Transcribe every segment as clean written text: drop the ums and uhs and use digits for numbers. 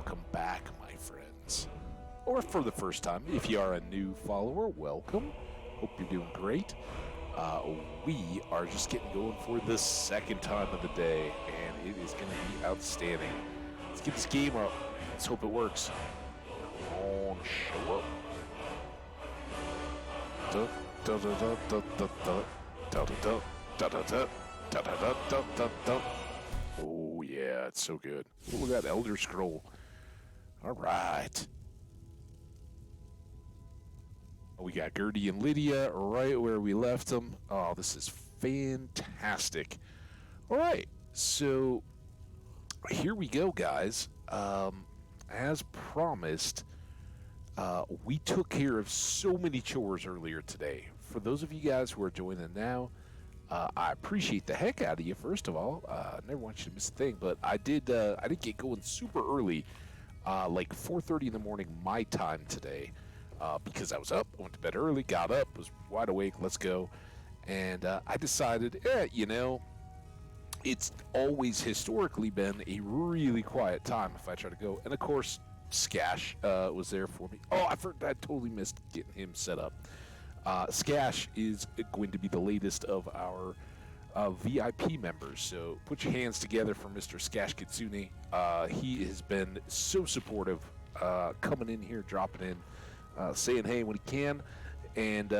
welcome back, my friends. Or for the first time, if you are a new follower, welcome. Hope you're doing great. We are just getting going for the second time of the day, and it is going to be outstanding. Let's get this game up. Let's hope it works. Come on, show up. Oh yeah, it's so good. Oh, look at that Elder Scroll. All right. We got Gertie and Lydia right where we left them. Oh, this is fantastic. All right, so here we go, guys. As promised, we took care of so many chores earlier today. For those of you guys who are joining now, I appreciate the heck out of you. First of all, never want you to miss a thing, but I did get going super early, like 4:30 in the morning my time today, because I was up. I went to bed early, got up, was wide awake. Let's go, and I decided, it's always historically been a really quiet time if I try to go, and of course, Skash was there for me. Oh, I totally missed getting him set up. Skash is going to be the latest of our VIP members, so put your hands together for Mr. Skash Kitsune. He has been so supportive, coming in here, dropping in, saying hey when he can, and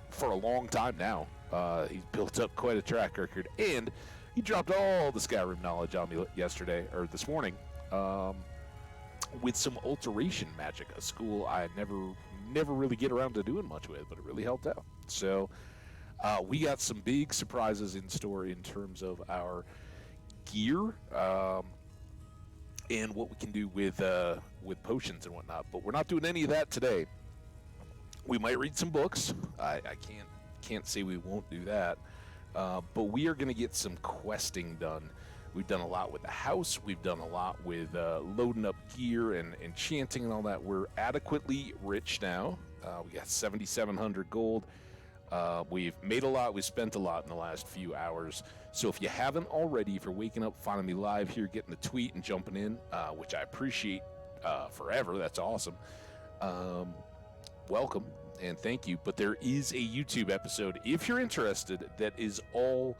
for a long time now. He's built up quite a track record, and he dropped all the Skyrim knowledge on me yesterday, or this morning, with some alteration magic, a school I never really get around to doing much with, but it really helped out. So we got some big surprises in store in terms of our gear, and what we can do with potions and whatnot. But we're not doing any of that today. We might read some books. I can't say we won't do that. But we are going to get some questing done. We've done a lot with the house. We've done a lot with loading up gear and enchanting and all that. We're adequately rich now. We got 7,700 gold. We've made a lot. We've spent a lot in the last few hours. So if you haven't already, if you're waking up, finding me live here, getting the tweet and jumping in, which I appreciate forever. That's awesome. Welcome and thank you. But there is a YouTube episode, if you're interested, that is all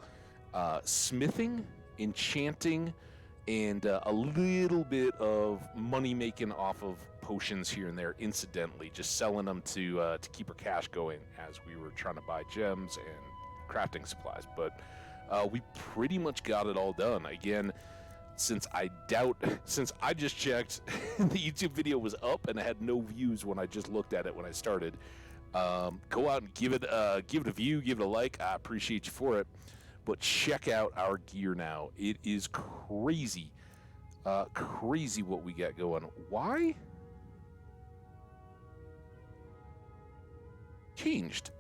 smithing, enchanting, and a little bit of money making off of potions here and there, incidentally, just selling them to keep our cash going as we were trying to buy gems and crafting supplies. But we pretty much got it all done. Again, since I just checked, the YouTube video was up and it had no views when I just looked at it when I started. Go out and give it a view, give it a like. I appreciate you for it. But check out our gear now. It is crazy. Crazy what we got going. Why? Changed.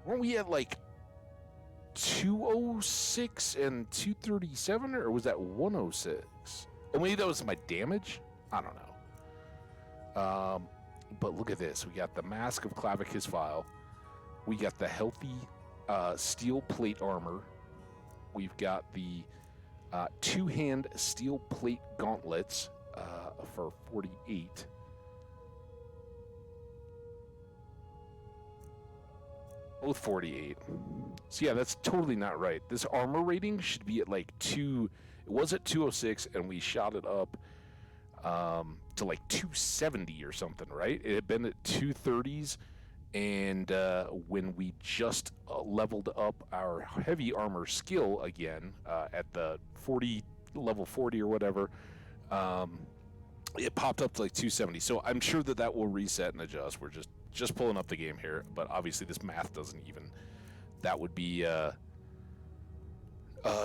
Weren't we at like 206 and 237? Or was that 106? Oh, maybe that was my damage? I don't know. But look at this. We got the Mask of Clavicus File. We got the healthy steel plate armor. We've got the two-hand steel plate gauntlets for 48. Both 48. So yeah, that's totally not right. This armor rating should be at like 2. It was at 206, and we shot it up to like 270 or something, right? It had been at 230s. And when we just leveled up our heavy armor skill again at the level 40 or whatever, it popped up to like 270. So I'm sure that will reset and adjust. We're just pulling up the game here, but obviously this math doesn't even. That would be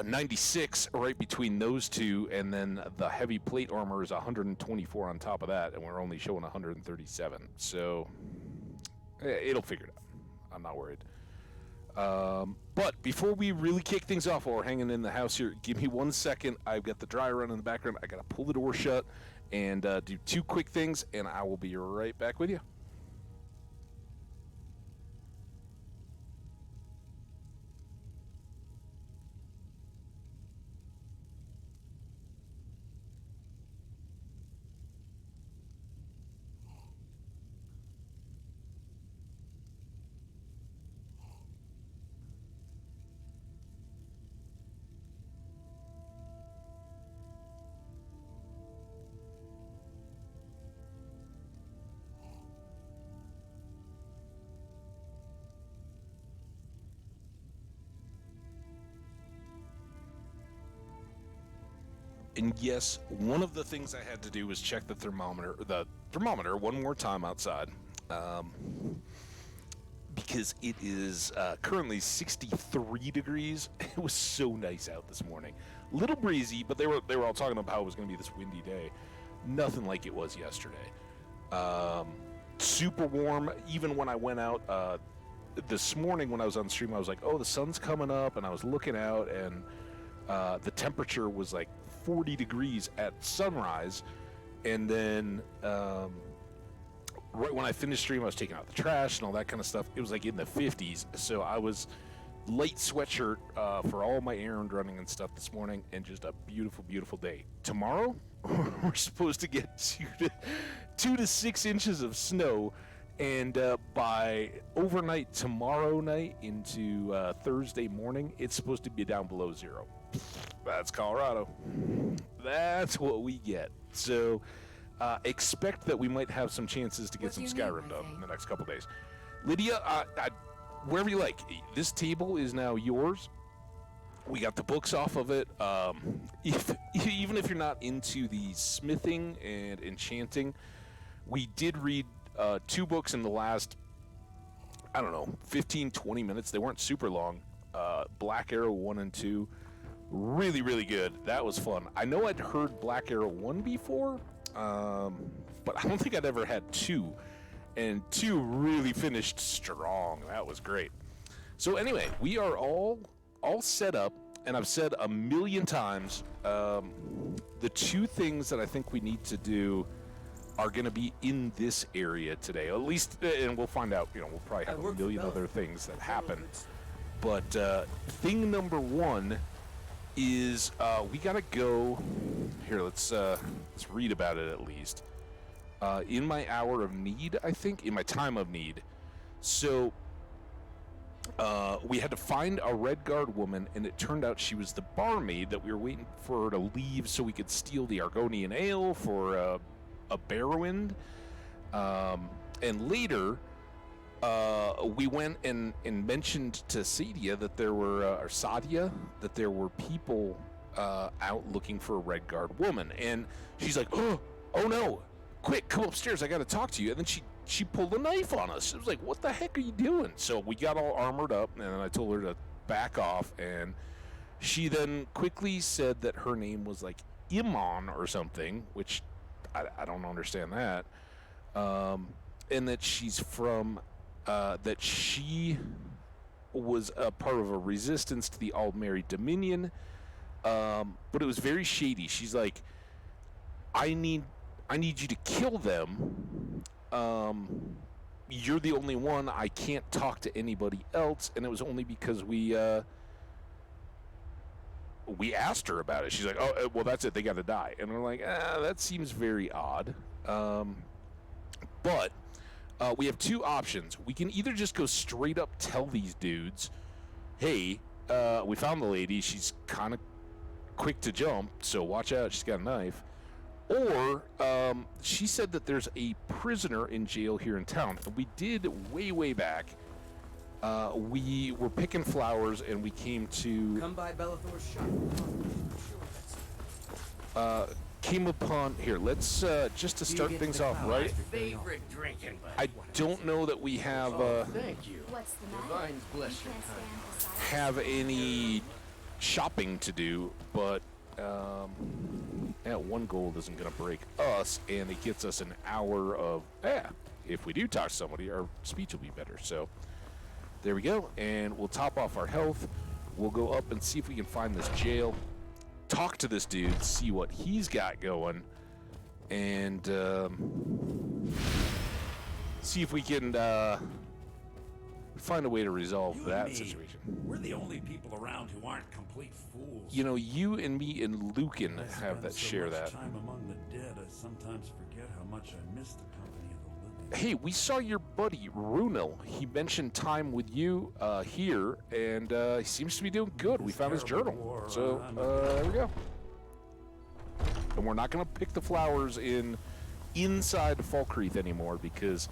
96 right between those two, and then the heavy plate armor is 124 on top of that, and we're only showing 137. So. It'll figure it out. I'm not worried. But before we really kick things off while we're hanging in the house here, give me 1 second. I've got the dryer running in the background. I got to pull the door shut and do 2 quick things, and I will be right back with you. And yes, one of the things I had to do was check the thermometer one more time outside, because it is currently 63 degrees. It was so nice out this morning. Little breezy, but they were all talking about how it was going to be this windy day. Nothing like it was yesterday. Super warm. Even when I went out this morning when I was on stream, I was like, oh, the sun's coming up, and I was looking out, and the temperature was like 40 degrees at sunrise, and then right when I finished stream, I was taking out the trash and all that kind of stuff. It was like in the 50s, so I was light sweatshirt for all my errand running and stuff this morning, and just a beautiful, beautiful day. Tomorrow, we're supposed to get 2 to 6 inches of snow, and by overnight tomorrow night into Thursday morning, it's supposed to be down below zero. That's Colorado. That's what we get. So expect that we might have some chances to get some Skyrim done in the next couple days. Lydia, wherever you like. This table is now yours. We got the books off of it. Even if you're not into the smithing and enchanting, we did read 2 books in the last, 15, 20 minutes. They weren't super long. Black Arrow 1 and 2. Really, really good. That was fun. I know I'd heard Black Arrow 1 before, but I don't think I'd ever had 2. And 2 really finished strong. That was great. So anyway, we are all set up, and I've said a million times, the 2 things that I think we need to do are going to be in this area today. At least, and we'll find out, we'll probably have a million other things that happen. But thing number 1 is we got to go, here, let's read about it at least. In my hour of need, I think, in my time of need. So we had to find a Red Guard woman, and it turned out she was the barmaid that we were waiting for her to leave so we could steal the Argonian ale for a Barrowwind. And later, we went and mentioned to Sadia that there were, that there were people out looking for a Red Guard woman. And she's like, oh no, quick, come upstairs, I gotta talk to you. And then she pulled a knife on us. It was like, what the heck are you doing? So we got all armored up, and I told her to back off, and she then quickly said that her name was like Iman or something, which I don't understand that. And that she's from, that she was a part of a resistance to the Aldmeri Dominion, but it was very shady. She's like, I need you to kill them. You're the only one. I can't talk to anybody else. And it was only because we asked her about it. She's like, oh, well, that's it. They got to die. And we're like, that seems very odd. But we have 2 options. We can either just go straight up tell these dudes, hey, we found the lady. She's kind of quick to jump, so watch out. She's got a knife. Or she said that there's a prisoner in jail here in town. And we did way back. We were picking flowers, and we came to... Come by Bellathor's shop. Came upon... Here, let's, just to start things off, right? Favorite drinking buddy. I don't know that we have, Thank you. What's the matter? Divine's bless You your can't kind. stand beside have any shopping to do, but, yeah, 1 gold isn't going to break us, and it gets us an hour of, if we do talk to somebody, our speech will be better. So there we go, and we'll top off our health. We'll go up and see if we can find this jail, talk to this dude, see what he's got going, and see if we can find a way to resolve that situation. We're the only people around who aren't complete fools. You know, you and me and Lucan have that, share that. Time among the dead, I sometimes forget how much I miss the company of the living. Hey, we saw your buddy Runel. He mentioned time with you here, and he seems to be doing good. We found his journal, so there we go. And we're not going to pick the flowers inside Falkreath anymore because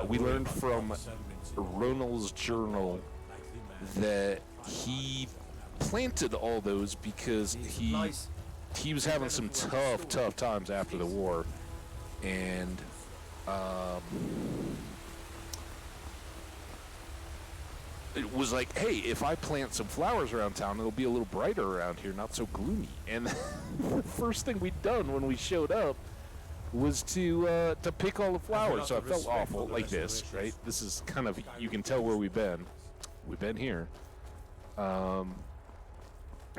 we learned from Runel's journal that he planted all those because he he was having some tough times after the war, and it was like, hey, if I plant some flowers around town, it'll be a little brighter around here, not so gloomy. And the first thing we'd done when we showed up was to pick all the flowers. So I felt awful, like this, right? This is kind of, you can tell where we've been. We've been here.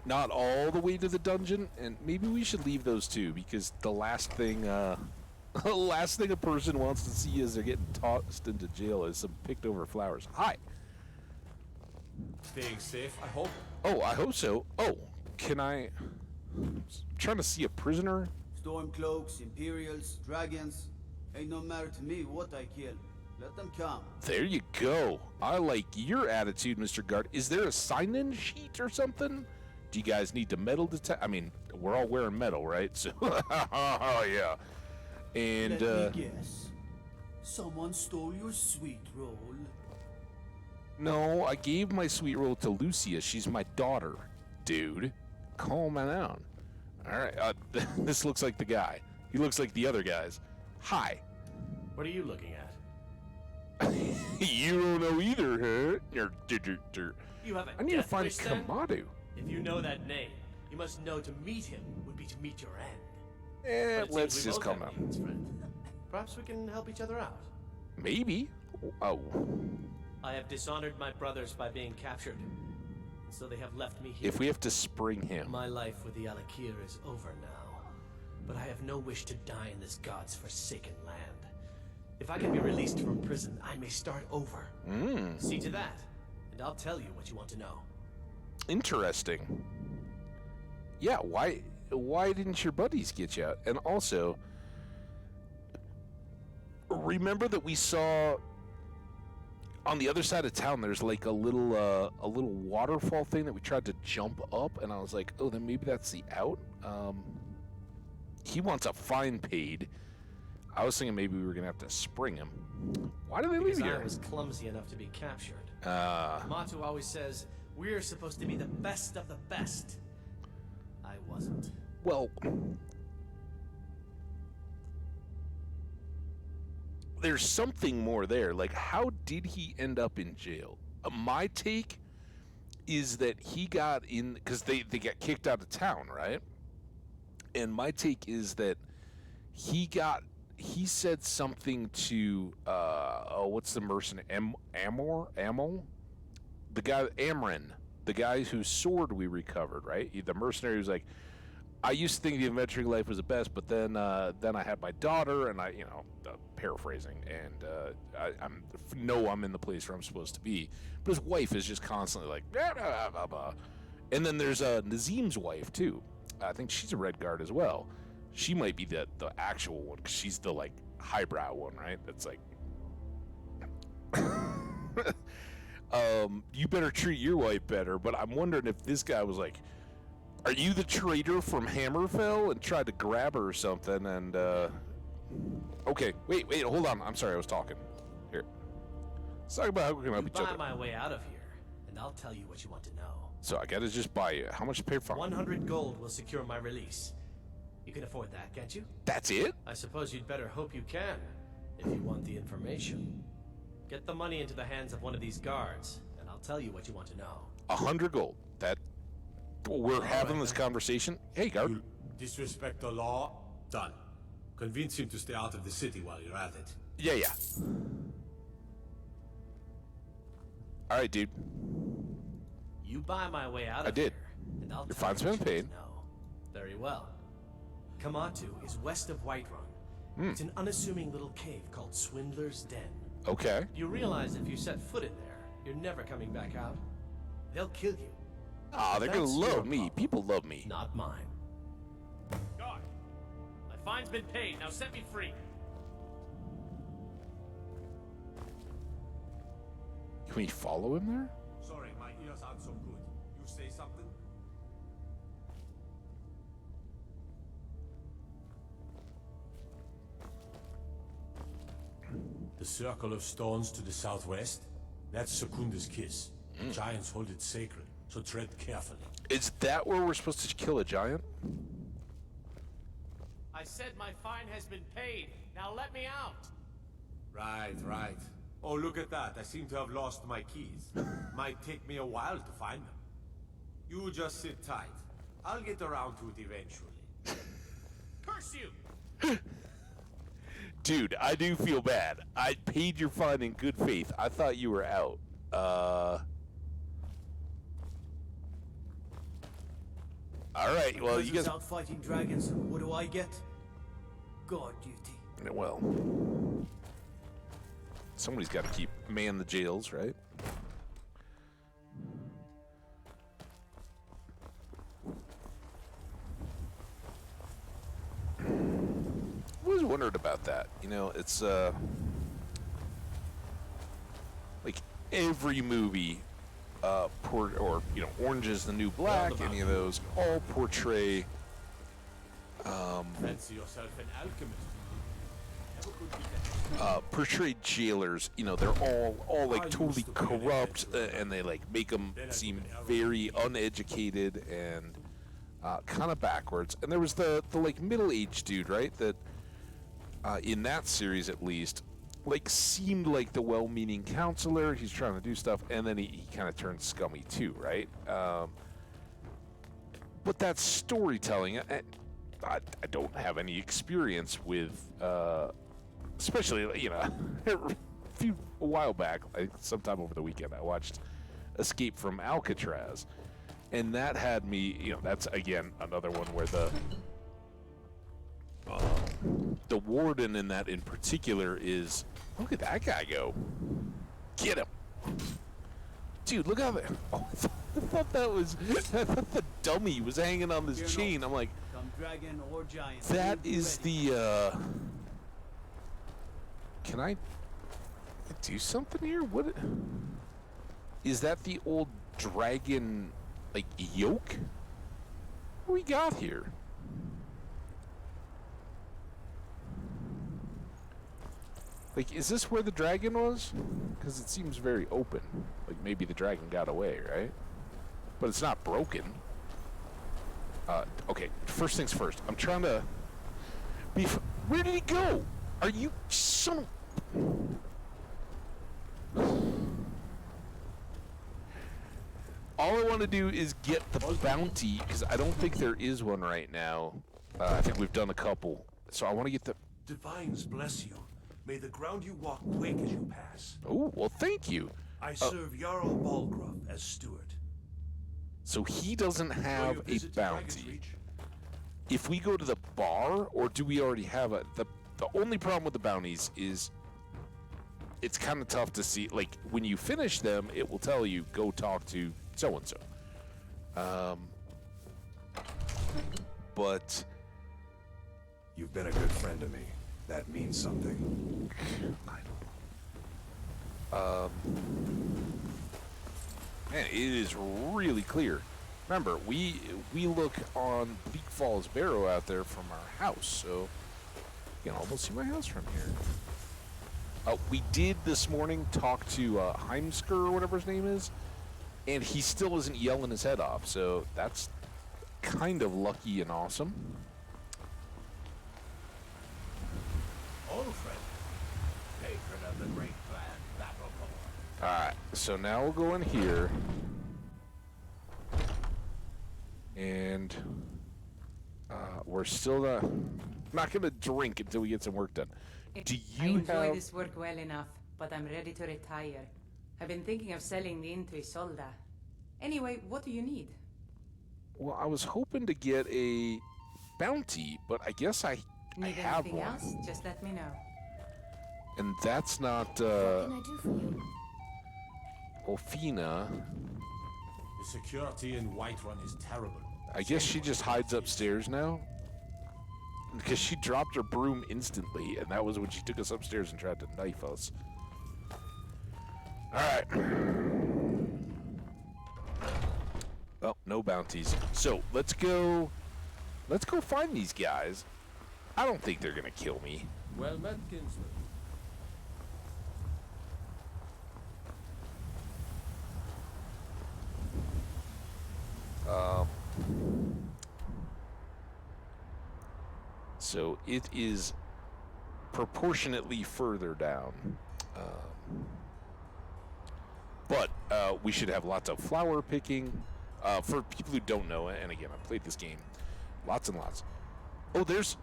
Not all the way to the dungeon, and maybe we should leave those two, because the last thing a person wants to see as they're getting tossed into jail is some picked over flowers. Hi. Staying safe, I hope. Oh, I hope so. Oh, can I? I'm trying to see a prisoner. Stormcloaks, Imperials, dragons. Ain't no matter to me what I kill. Let them come. There you go. I like your attitude, Mr. Guard. Is there a sign-in sheet or something? Do you guys need to metal detect? I mean, we're all wearing metal, right? So, oh yeah. And Let me guess. Someone stole your sweet roll. no, I gave my sweet roll to Lucia. She's my daughter, dude. Calm down. All right, this looks like the guy. He looks like the other guys. Hi. What are you looking at? You don't know either, huh? You have a I need to death find wish, then? Kamadu. If you know that name, you must know to meet him would be to meet your end. But it Let's seems we just both calm have down. needs, friend. Perhaps we can help each other out. Maybe. Oh. I have dishonored my brothers by being captured, and so they have left me here. If we have to spring him. My life with the Alakir is over now, but I have no wish to die in this god's forsaken land. If I can be released from prison, I may start over. See to that, and I'll tell you what you want to know. Interesting. Yeah, why didn't your buddies get you out? And also, remember that we saw on the other side of town there's like a little waterfall thing that we tried to jump up, and I was like, oh, then maybe that's the out. He wants a fine paid. I was thinking maybe we were gonna have to spring him. Why did they leave Because here? I was clumsy enough to be captured. Uh, Matu always says, we're supposed to be the best of the best. I wasn't. well, there's something more there. Like, how did he end up in jail? My take is that he got in because they got kicked out of town, right? And my take is that he said something to what's the mercenary? Amor? The guy Amrin, the guy whose sword we recovered, right? The mercenary was like, I used to think the adventuring life was the best, but then I had my daughter, and paraphrasing, and I'm in the place where I'm supposed to be. But his wife is just constantly like, blah, blah, blah, blah. And then there's Nazim's wife too. I think she's a Red Guard as well. She might be the actual one, because she's the like highbrow one, right? That's like, you better treat your wife better. But I'm wondering if this guy was like, are you the traitor from Hammerfell, and tried to grab her or something? And okay, wait, hold on. I'm sorry, I was talking. Here, let's talk about how we can help each Buy other. my way out of here, and I'll tell you what you want to know. So I gotta just buy you. How much to pay for? 100 gold will secure my release. You can afford that, can't you? That's it? I suppose you'd better hope you can, if you want the information. Get the money into the hands of one of these guards, and I'll tell you what you want to know. 100 gold. That we're having this conversation. Hey, guard. You disrespect the law? Done. Convince him to stay out of the city while you're at it. Yeah. All right, dude. You buy my way out of I did. here, and I'll Your tell fine's you what been you paid. need to know. Very well. Kamatu is west of Whiterun. It's an unassuming little cave called Swindler's Den. Okay. You realize if you set foot in there, you're never coming back out. They'll kill you. Ah, they're gonna That's your love me. problem. People love me. Not mine. God, my fine's been paid. Now set me free. Can we follow him there? Sorry, my ears aren't so good. You say something? The circle of stones to the southwest? That's Secunda's kiss. The giants hold it sacred, so tread carefully. Is that where we're supposed to kill a giant? I said my fine has been paid. Now let me out. Right, right. Oh, look at that. I seem to have lost my keys. Might take me a while to find them. You just sit tight. I'll get around to it eventually. Curse you! Dude, I do feel bad. I paid your fine in good faith. I thought you were out. All right. Well, you guys. Out fighting dragons. What do I get? Guard duty. Well, somebody's got to keep man the jails, right? I was wondering about that. You know, it's like every movie, or you know, Orange is the New Black. Any of those all portray. Fancy yourself an alchemist. Never could be Portrayed jailers, you know, they're all like totally corrupt, and they like make them seem very uneducated and kind of backwards. And there was the like middle-aged dude, right? That in that series at least, like seemed like the well-meaning counselor. He's trying to do stuff, and then he kind of turns scummy too, right? But that's storytelling. I don't have any experience with. Especially, you know, a while back, like sometime over the weekend, I watched Escape from Alcatraz, and that had me, you know, that's again another one where the warden in that in particular is, look at that guy go, get him, dude, look how that. Oh, I thought that was, I thought the dummy was hanging on this chain. I'm like, Come dragon or giant. that is the. Can I do something here? What is that? The old dragon, like yoke? What we got here? Like, is this where the dragon was? Because it seems very open. Like maybe the dragon got away, right? But it's not broken. Okay. First things first. I'm trying to. Where did he go? Are you son of... All I want to do is get the bounty, because I don't think there is one right now. I think we've done a couple. So I want to get the... Divines bless you. May the ground you walk quake as you pass. Oh, well, thank you. I serve Jarl Balgruff as steward. So he doesn't have a bounty. If we go to the bar, or do we already have a... The only problem with the bounties is it's kind of tough to see. Like, when you finish them, it will tell you, go talk to so-and-so. But... You've been a good friend to me. That means something. Man, it is really clear. Remember, we look on Bleak Falls Barrow out there from our house, so... You can almost see my house from here. We did this morning talk to Heimsker or whatever his name is, and he still isn't yelling his head off, so that's kind of lucky and awesome. Old friend. Patron of the great clan Battlepole. Alright, so now we'll go in here. And we're still not gonna drink until we get some work done. Do I you enjoy have... this work well enough, but I'm ready to retire. I've been thinking of selling the inn to Isolda. Anyway, what do you need? Well, I was hoping to get a bounty, but I guess I Need have anything one. else? Just let me know. And that's not, What can I do for you? Olfina. The security in Whiterun is terrible. I guess she just hides upstairs now. Because she dropped her broom instantly, and that was when she took us upstairs and tried to knife us. Alright. Well, no bounties. So, let's go find these guys. I don't think they're gonna kill me. Well met, kinsman. So it is proportionately further down. But we should have lots of flower picking. For people who don't know, and again, I've played this game lots and lots. Oh, there's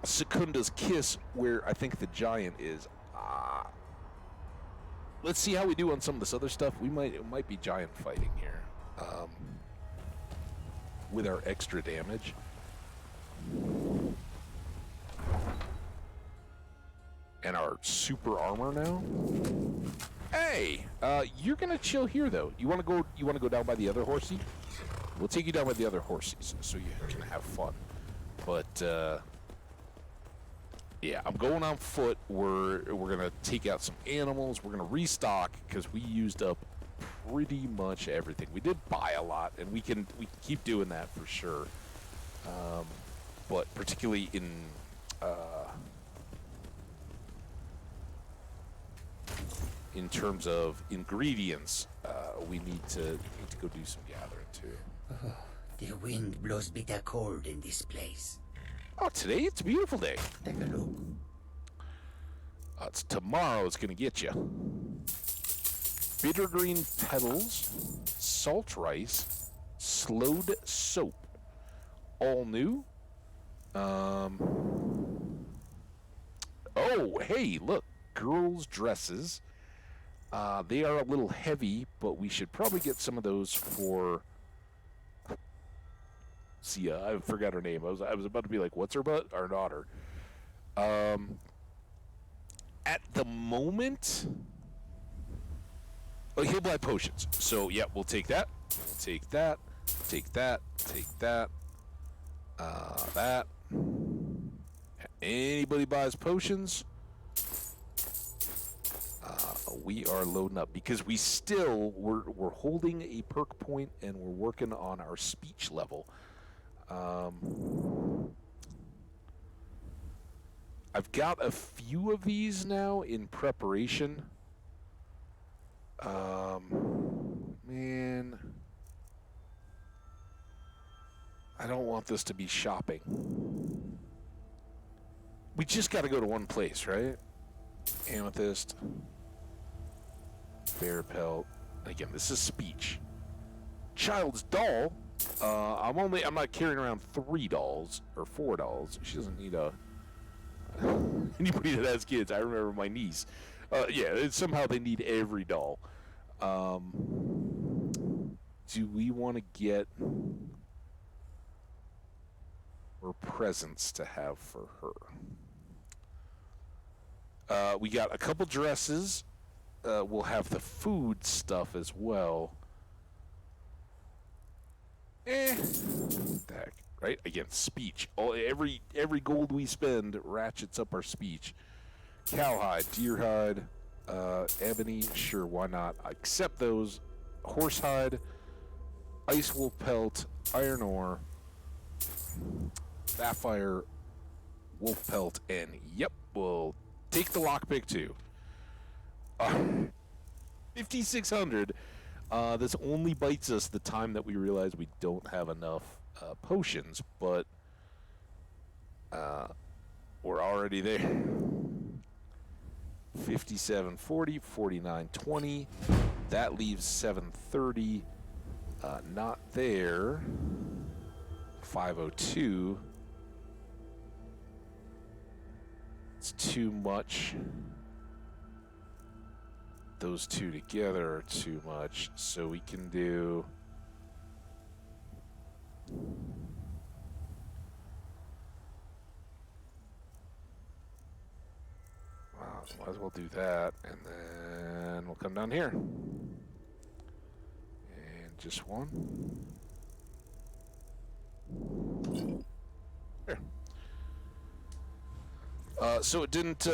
Secunda's Kiss, where I think the giant is. Let's see how we do on some of this other stuff. It might be giant fighting here. With our extra damage. And our super armor now. Hey, you're gonna chill here though. You wanna go down by the other horsey? We'll take you down by the other horses so you can have fun. But yeah, I'm going on foot. We're gonna take out some animals. We're gonna restock because we used up pretty much everything. We did buy a lot, and we can keep doing that for sure. But particularly in terms of ingredients, we need to go do some gathering too. Oh, the wind blows bitter cold in this place. Oh, today it's a beautiful day. Take a look. It's tomorrow. It's gonna get you. Bitter green petals, salt rice, slowed soap, all new. Oh, hey, look, girls' dresses. They are a little heavy, but we should probably get some of those for. See, I forgot her name. I was about to be like, what's her butt? Our daughter. At the moment, oh, he'll buy potions. So, yeah, we'll take that. We'll take that. Take that. Take that. That. Anybody buys potions? We are loading up because we're holding a perk point and we're working on our speech level. I've got a few of these now in preparation. Man, I don't want this to be shopping. We just got to go to one place, right? Amethyst, bear pelt. Again, this is speech. Child's doll. I'm not carrying around 3 dolls or 4 dolls. She doesn't need anybody that has kids. I remember my niece. Yeah, somehow they need every doll. Do we want to get more presents to have for her? We got a couple dresses. We'll have the food stuff as well. What the heck, right? Again, speech. Every gold we spend ratchets up our speech. Cowhide, deerhide, ebony, sure, why not? I accept those. Horsehide, ice wool pelt, iron ore, sapphire, wolf pelt, and yep, we'll take the lockpick too. 5,600. This only bites us the time that we realize we don't have enough potions, but we're already there. 5740, 4920. That leaves 730. Not there. 502. It's too much. Those two together are too much, so we can do might as well do that, and then we'll come down here. And just one. Here. So it didn't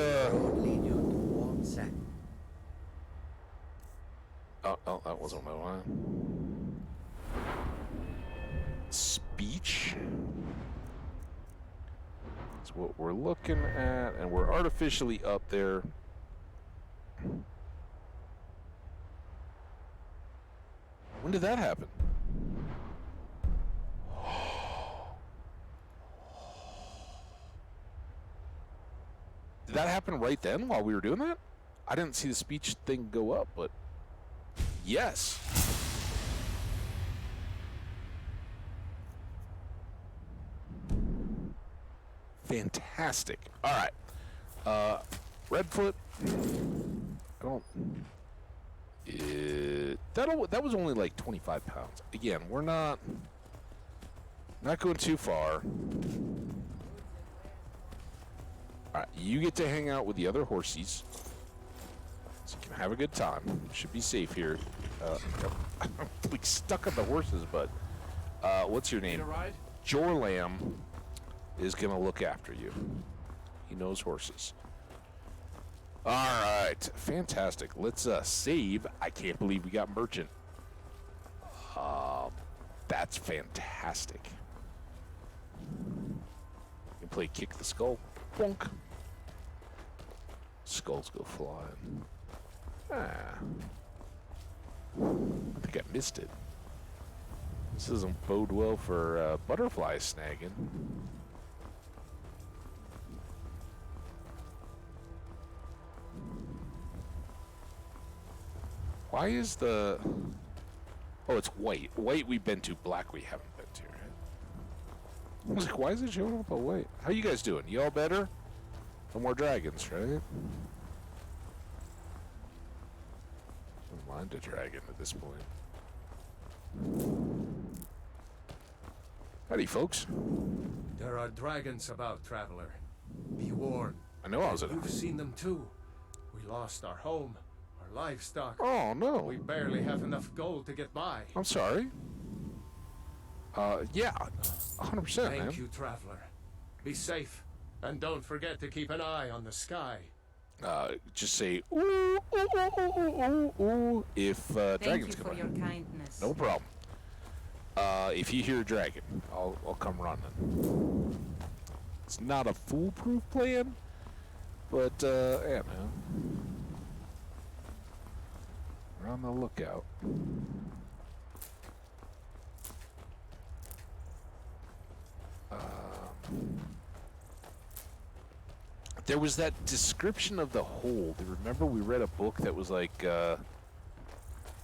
Oh, that wasn't my one. Speech. That's what we're looking at, and we're artificially up there. When did that happen? Did that happen right then while we were doing that? I didn't see the speech thing go up, but yes. Fantastic. All right. Redfoot. I don't. That was only like 25 pounds. Again, we're not going too far. All right, you get to hang out with the other horsies, so you can have a good time. Should be safe here. I'm like stuck on the horses, but what's your name? Need a ride? Jorlam is gonna look after you. He knows horses. All right, fantastic. Let's save. I can't believe we got merchant. That's fantastic. You can play kick the skull. Bonk. Skulls go flying. Ah. I think I missed it. This doesn't bode well for butterfly snagging. Why is the... Oh, it's white. White we've been to, black we haven't been to, right? I was like, why is it showing up on white? How you guys doing? You all better? No more dragons, right? Don't mind a dragon at this point. Howdy, folks. There are dragons about, traveler. Be warned. I know I was at... You've seen them too. We lost our home, our livestock. Oh, no. We barely have enough gold to get by. I'm sorry. Yeah, 100%, man. Thank you, traveler. Be safe, and don't forget to keep an eye on the sky. Just say, ooh, ooh, ooh, ooh, ooh, ooh, if dragons come Thank you for by. your kindness. No problem. If you hear a dragon, I'll come running. It's not a foolproof plan, but, yeah, man. We're on the lookout. There was that description of the hold. Remember we read a book that was like, the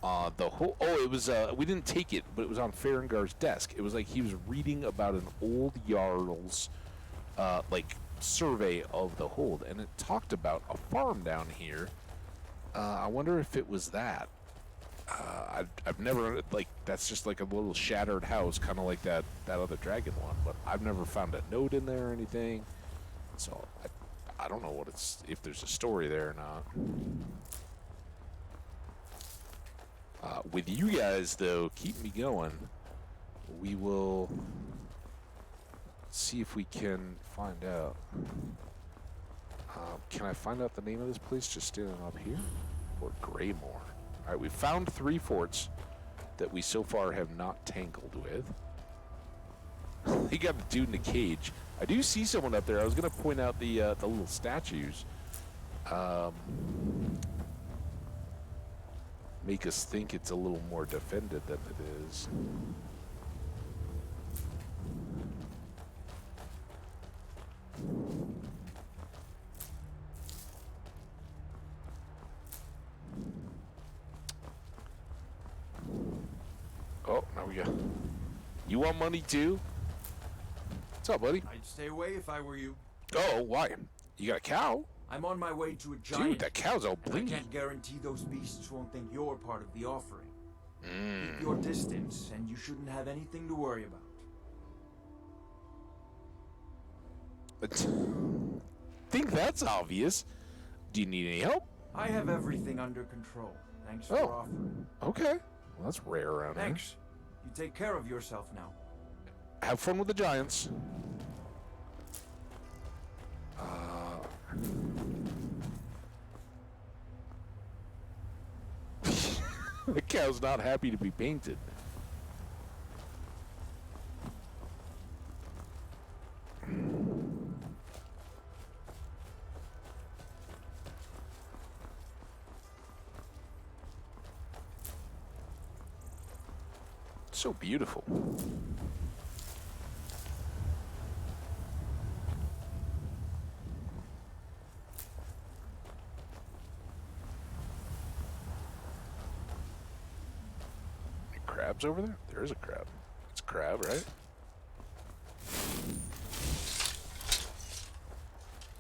whole... Oh, it was, we didn't take it, but it was on Farengar's desk. It was like he was reading about an old Jarl's, like, survey of the hold, and it talked about a farm down here. I wonder if it was that. I've never, like, that's just like a little shattered house, kind of like that other dragon one, but I've never found a note in there or anything. So, I don't know what it's, if there's a story there or not. With you guys, though, keep me going. We will see if we can find out. Can I find out the name of this place just standing up here? Fort Greymore. All right, we found 3 forts that we so far have not tangled with. They got the dude in a cage. I do see someone up there. I was going to point out the little statues. Make us think it's a little more defended than it is. Oh, now we go. You want money too? What's up, buddy? I'd stay away if I were you. Oh, why? You got a cow? I'm on my way to a giant. Dude, that cow's all and I blingy. can't guarantee those beasts won't think you're part of the offering. Keep your distance, and you shouldn't have anything to worry about. Think that's obvious. Do you need any help? I have everything under control. Thanks for offering. Okay. Well, that's rare around here. Thanks. You take care of yourself now. Have fun with the giants. The cow's not happy to be painted. So beautiful. crabs over there? There is a crab. It's a crab, right?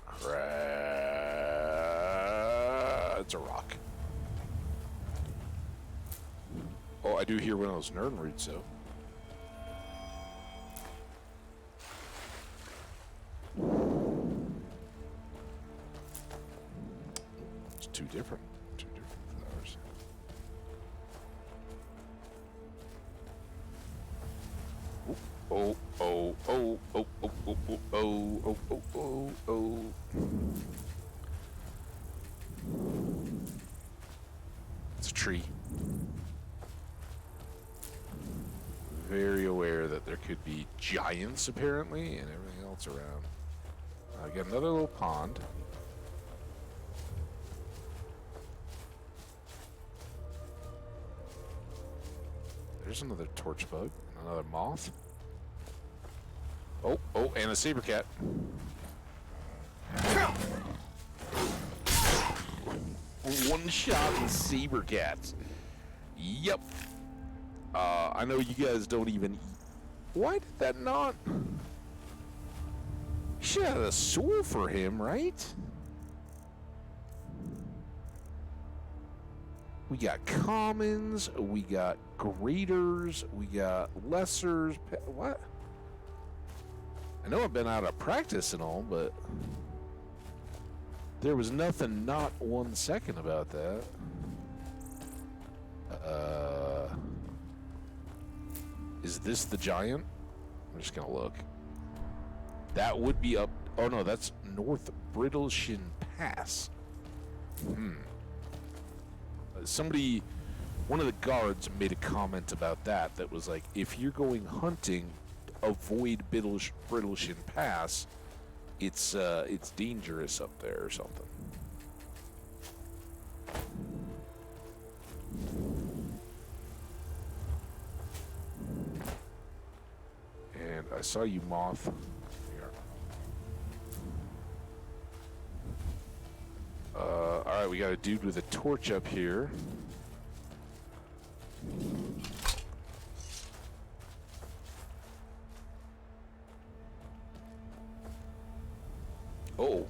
Crab. It's a rock. Oh, I do hear one of those nerd roots, though. It's two different flowers. Oh, oh, oh, oh, oh, oh, oh, oh, oh, oh, oh. It's a tree. Very aware that there could be giants, apparently, and everything else around. I got another little pond. There's another torch bug, another moth. Oh, oh, and a saber cat. One shot and saber cats. Yep. I know you guys don't even eat. Why did that not? Should have had a sword for him, right? We got commons, we got graders, we got lessers. What? I know I've been out of practice and all, but there was nothing not 1 second about that. Is this the giant? I'm just gonna look. That would be up. Oh no, that's North Brittleshin Pass. Somebody, one of the guards made a comment about that. That was like, if you're going hunting, avoid Brittleshin Pass. It's dangerous up there or something. And I saw you, moth. Here. All right, we got a dude with a torch up here. Oh.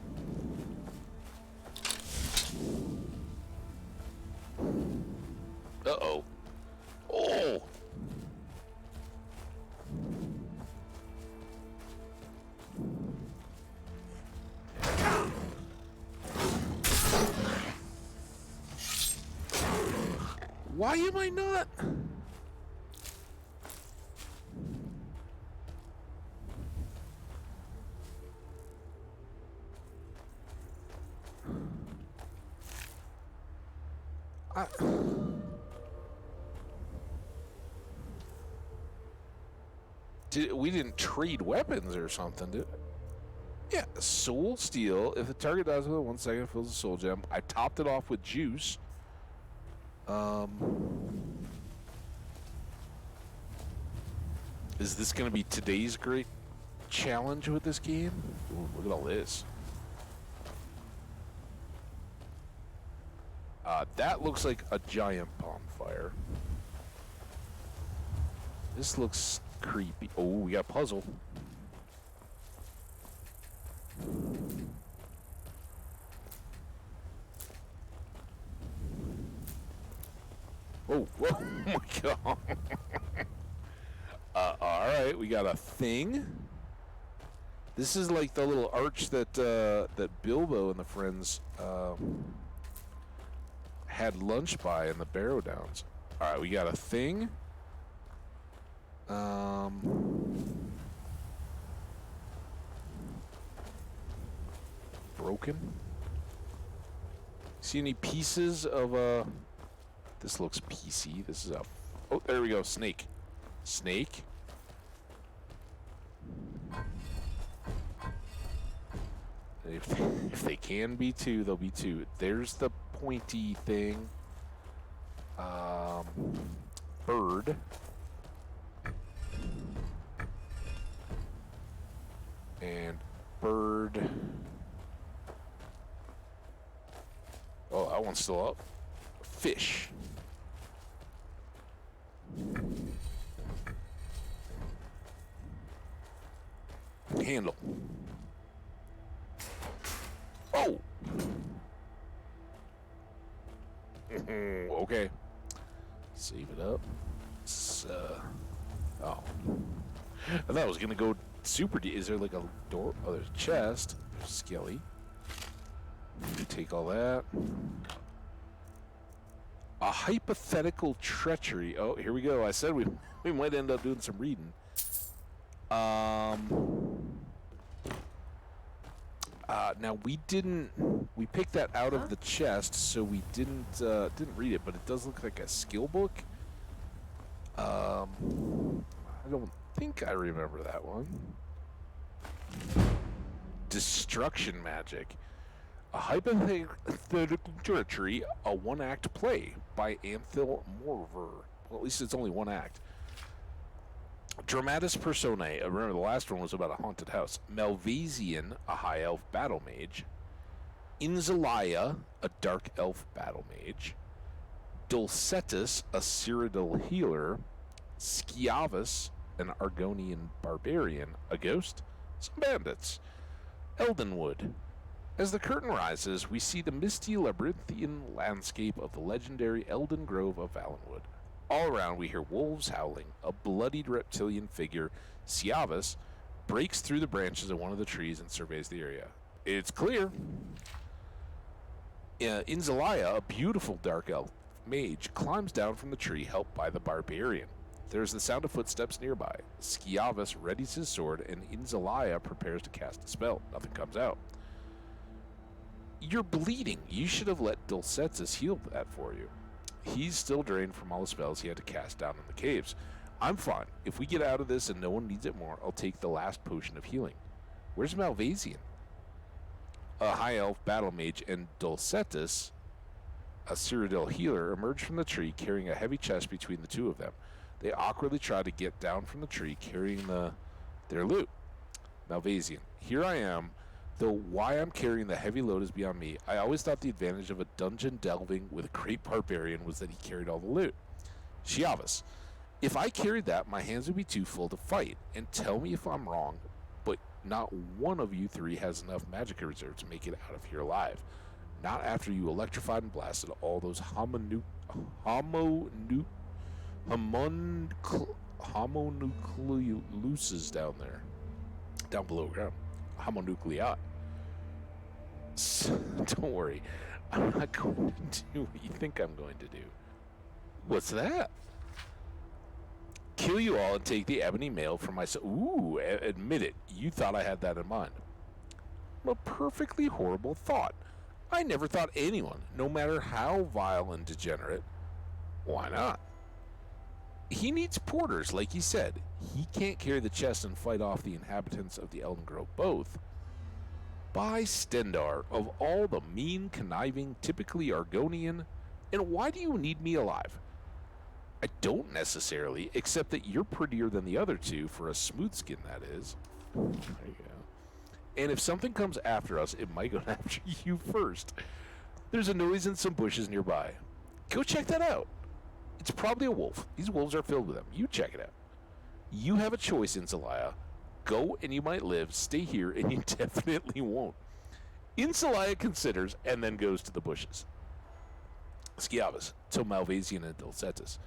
Uh-oh. Oh! Why am I not? We didn't trade weapons or something, did we? Yeah, soul steel. If the target dies within 1 second, it fills a soul gem. I topped it off with juice. Is this going to be today's great challenge with this game? Ooh, look at all this. That looks like a giant bonfire. This looks creepy. Oh, we got a puzzle. Oh, whoa, oh my god. Alright, we got a thing. This is like the little arch that that Bilbo and the friends had lunch by in the Barrow Downs. Alright, we got a thing. Broken. See any pieces of this looks PC. This is a... Oh, there we go. Snake. Snake. If they can be two, they'll be two. There's the pointy thing. Bird. And bird. Oh, that one's still up. Fish. handle. Oh! Okay. Save it up. Oh. I thought I was gonna go super deep. Is there like a door? Oh, there's a chest. There's Skelly. Take all that. A hypothetical treachery. Oh, here we go. I said we might end up doing some reading. Now we picked that out of the chest, so we didn't read it, but it does look like a skill book. I don't think I remember that one. Destruction magic. A hypothetical treachery, a one-act play by Anthil Morver. Well, at least it's only one act. Dramatis Personae. Remember, the last one was about a haunted house. Malvasian, a high elf battle mage. Inzalaya, a dark elf battle mage. Dulcetus, a Cyrodiil healer. Skyavus, an Argonian barbarian. A ghost. Some bandits. Eldenwood. As the curtain rises, we see the misty labyrinthian landscape of the legendary Elden Grove of Valenwood. All around, we hear wolves howling. A bloodied reptilian figure, Skyavus, breaks through the branches of one of the trees and surveys the area. It's clear. Inzalaya, a beautiful dark elf mage, climbs down from the tree, helped by the barbarian. There's the sound of footsteps nearby. Skyavus readies his sword, and Inzalaya prepares to cast a spell. Nothing comes out. You're bleeding. You should have let Dulcetus heal that for you. He's still drained from all the spells he had to cast down in the caves. I'm fine. If we get out of this and no one needs it more, I'll take the last potion of healing. Where's Malvasian? A high elf battle mage and Dulcetus, a Cyrodiil healer, emerge from the tree carrying a heavy chest between the two of them. They awkwardly try to get down from the tree carrying their loot. Malvasian, here I am. Though why I'm carrying the heavy load is beyond me. I always thought the advantage of a dungeon delving with a great barbarian was that he carried all the loot. Skyavus, if I carried that, my hands would be too full to fight. And tell me if I'm wrong, but not one of you three has enough magicka reserve to make it out of here alive. Not after you electrified and blasted all those homonucleuses down below ground. Homonuclei. Don't worry, I'm not going to do what you think I'm going to do. What's that? Kill you all and take the ebony mail from myself. Ooh, admit it. You thought I had that in mind. A perfectly horrible thought. I never thought anyone, no matter how vile and degenerate. Why not? He needs porters, like he said. He can't carry the chest and fight off the inhabitants of the Elden Grove both. By Stendar, of all the mean, conniving, typically Argonian, and why do you need me alive? I don't necessarily, except that you're prettier than the other two, for a smooth skin, that is. There you go. And if something comes after us, it might go after you first. There's a noise in some bushes nearby. Go check that out. It's probably a wolf. These wolves are filled with them. You check it out. You have a choice, Inzalaya. Go and you might live. Stay here and you definitely won't. Inzalaya considers and then goes to the bushes. Skyavus, to Malvasian and Dulcetus.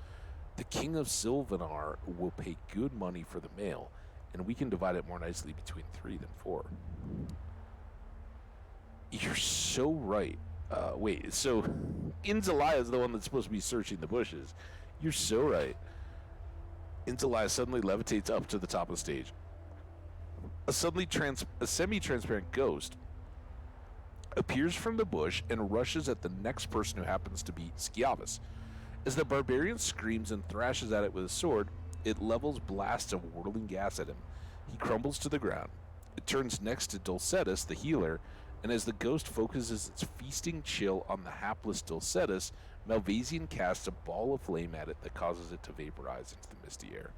The king of Sylvanar will pay good money for the mail, and we can divide it more nicely between 3 than 4. You're so right. Wait, so Inzalaya is the one that's supposed to be searching the bushes. You're so right. Inzalaya suddenly levitates up to the top of the stage. A semi-transparent ghost appears from the bush and rushes at the next person who happens to be Skyavus. As the barbarian screams and thrashes at it with his sword, it levels blasts of whirling gas at him. He crumbles to the ground. It turns next to Dulcetus, the healer, and as the ghost focuses its feasting chill on the hapless Dulcetus, Malvasian casts a ball of flame at it that causes it to vaporize into the misty air.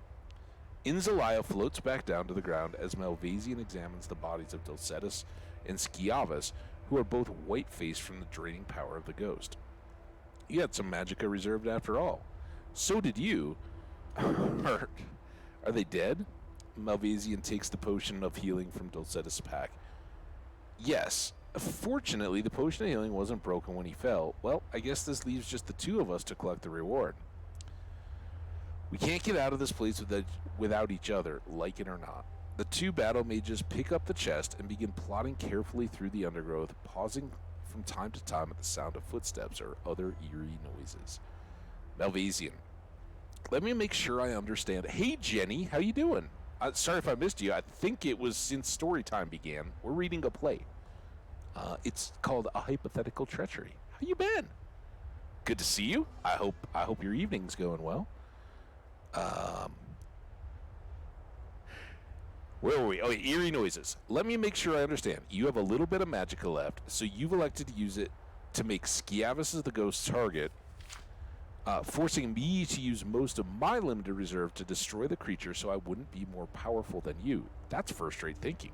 Inzalaya floats back down to the ground as Malvasian examines the bodies of Dulcetus and Skyavus, who are both white-faced from the draining power of the ghost. You had some magicka reserved after all. So did you. Are they dead? Malvasian takes the potion of healing from Dulcetta's pack. Yes, fortunately, the potion of healing wasn't broken when he fell. Well, I guess this leaves just the two of us to collect the reward. We can't get out of this place without each other, like it or not. The two battle mages pick up the chest and begin plodding carefully through the undergrowth, pausing from time to time at the sound of footsteps or other eerie noises. Malvasian, let me make sure I understand. Hey, Jenny, how you doing? Sorry if I missed you. I think it was since story time began. We're reading a play. It's called A Hypothetical Treachery. How you been? Good to see you. I hope your evening's going well. Where were we? Oh, eerie noises. Let me make sure I understand. You have a little bit of magicka left, so you've elected to use it to make Sciavus the ghost's target, forcing me to use most of my limited reserve to destroy the creature so I wouldn't be more powerful than you. That's first-rate thinking.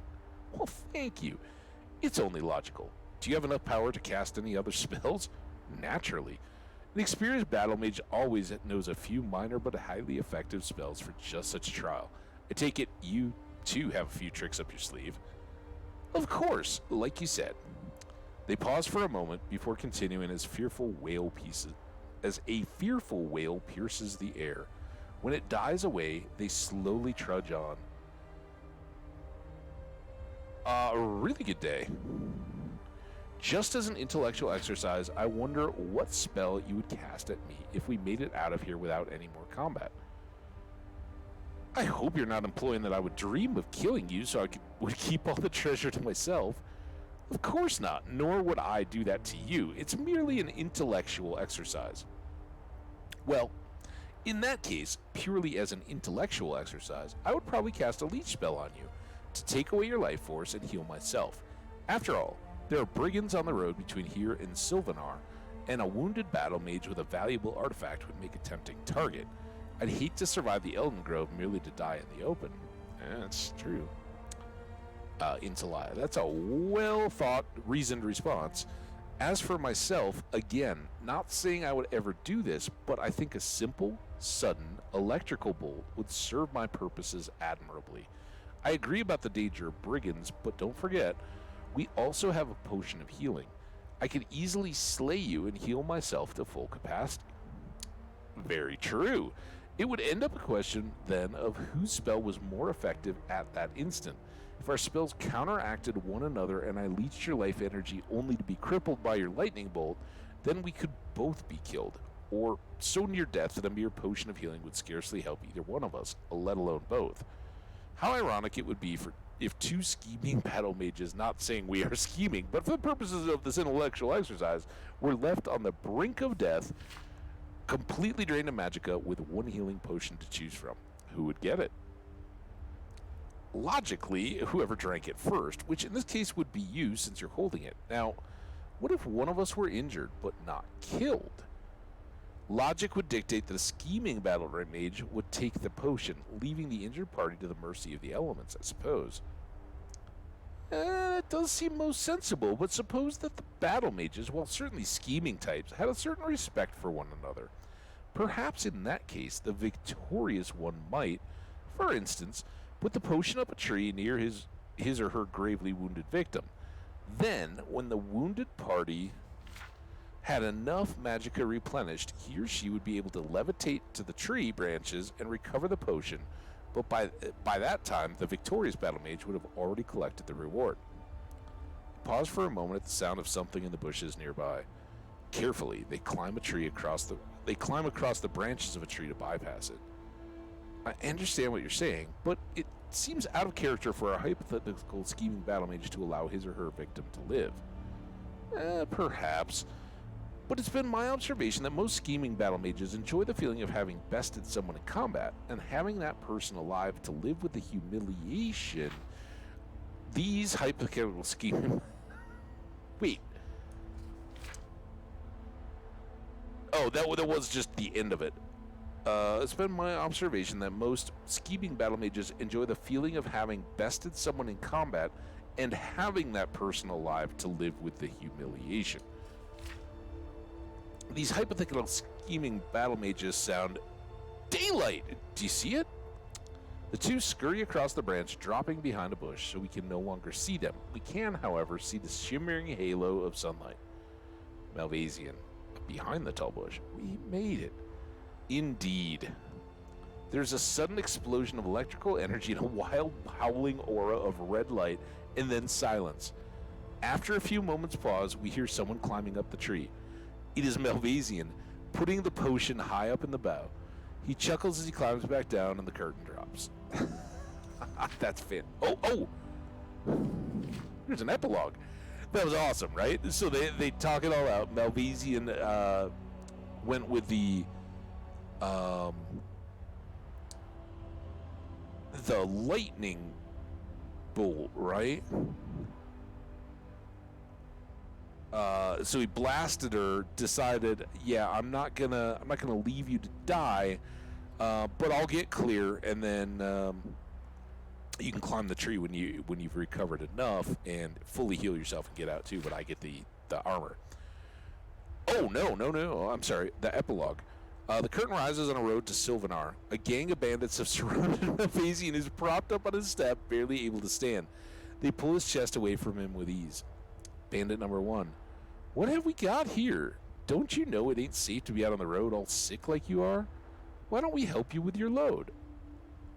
Well, thank you. It's only logical. Do you have enough power to cast any other spells? Naturally. An experienced battle mage always knows a few minor but highly effective spells for just such a trial. I take it you, too, have a few tricks up your sleeve. Of course, like you said. They pause for a moment before continuing as a fearful wail pierces the air. When it dies away, they slowly trudge on. A really good day. Just as an intellectual exercise, I wonder what spell you would cast at me if we made it out of here without any more combat. I hope you're not implying that I would dream of killing you so I would keep all the treasure to myself. Of course not, nor would I do that to you. It's merely an intellectual exercise. Well, in that case, purely as an intellectual exercise, I would probably cast a leech spell on you to take away your life force and heal myself. After all, there are brigands on the road between here and Sylvanar, and a wounded battle mage with a valuable artifact would make a tempting target. I'd hate to survive the Elden Grove merely to die in the open. That's true. Intelaya, that's a well-thought, reasoned response. As for myself, again, not saying I would ever do this, but I think a simple, sudden, electrical bolt would serve my purposes admirably. I agree about the danger of brigands, but don't forget, we also have a potion of healing. I could easily slay you and heal myself to full capacity. Very true. It would end up a question, then, of whose spell was more effective at that instant. If our spells counteracted one another and I leached your life energy only to be crippled by your lightning bolt, then we could both be killed, or so near death that a mere potion of healing would scarcely help either one of us, let alone both. How ironic it would be if two scheming battle mages, not saying we are scheming, but for the purposes of this intellectual exercise, were left on the brink of death, completely drained of magicka with one healing potion to choose from. Who would get it? Logically, whoever drank it first, which in this case would be you since you're holding it. Now, what if one of us were injured but not killed? Logic would dictate that a scheming battle mage would take the potion, leaving the injured party to the mercy of the elements, I suppose. It does seem most sensible, but suppose that the battle mages, while certainly scheming types, had a certain respect for one another. Perhaps in that case, the victorious one might, for instance, put the potion up a tree near his or her gravely wounded victim. Then, when the wounded party had enough magicka replenished, he or she would be able to levitate to the tree branches and recover the potion, but by that time, the victorious battle mage would have already collected the reward. Pause for a moment at the sound of something in the bushes nearby. Carefully, they climb across the branches of a tree to bypass it. I understand what you're saying, but it seems out of character for a hypothetical scheming battle mage to allow his or her victim to live. Perhaps. But it's been my observation that most scheming battle mages enjoy the feeling of having bested someone in combat, and having that person alive to live with the humiliation. These hypothetical scheming... Wait. Oh, that was just the end of it. It's been my observation that most scheming battle mages enjoy the feeling of having bested someone in combat and having that person alive to live with the humiliation. These hypothetical scheming battle mages sound daylight. Do you see it? The two scurry across the branch, dropping behind a bush so we can no longer see them. We can, however, see the shimmering halo of sunlight. Malvasian, behind the tall bush. We made it. Indeed. There's a sudden explosion of electrical energy and a wild, howling aura of red light, and then silence. After a few moments' pause, we hear someone climbing up the tree. It is Malvasian, putting the potion high up in the bough. He chuckles as he climbs back down, and the curtain drops. That's fan. Oh! Here's an epilogue. That was awesome, right? So they talk it all out. Malvasian went with the lightning bolt, right? So he blasted her. Decided, yeah, I'm not gonna leave you to die, but I'll get clear, and then you can climb the tree when you've recovered enough and fully heal yourself and get out too. But I get the armor. Oh no! I'm sorry. The epilogue. The curtain rises on a road to Sylvanar. A gang of bandits have surrounded Malvasian, who's propped up on his step, barely able to stand. They pull his chest away from him with ease. Bandit number 1. What have we got here? Don't you know it ain't safe to be out on the road all sick like you are? Why don't we help you with your load?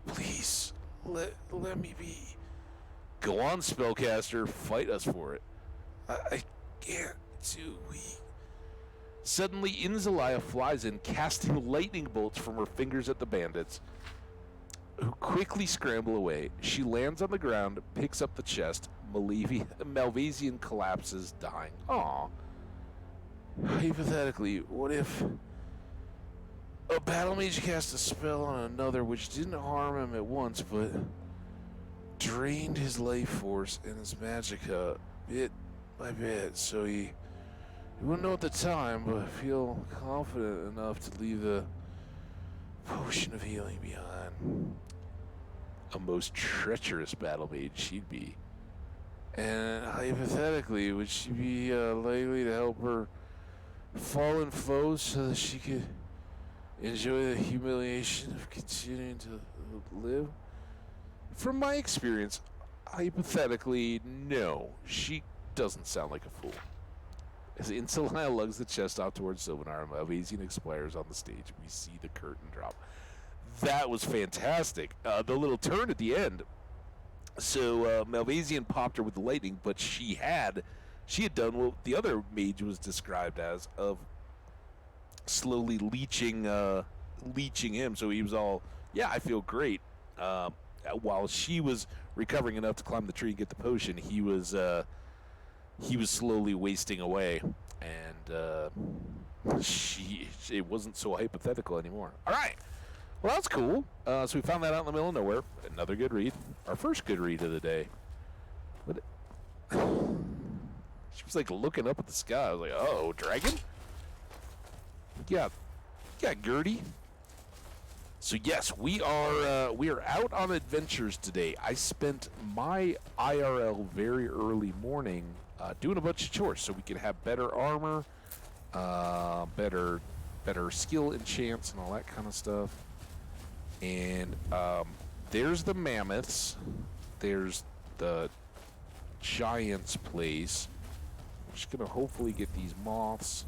Please, let me be. Go on, spellcaster. Fight us for it. I can't. Too weak. Suddenly, Inzalaya flies in, casting lightning bolts from her fingers at the bandits, who quickly scramble away. She lands on the ground, picks up the chest. Malvasian collapses, dying. Aww. Hypothetically, what if a battle mage cast a spell on another which didn't harm him at once, but drained his life force and his magicka bit by bit, so he wouldn't know at the time, but feel confident enough to leave the potion of healing behind. A most treacherous battle mage she'd be. And hypothetically, would she be likely to help her fallen foes so that she could enjoy the humiliation of continuing to live? From my experience, hypothetically, no. She doesn't sound like a fool. As Inzalaya lugs the chest out towards Sylvanar, Malvasian expires on the stage. We see the curtain drop. That was fantastic. The little turn at the end. So Malvasian popped her with the lightning, but she had done what the other mage was described as, of slowly leeching him. So he was all, yeah, I feel great. While she was recovering enough to climb the tree and get the potion, he was slowly wasting away, and it wasn't so hypothetical anymore. All right. Well, that's cool. So we found that out in the middle of nowhere. Another good read. Our first good read of the day. What? She was like looking up at the sky. I was like, oh, dragon? Yeah, Gertie. So yes, we are out on adventures today. I spent my IRL very early morning doing a bunch of chores so we can have better armor, better skill enchants and all that kind of stuff. And there's the mammoths. There's the giant's place. I'm just gonna hopefully get these moths.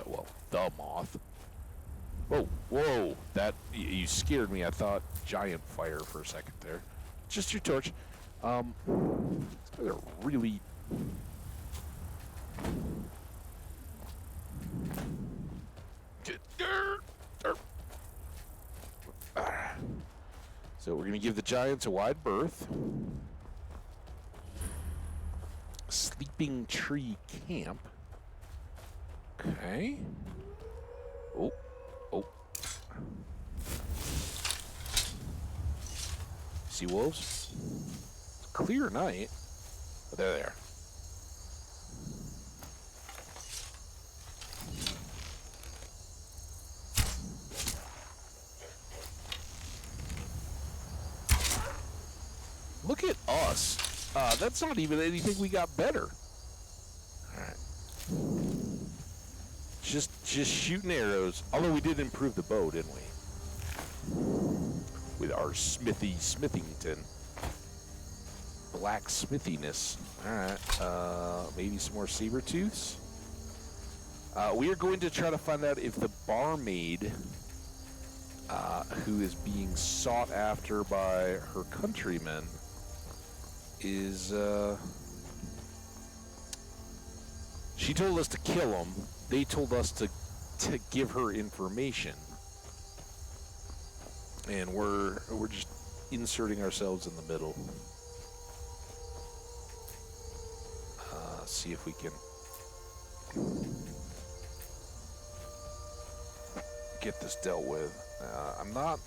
Well, the moth. Whoa! That you scared me. I thought giant fire for a second there. Just your torch. They're really. So we're gonna give the giants a wide berth. Sleeping tree camp. Okay. Oh. Sea wolves. Clear night. Oh, they're there. Look at us. That's not even anything we got better. Alright. Just shooting arrows. Although we did improve the bow, didn't we? with our smithington. Blacksmithiness. Alright, maybe some more saber tooths. We are going to try to find out if the barmaid, who is being sought after by her countrymen, is, she told us to kill him. They told us to give her information. And we're just inserting ourselves in the middle. See if we can get this dealt with. I'm not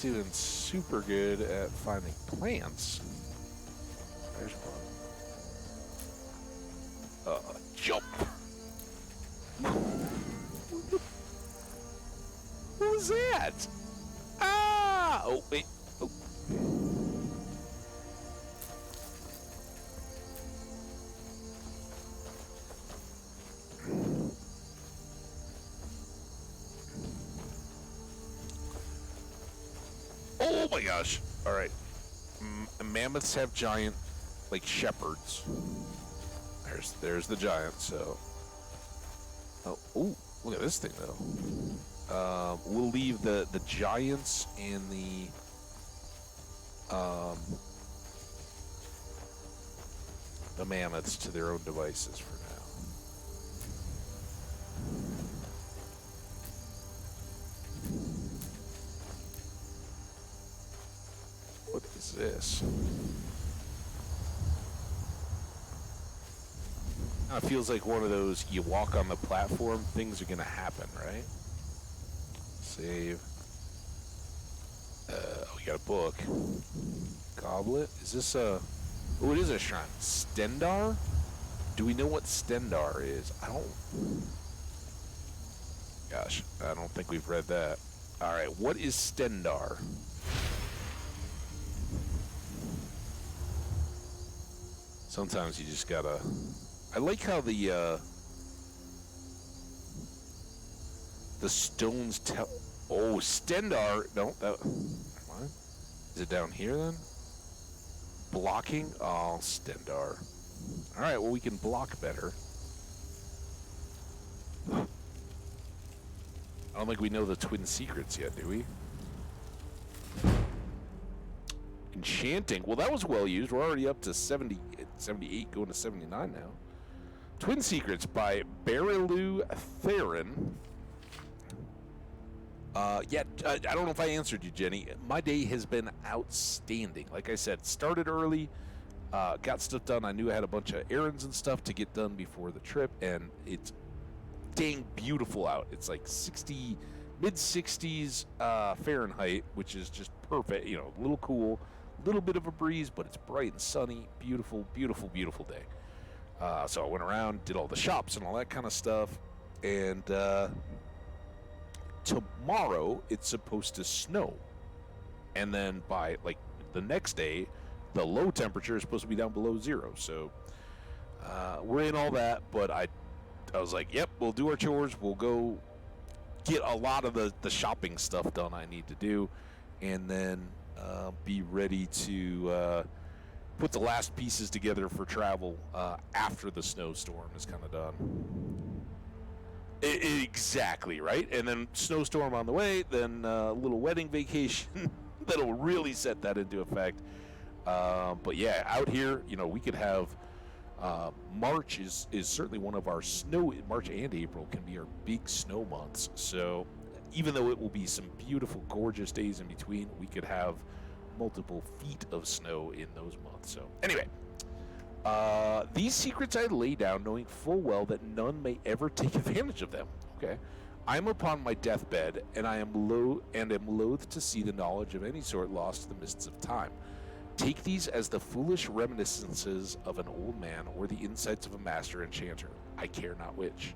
doing super good at finding plants. There's one. Jump. What was that? Ah! Oh, wait. Oh. Oh my gosh. All right. Mammoths have giant, like, shepherds. There's the giant, so. Oh, look at this thing, though. We'll leave the giants and the mammoths to their own devices for now. What is this? It feels like one of those, you walk on the platform, things are going to happen, right? Save. We got a book. Goblet? Is this a... Oh, it is a shrine. Stendar? Do we know what Stendar is? I don't... Gosh, I don't think we've read that. Alright, what is Stendar? Sometimes you just gotta... I like how the stones tell... Oh, Stendar... No, that... What? Is it down here, then? Blocking? Oh, Stendar. Alright, well, we can block better. I don't think we know the twin secrets yet, do we? Enchanting. Well, that was well used. We're already up to 78, going to 79 now. Twin Secrets by Barilu Theron. I don't know if I answered you, Jenny. My day has been outstanding. Like I said, started early, got stuff done. I knew I had a bunch of errands and stuff to get done before the trip, and it's dang beautiful out. It's like mid-60s Fahrenheit, which is just perfect. You know, a little cool, a little bit of a breeze, but it's bright and sunny. Beautiful, beautiful, beautiful day. So I went around, did all the shops and all that kind of stuff, and tomorrow it's supposed to snow, and then by like the next day, the low temperature is supposed to be down below 0. So we're in all that, but I was like, yep, we'll do our chores. We'll go get a lot of the shopping stuff done I need to do, and then be ready to put the last pieces together for travel after the snowstorm is kind of done. Exactly, right? And then snowstorm on the way, then a little wedding vacation that'll really set that into effect. But yeah, out here, you know, we could have March is certainly one of our March and April can be our big snow months. So even though it will be some beautiful, gorgeous days in between, we could have multiple feet of snow in those months. So anyway, these secrets I lay down, knowing full well that none may ever take advantage of them. Okay, I am upon my deathbed, and I am loath to see the knowledge of any sort lost to the mists of time. Take these as the foolish reminiscences of an old man or the insights of a master enchanter. I care not which.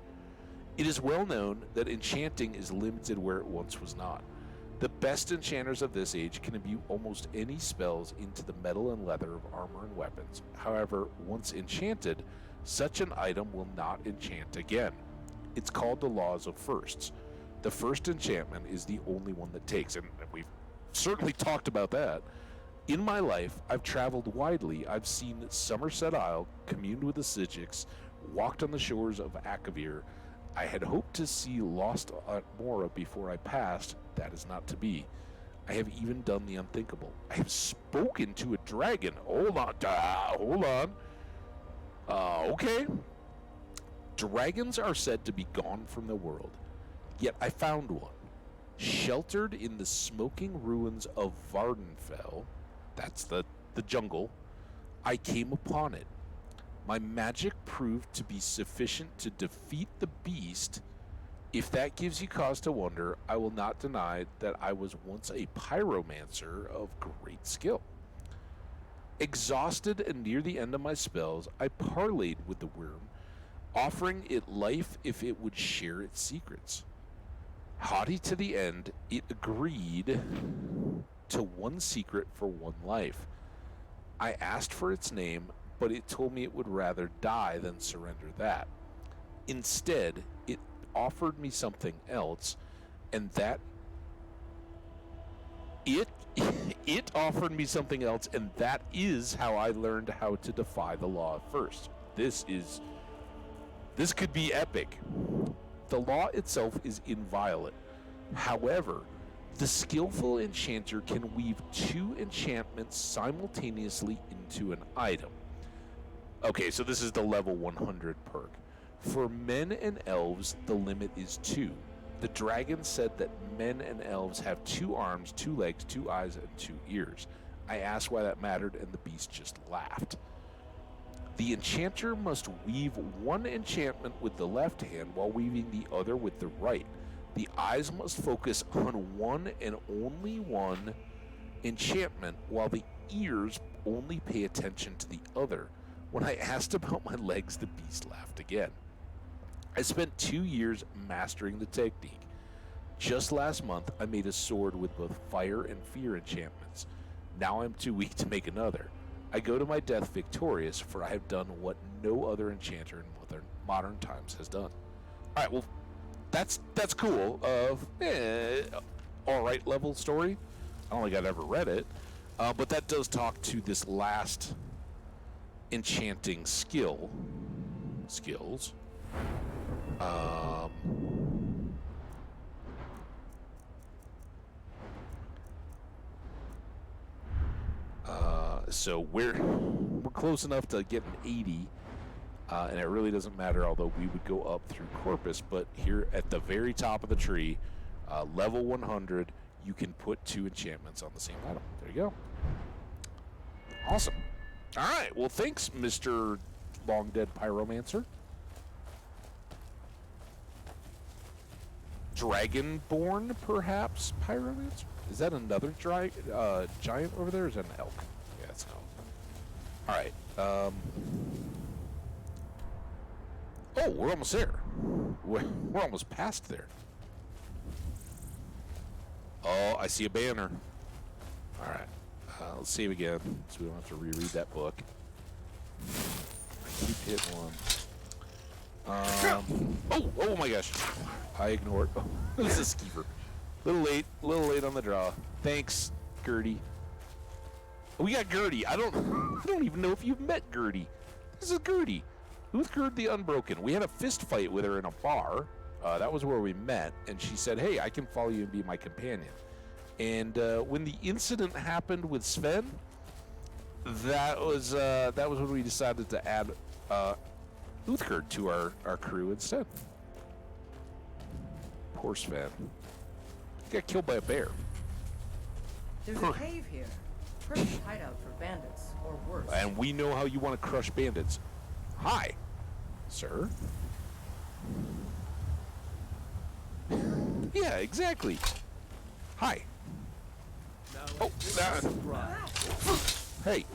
It is well known that enchanting is limited where it once was not. The best enchanters of this age can imbue almost any spells into the metal and leather of armor and weapons. However, once enchanted, such an item will not enchant again. It's called the Laws of Firsts. The first enchantment is the only one that takes, and we've certainly talked about that. In my life, I've traveled widely. I've seen Somerset Isle, communed with the Sigics, walked on the shores of Akavir. I had hoped to see Lost at Mora before I passed. That is not to be. I have even done the unthinkable. I have spoken to a dragon. Hold on. Okay. Dragons are said to be gone from the world. Yet I found one. Sheltered in the smoking ruins of Vardenfell, that's the jungle, I came upon it. My magic proved to be sufficient to defeat the beast. If that gives you cause to wonder, I will not deny that I was once a pyromancer of great skill. Exhausted and near the end of my spells, I parleyed with the worm, offering it life if it would share its secrets. Haughty to the end, it agreed to one secret for one life. I asked for its name, but it told me it would rather die than surrender that. Instead, it offered me something else, and that it offered me something else, and that is how I learned how to defy the law first. This could be epic. The law itself is inviolate. However, the skillful enchanter can weave two enchantments simultaneously into an item. Okay, so this is the level 100 perk. For men and elves, the limit is 2. The dragon said that men and elves have 2 arms, 2 legs, 2 eyes, and 2 ears. I asked why that mattered, and the beast just laughed. The enchanter must weave one enchantment with the left hand while weaving the other with the right. The eyes must focus on one and only one enchantment, while the ears only pay attention to the other. When I asked about my legs, the beast laughed again. I spent 2 years mastering the technique. Just last month, I made a sword with both fire and fear enchantments. Now I'm too weak to make another. I go to my death victorious, for I have done what no other enchanter in modern times has done. All right, well, that's cool. All right level story. I don't think I've ever read it, but that does talk to this last enchanting skills. So we're close enough to get an 80, and it really doesn't matter, although we would go up through Corpus, but here at the very top of the tree, level 100, you can put 2 enchantments on the same item. There you go. Awesome. All right, well, thanks, Mr. Long Dead Pyromancer. Dragonborn, perhaps, Pyromancer? Is that another giant over there, or is that an elk? Yeah, it's an elk. All right. Oh, we're almost there. We're almost past there. Oh, I see a banner. All right. Let's save again, so we don't have to reread that book. I keep hitting one. Oh my gosh. I ignored. Oh, this is a skeever. Little late on the draw. Thanks, Gertie. We got Gertie. I don't even know if you've met Gertie. This is Gertie. Who's Gerd the Unbroken? We had a fist fight with her in a bar. That was where we met, and she said, "Hey, I can follow you and be my companion." And when the incident happened with Sven, that was when we decided to add Uthgerd to our crew instead. Poor Sven. He got killed by a bear. There's a cave here. Perfect hideout for bandits, or worse. And we know how you want to crush bandits. Hi, sir. Yeah, exactly. Hi. Oh, hey.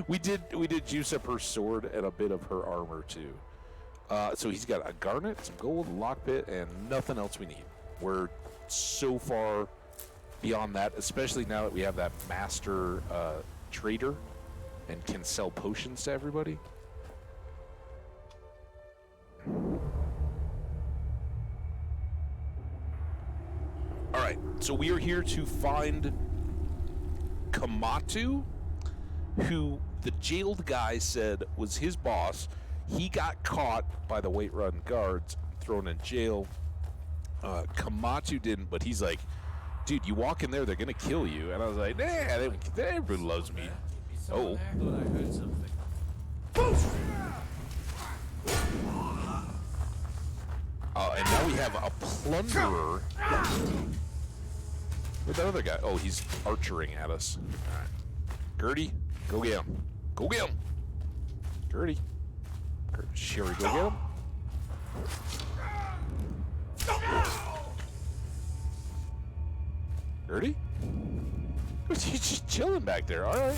We did juice up her sword and a bit of her armor too. So he's got a garnet, some gold, a lockpit, and nothing else we need. We're so far beyond that, especially now that we have that master trader and can sell potions to everybody. right, so we are here to find Kamatu, who the jailed guy said was his boss. He got caught by the Whiterun guards, thrown in jail. Kamatu didn't, but he's like, dude, you walk in there, they're gonna kill you. And I was like, nah, everybody loves me. Oh. Thought I heard something. And now we have a plunderer. Where'd that other guy? Oh, he's archering at us. All right. Gertie, go get him. Go get him. Gertie. Sherry, go get him. Gertie? He's just chilling back there. All right.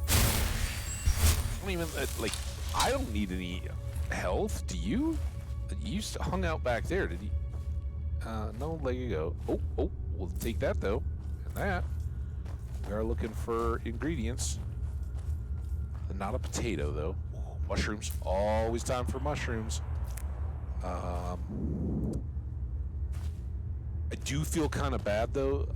I don't even, like, I don't need any health. Do you? You hung out back there, did he? No, let it go. Oh, we'll take that, though. And that. We are looking for ingredients. Not a potato, though. Ooh, mushrooms. Always time for mushrooms. I do feel kind of bad, though.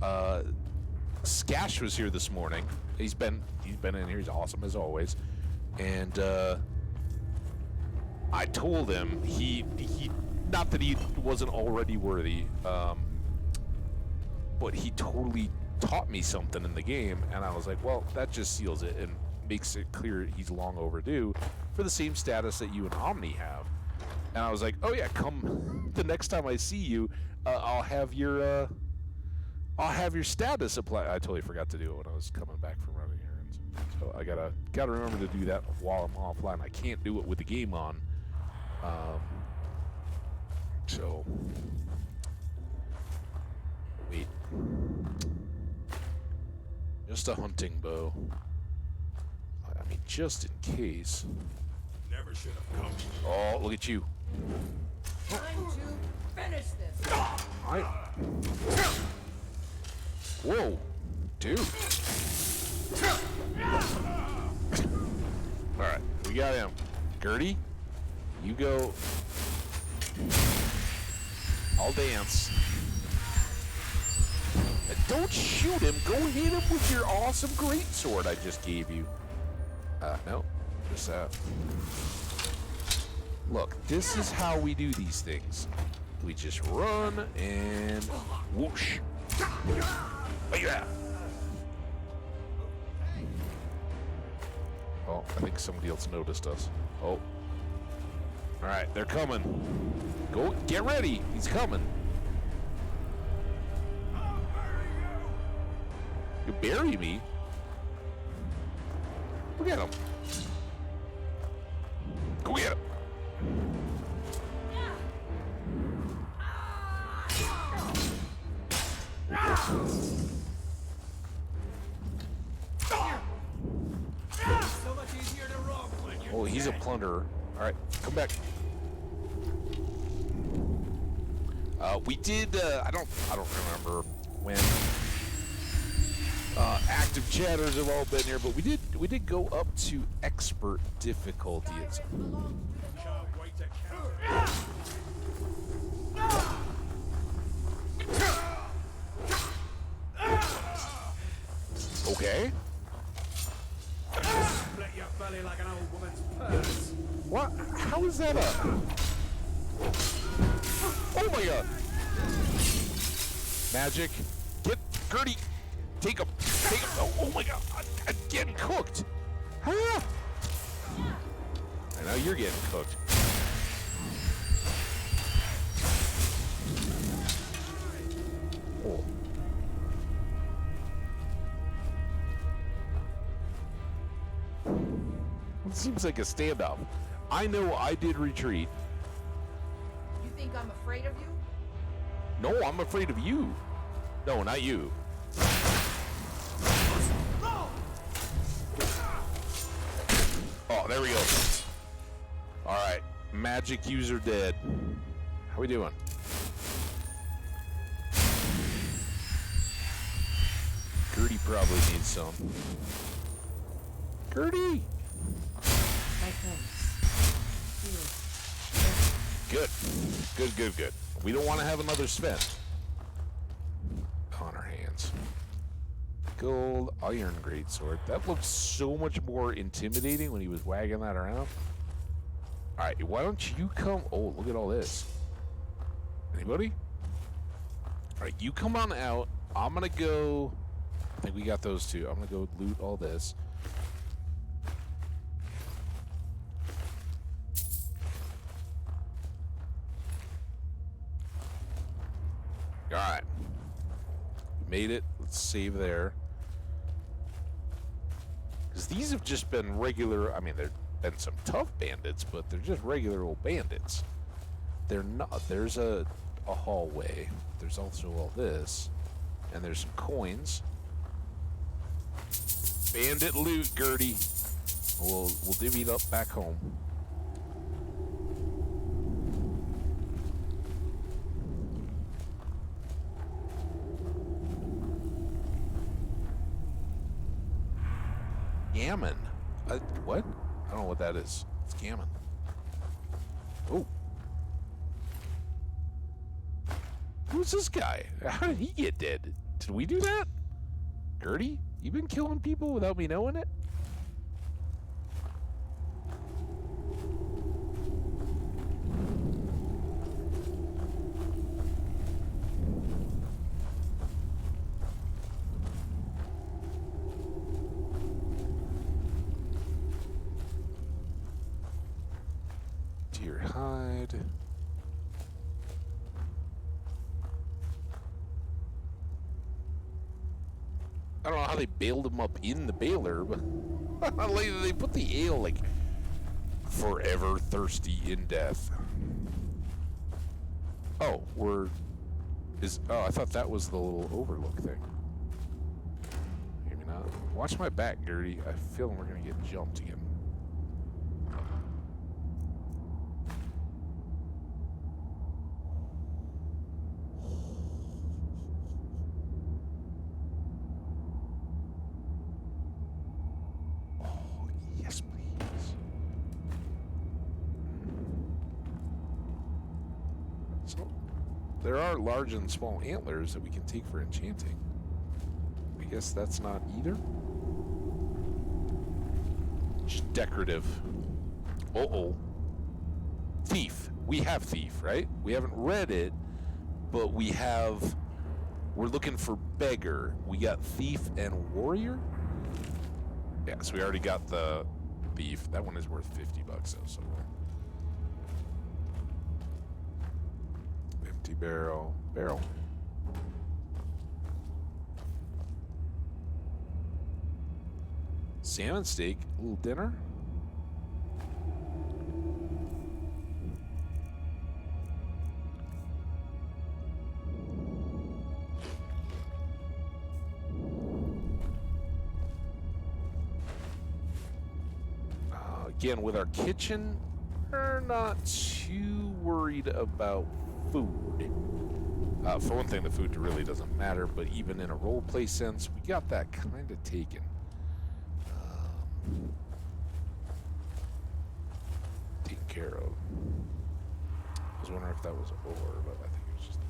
Skash was here this morning. He's been in here. He's awesome, as always. And, I told him he not that he wasn't already worthy, but he totally taught me something in the game, and I was like, well, that just seals it and makes it clear he's long overdue for the same status that you and Omni have. And I was like, oh yeah, come the next time I see you, I'll have your status apply. I totally forgot to do it when I was coming back from running errands, so I gotta remember to do that while I'm offline. I can't do it with the game on. So, wait. Just a hunting bow. I mean, just in case. Never should have come. Oh, look at you. Time to finish this. Whoa, dude. All right, we got him. Gertie, you go. I'll dance. Don't shoot him. Go hit him with your awesome greatsword I just gave you. No. Just Look, this is how we do these things. We just run and whoosh. Oh, yeah. Oh, I think somebody else noticed us. Oh. All right, they're coming. Go, get ready. He's coming. You bury me? Go get him. Go get him. So much easier to rob when you're Oh, he's a plunderer. All right, come back. We did. I don't remember when active chatters have all been here, but we did go up to expert difficulty. It's okay. split your belly like an old woman's purse. What? How is that a? Oh my god! Magic, get Gertie. Take him. Take him. Oh my god! I'm getting cooked. Ah! I know you're getting cooked. Oh. It seems like a standoff. I know I did retreat. You think I'm afraid of you? No, I'm afraid of you. No, not you. Oh, there we go. All right, magic user dead. How we doing? Gertie probably needs some. Gertie! My friends. Good. Good, good, good. We don't want to have another Sven. experience. Gold iron greatsword. That looks so much more intimidating when he was wagging that around. Alright, why don't you come... Oh, look at all this. Anybody? Alright, you come on out. I'm gonna go... I think we got those two. I'm gonna go loot all this. Alright. Made it. Let's save there. Because these have just been regular... I mean, there've been some tough bandits, but they're just regular old bandits. They're not... There's a hallway. There's also all this. And there's some coins. Bandit loot, Gertie. We'll divvy it up back home. Gammon. What? I don't know what that is. It's gammon. Oh. Who's this guy? How did he get dead? Did we do that? Gertie? You been killing people without me knowing it? Deer hide. I don't know how they bailed him up in the baler, but like, they put the ale like forever thirsty in death. Oh, oh, I thought that was the little overlook thing. Maybe not. Watch my back, Gertie. I feel we're gonna get jumped again. There are large and small antlers that we can take for enchanting. I guess that's not either. Just decorative. Uh-oh. Thief. We have thief, right? We haven't read it, but we're looking for beggar. We got thief and warrior? Yeah, so we already got the thief. That one is worth $50 though, so... Barrel. Salmon steak, a little dinner. Again, with our kitchen, we're not too worried about food. For one thing, the food really doesn't matter, but even in a roleplay sense, we got that kind of taken. Taken care of. I was wondering if that was ore, but I think it was just a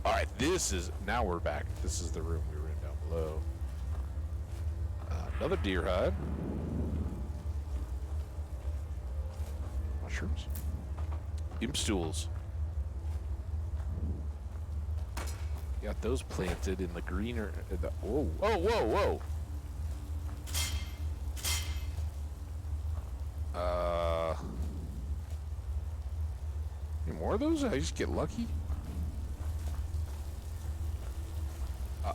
mug. Alright, now we're back. This is the room we were in down below. Another deer hide. Mushrooms. Imp stools. Got those planted in the greener. Whoa, whoa, whoa, whoa. Any more of those? I just get lucky.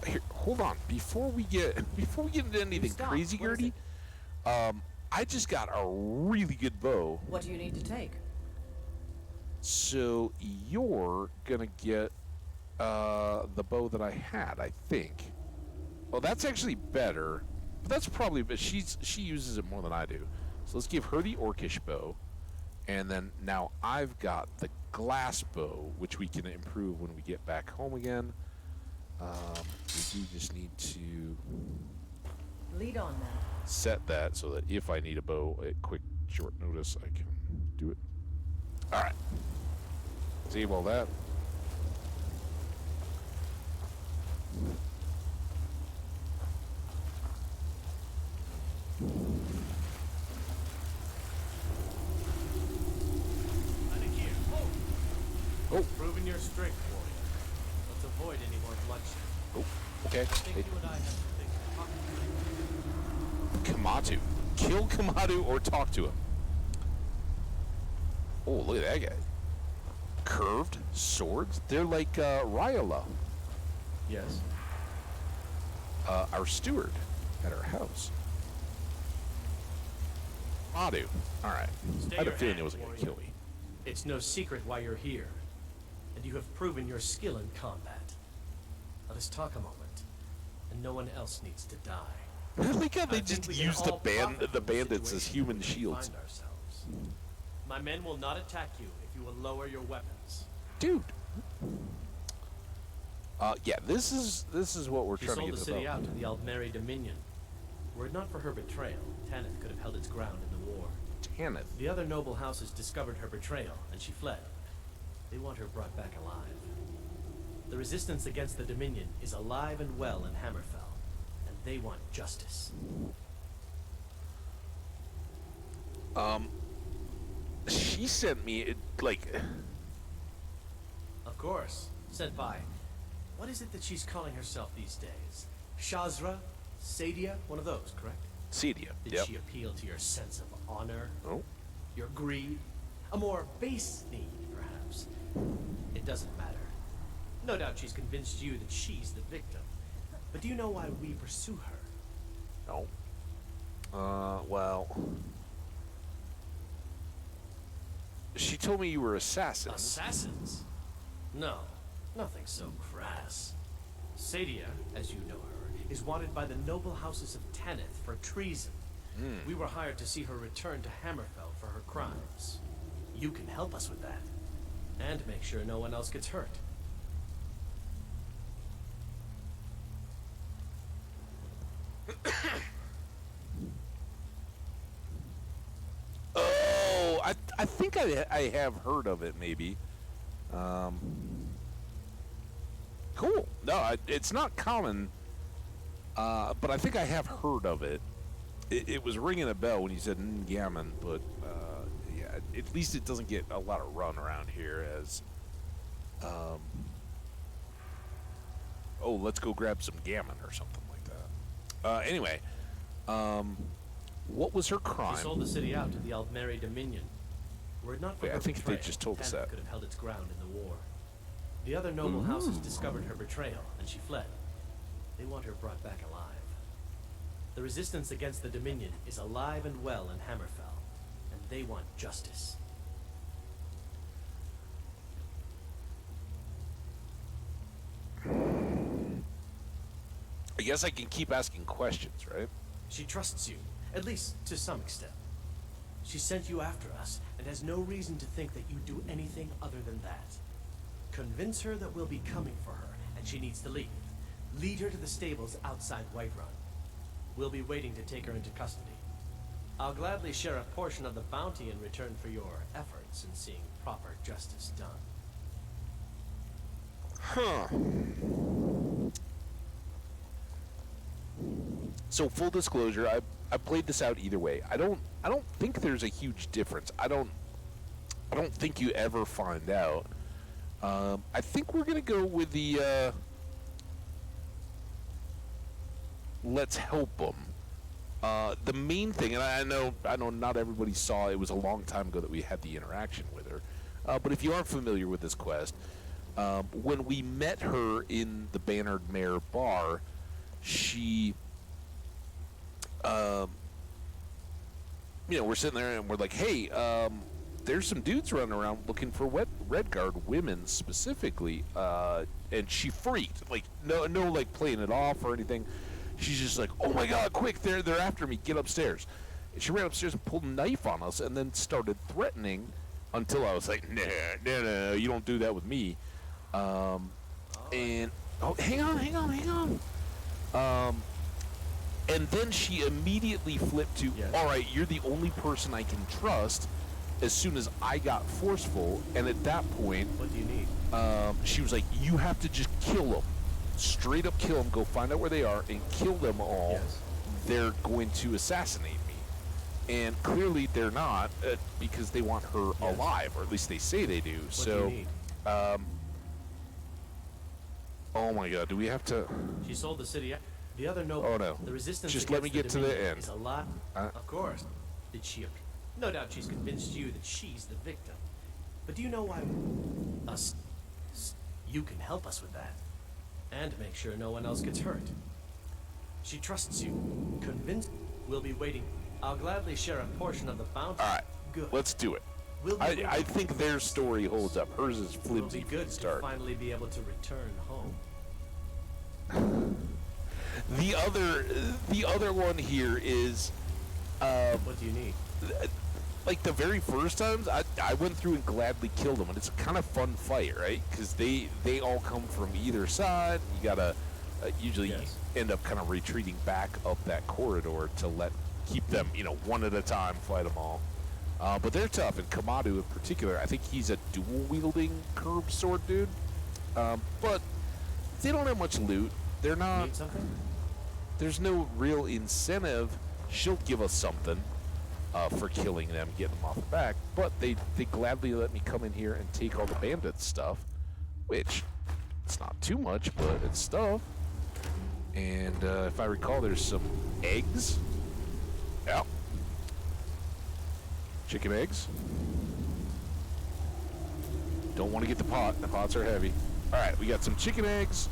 Here, hold on. Before we get into anything crazy, Gertie, I just got a really good bow. What do you need to take? So you're gonna get the bow that I had, I think. Well, that's actually better. But that's probably, but she uses it more than I do. So let's give her the orcish bow, and then now I've got the glass bow, which we can improve when we get back home again. We do just need to lead on then. Set that so that if I need a bow at quick short notice, I can do it. All right. Save all that. your strength, warrior. Let's avoid any more bloodshed. Oh, okay. I think Hey, you and I have some things to talk about. Kamatu. Kill Kamatu or talk to him. Oh, look at that guy. Curved swords? They're like Ryola, Yes. our steward at our house. Kamatu. Alright. Stay I had a your feeling hand, it wasn't going to warrior. kill me. It's no secret why you're here, and you have proven your skill in combat. Let us talk a moment, and no one else needs to die. I like how they I think just we can use the all profit from the bandits as situation human we shields. find ourselves. My men will not attack you if you will lower your weapons. Dude. Yeah, this is what we're She trying to sold get the city about. out to the Aldmeri Dominion. Were it not for her betrayal, Tanith could have held its ground in the war. Tanith. The other noble houses discovered her betrayal, and she fled. They want her brought back alive. The resistance against the Dominion is alive and well in Hammerfell, and they want justice. She sent me Of course. Sent by. What is it that she's calling herself these days? Shazra? Sadia? One of those, correct? Cedia. Did Yep. she appeal to your sense of honor? Oh. Your greed? A more base need, perhaps? It doesn't matter. No doubt she's convinced you that she's the victim. But do you know why we pursue her? No. Well. She told me you were assassins. Assassins? No, nothing so crass. Sadia, as you know her, is wanted by the noble houses of Tanith for treason. We were hired to see her return to Hammerfell for her crimes. You can help us with that. And make sure no one else gets hurt. Oh, I think I have heard of it, maybe. Cool. No, it's not common, but I think I have heard of it. It was ringing a bell when you said Gammon, but yeah, at least it doesn't get a lot of run around here as, oh, let's go grab some gammon or something like that. Anyway, what was her crime? She sold the city out to the Aldmeri Dominion. Were it not for Wait, her I think they betrayal, just told us Tanith that. could have held its ground in the war. The other noble houses discovered her betrayal, and she fled. They want her brought back alive. The resistance against the Dominion is alive and well in Hammerfell, and they want justice. I guess I can keep asking questions, right? She trusts you, at least to some extent. She sent you after us, and has no reason to think that you do anything other than that. Convince her that we'll be coming for her, and she needs to leave. Lead her to the stables outside Whiterun. We'll be waiting to take her into custody. I'll gladly share a portion of the bounty in return for your efforts in seeing proper justice done. Huh. So full disclosure, I played this out either way. I don't think there's a huge difference. I don't think you ever find out. I think we're gonna go with the let's help them. The main thing, and I know not everybody saw, it was a long time ago that we had the interaction with her. But if you aren't familiar with this quest, when we met her in the Bannered Mare bar, she, we're sitting there and we're like, hey, there's some dudes running around looking for Redguard women specifically, and she freaked, like no like playing it off or anything. She's just like, oh my god, quick, they're after me, get upstairs. And she ran upstairs and pulled a knife on us and then started threatening until I was like, no, you don't do that with me. And oh, hang on. And then she immediately flipped to, all right, you're the only person I can trust. As soon as I got forceful, and at that point, What do you need? she was like, you have to just kill them. Straight up kill them, go find out where they are, and kill them all. Yes. They're going to assassinate me. And clearly they're not, because they want her alive, or at least they say they do. What do you need? Oh my god, do we have to... She sold the city. The other noble. Oh no. The resistance. Just let me get to the Dominion end. Is a lot. Of course. Did she? No doubt she's convinced you that she's the victim. But do you know why? Us. You can help us with that, and make sure no one else gets hurt. She trusts you. Convinced. We'll be waiting. I'll gladly share a portion of the bounty. All right. Good. Let's do it. We'll be I think their story holds up. Hers is It'll flimsy be from good the to start. finally be able to return home. The other one here is, What do you need? like the very first times, I went through and gladly killed them, and it's a kind of fun fight, right? Because they all come from either side. You gotta usually Yes. end up kind of retreating back up that corridor to keep them, one at a time, fight them all. But they're tough, and Kamadu in particular, I think he's a dual-wielding curved sword dude. But they don't have much loot. They're not... Need something? There's no real incentive. She'll give us something for killing them, getting them off the back, but they gladly let me come in here and take all the bandit stuff, which it's not too much, but it's stuff. And if I recall, there's some eggs. Yeah. Chicken eggs. Don't want to get the pot. The pots are heavy. All right, we got some chicken eggs.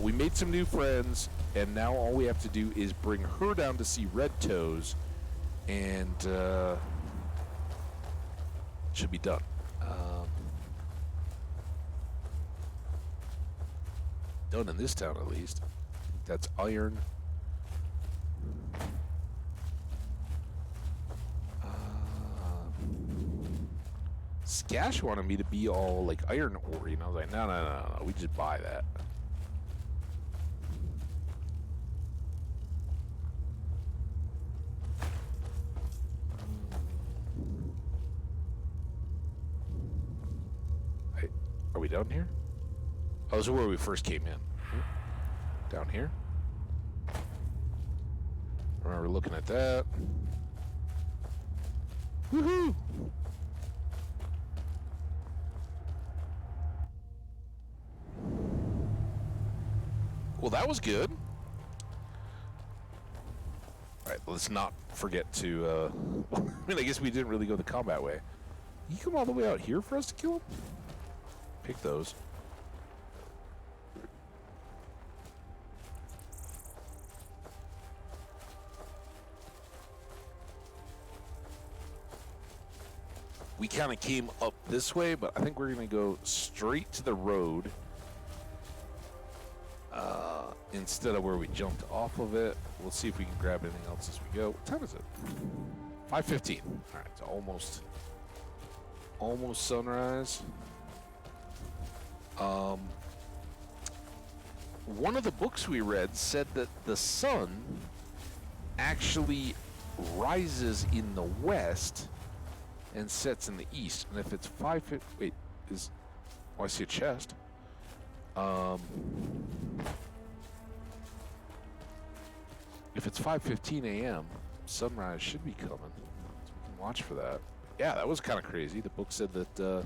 We made some new friends, and now all we have to do is bring her down to see Red Toes, and should be done. Done in this town, at least. That's iron. Skash wanted me to be all like iron ore, and I was like, no, we just buy that. Are we down here? Oh, this is where we first came in. Down here? I remember looking at that. Woohoo! Well, that was good. Alright, let's not forget to, I mean, I guess we didn't really go the combat way. You come all the way out here for us to kill him? Pick those. We kind of came up this way, but I think we're going to go straight to the road instead of where we jumped off of it. We'll see if we can grab anything else as we go. What time is it? 5:15. All right, so almost sunrise. One of the books we read said that the sun actually rises in the west and sets in the east. And if it's 5:50, wait, I see a chest. If it's 5:15 a.m., sunrise should be coming. So we can watch for that. Yeah, that was kind of crazy. The book said that,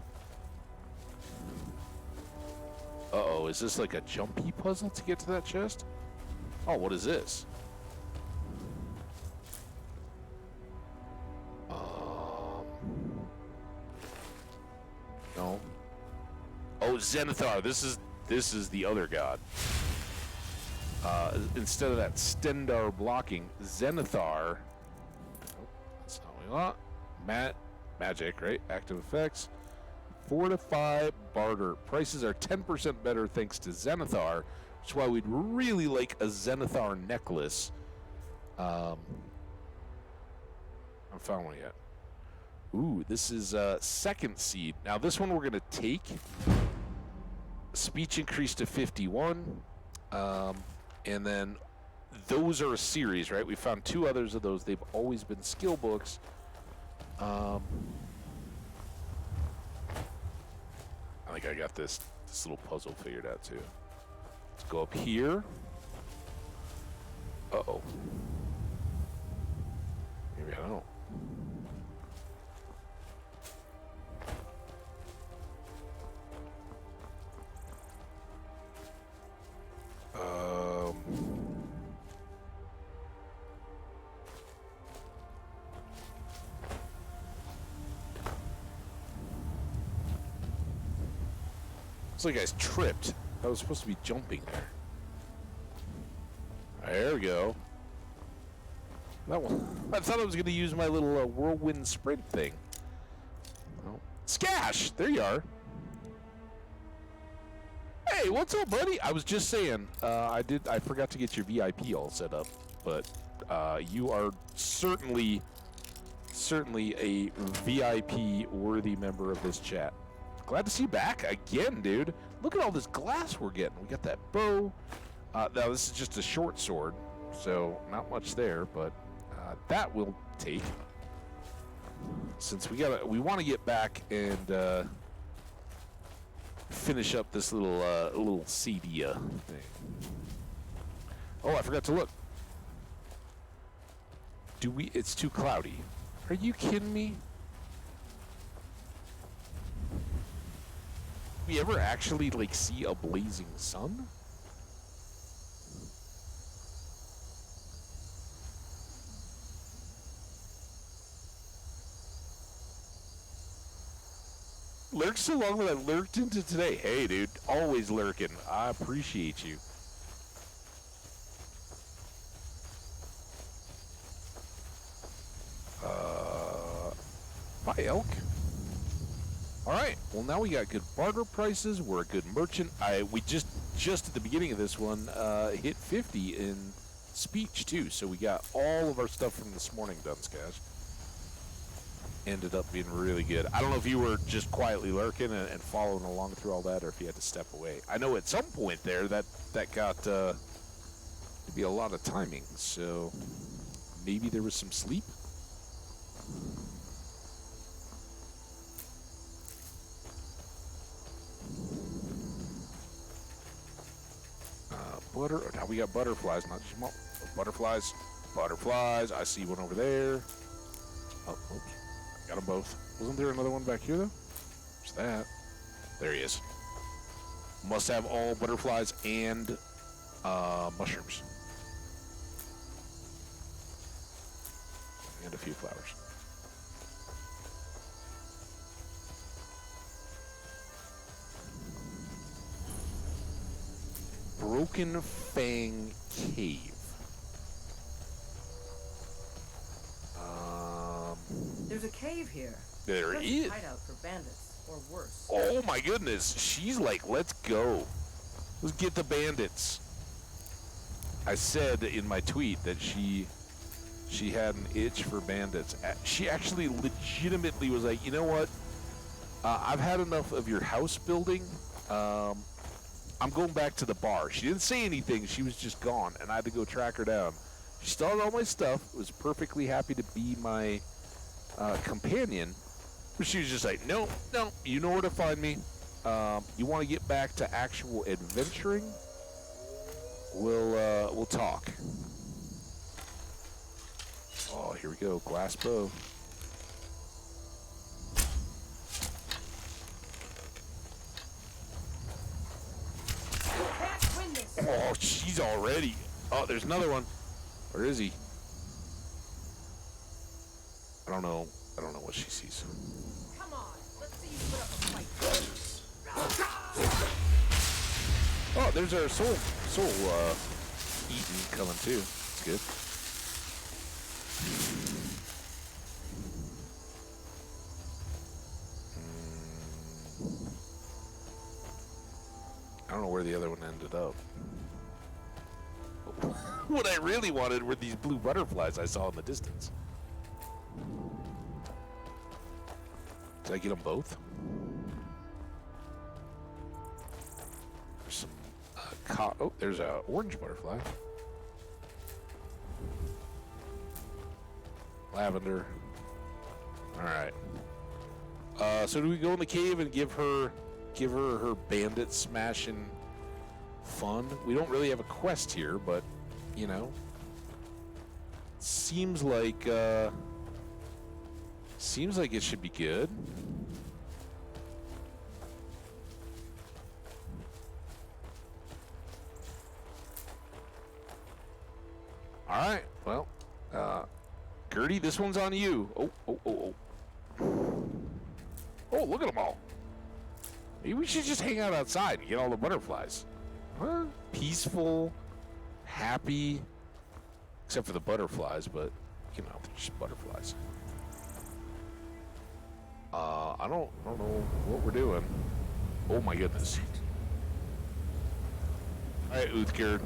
uh-oh, is this like a jumpy puzzle to get to that chest? Oh, what is this? No. Oh, Zenithar. This is the other god. Instead of that Stendar blocking, Zenithar. Oh, that's not what we want. Magic, right? Active effects. Fortify barter. Prices are 10% better thanks to Zenithar, which is why we'd really like a Zenithar necklace. I haven't found one yet. Ooh, this is second seed. Now this one we're gonna take. Speech increase to 51. And then those are a series, right? We found 2 others of those. They've always been skill books. I think I got this little puzzle figured out too. Let's go up here. Uh-oh. Maybe I don't. Looks like I tripped. I was supposed to be jumping there. There we go. That one. I thought I was going to use my little whirlwind sprint thing. Oh. Skash! There you are. Hey, what's up, buddy? I was just saying, I forgot to get your VIP all set up, but you are certainly a VIP worthy member of this chat. Glad to see you back again, dude. Look at all this glass we're getting. We got that bow. Now this is just a short sword, so not much there, but that will take. Since we want to get back and finish up this little CD thing. Oh, I forgot to look. It's too cloudy. Are you kidding me? We ever actually like see a blazing sun? Lurked so long that I lurked into today. Hey, dude, always lurking. I appreciate you. Bye, elk. All right. Well, now we got good barter prices. We're a good merchant. We just at the beginning of this one hit 50 in speech too. So we got all of our stuff from this morning done, Skash. Ended up being really good. I don't know if you were just quietly lurking and following along through all that, or if you had to step away. I know at some point there that got to be a lot of timing. So maybe there was some sleep. Butter. Now we got butterflies, not just butterflies. Butterflies. I see one over there. Oh, oops. Got them both. Wasn't there another one back here though? What's that? There he is. Must have all butterflies and mushrooms. And a few flowers. Broken Fang Cave. There's a cave here. There is. Hideout for bandits, or worse. Oh my goodness. She's like, let's go. Let's get the bandits. I said in my tweet that she had an itch for bandits. She actually legitimately was like, you know what? I've had enough of your house building. I'm going back to the bar. She didn't say anything. She was just gone, and I had to go track her down. She still had all my stuff. Was perfectly happy to be my companion. But she was just like, no, you know where to find me. You want to get back to actual adventuring? We'll talk. Oh, here we go. Glass bow. Oh, she's already. Oh, there's another one. Where is he? I don't know what she sees. Come on, let's see you put up a fight. Oh, there's our soul eating coming too. It's good. I don't know where the other one ended up. What I really wanted were these blue butterflies I saw in the distance. Did I get them both? There's some oh, there's a orange butterfly. Lavender. All right. So do we go in the cave and give her her bandit smashing fun? We don't really have a quest here, but you know, seems like it should be good. All right. Well, Gertie, this one's on you. Oh. Oh, look at them all. Maybe we should just hang out outside and get all the butterflies. Huh? Peaceful, happy, except for the butterflies, but, you know, they're just butterflies. I don't know what we're doing. Oh my goodness. Alright, Uthgerd.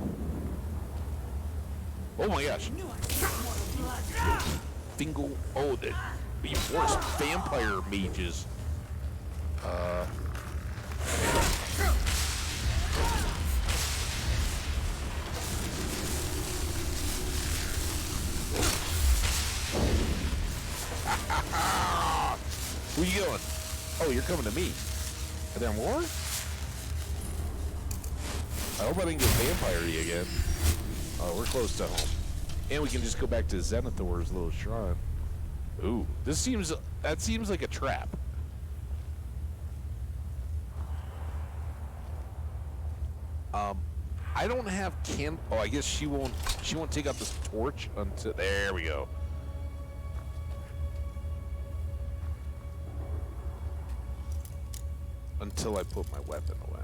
Oh my gosh. Fingal. Oh, the worse vampire mages. Where you going? Oh, you're coming to me. Are there more? I hope I didn't get vampire-y again. Oh, we're close to home. And we can just go back to Zenithor's little shrine. Ooh, that seems like a trap. I don't have oh, I guess she won't take out this torch until, there we go. Until I put my weapon away.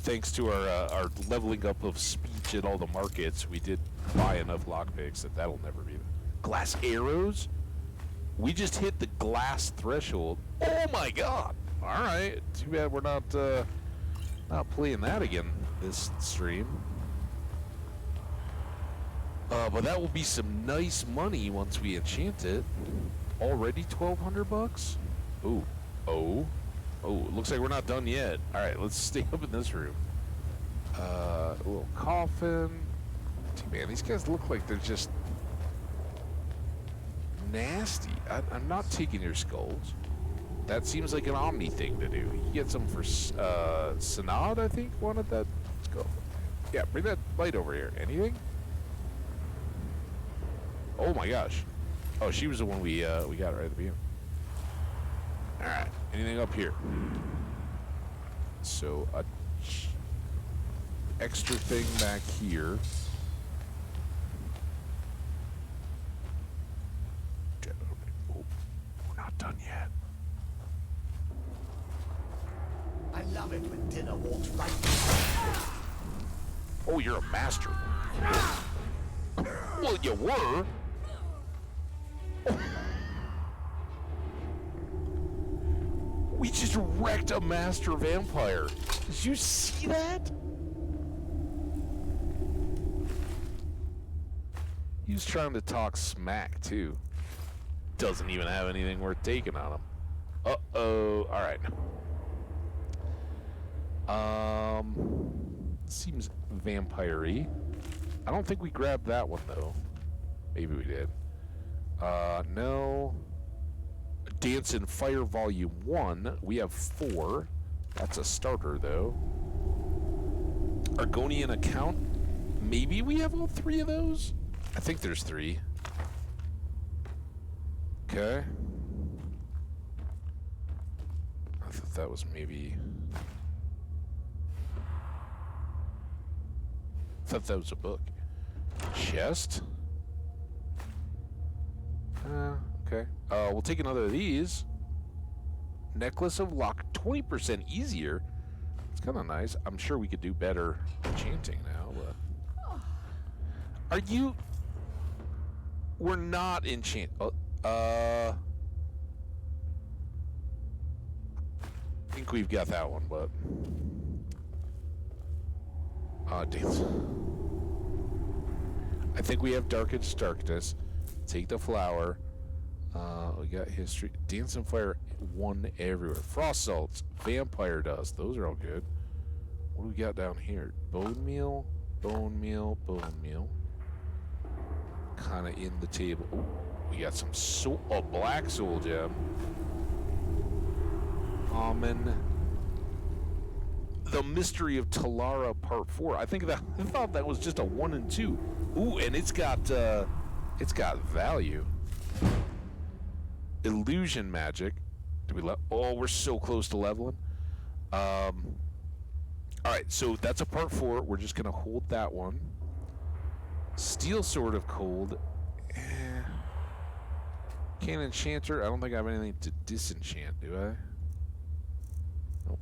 Thanks to our leveling up of speech at all the markets, we did buy enough lockpicks that'll never be. Glass arrows? We just hit the glass threshold. Oh my god! Alright, too bad we're not playing that again this stream. But that will be some nice money once we enchant it. Already 1,200 bucks? Ooh. Oh, it looks like we're not done yet. Alright, let's stay up in this room. A little coffin. Man, these guys look like they're just nasty. I'm not taking your skulls. That seems like an Omni thing to do. You get some for Synod, I think, wanted that. Let's go. Yeah, bring that light over here. Anything? Oh my gosh. Oh, she was the one we got right at the beginning. Alright, anything up here? So, a extra thing back here. Oh, we're not done yet. I love it when dinner walks right. Oh, you're a master. Well, you were. Oh. We just wrecked a master vampire. Did you see that? He was trying to talk smack, too. Doesn't even have anything worth taking on him. Uh-oh. All right. Seems vampire-y. I don't think we grabbed that one, though. Maybe we did. No. Dance and Fire Volume 1. We have 4. That's a starter, though. Argonian Account. Maybe we have all 3 of those? I think there's 3. Okay. I thought that was maybe... I thought that was a book. Chest? Okay. We'll take another of these. Necklace of Luck, 20% easier. It's kind of nice. I'm sure we could do better enchanting now, but... Are you... We're not enchant... I think we've got that one, but... damn. I think we have Darkest Darkness. Take the flower. We got history. Dance and Fire 1 everywhere. Frost salts. Vampire dust. Those are all good. What do we got down here? Bone meal. Bone meal. Bone meal. Kind of in the table. Ooh, we got some soul. Oh, black soul gem. Common. The Mystery of Talara Part 4. I thought that was just a 1 and 2. Ooh, and it's got value. Illusion magic. Do we oh, we're so close to leveling. All right, so that's a part 4. We're just gonna hold that one. Steel Sword of Cold. Can't enchanter. I don't think I have anything to disenchant, do I? Nope.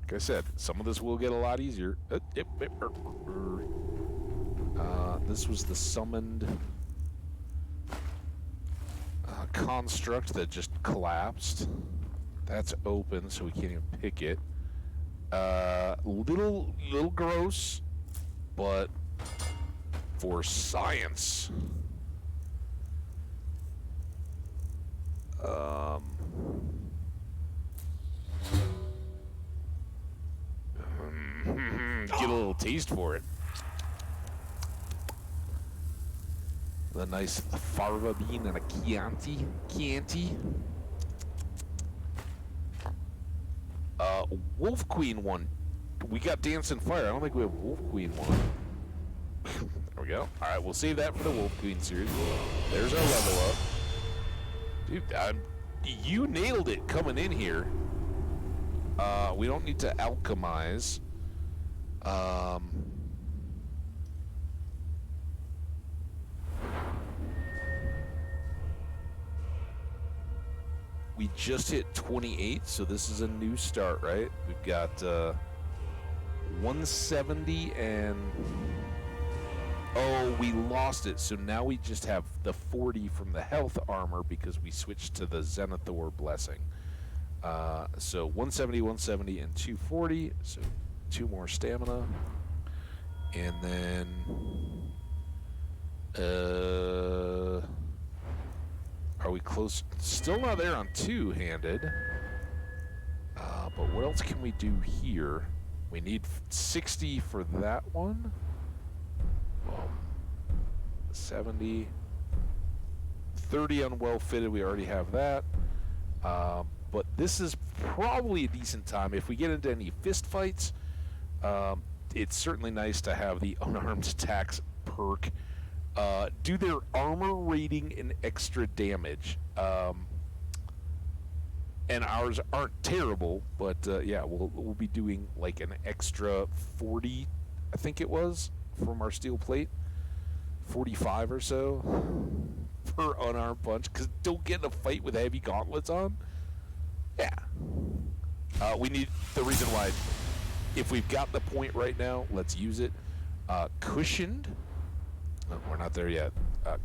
Like I said, some of this will get a lot easier. This was the summoned construct that just collapsed. That's open, so we can't even pick it. Little gross, but for science. Get a little taste for it. A nice farva bean and a Chianti. Wolf Queen one. We got Dance and Fire. I don't think we have Wolf Queen one. There we go. All right, we'll save that for the Wolf Queen series. There's our level up. Dude, you nailed it coming in here. We don't need to alchemize. We just hit 28, so this is a new start, right? We've got 170 and... Oh, we lost it, so now we just have the 40 from the health armor because we switched to the Zenithor Blessing. So 170, 170, and 240, so 2 more stamina. And then... Are we close? Still not there on 2-handed. But what else can we do here? We need 60 for that one. 70. 30 on well-fitted. We already have that. But this is probably a decent time. If we get into any fist fights, it's certainly nice to have the unarmed attacks perk. Do their armor rating and extra damage. And ours aren't terrible, but yeah, we'll be doing like an extra 40, I think it was, from our steel plate. 45 or so per unarmed punch, because don't get in a fight with heavy gauntlets on. Yeah. We need, the reason why, if we've got the point right now, let's use it. Cushioned. No, we're not there yet.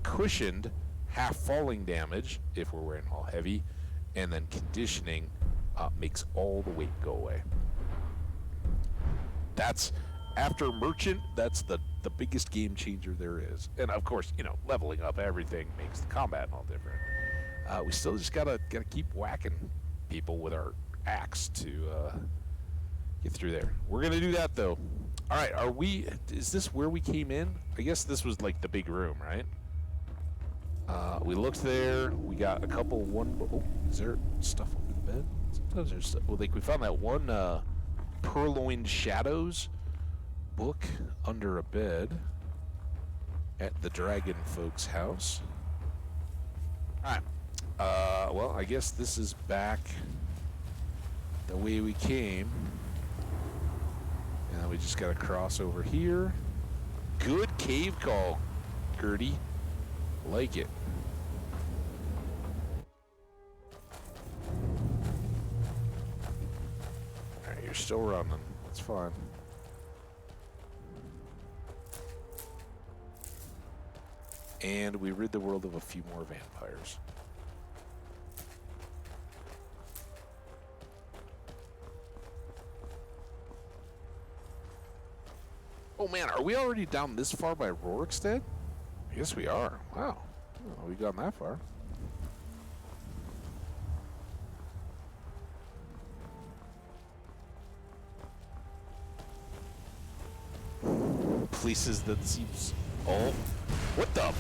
Cushioned half falling damage if we're wearing all heavy, and then conditioning makes all the weight go away. That's, after merchant, that's the biggest game changer there is. And of course, you know, leveling up everything makes the combat all different. We still just gotta keep whacking people with our axe to get through there. We're gonna do that though. All right, is this where we came in? I guess this was like the big room, right? We looked there. We got a couple oh, is there stuff under the bed? Sometimes there's stuff. Well, like we found that one Purloined Shadows book under a bed at the dragon folks' house. All right. Well, I guess this is back the way we came. And we just got to cross over here. Good cave call, Gertie. Like it. Alright, you're still running. That's fine. And we rid the world of a few more vampires. Oh man, are we already down this far by Rorikstead? I guess we are. Wow. Oh, we gotten that far. Places that seems... Oh. What the...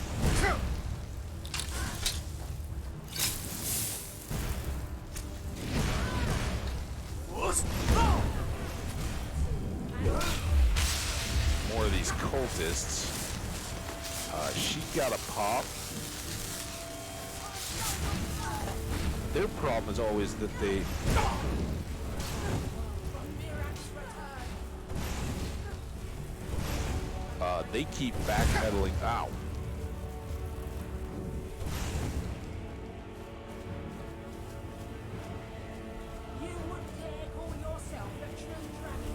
More of these cultists. She got a pop. Their problem is always that they... They keep backpedaling. Ow. You would dare call yourself the true dragon?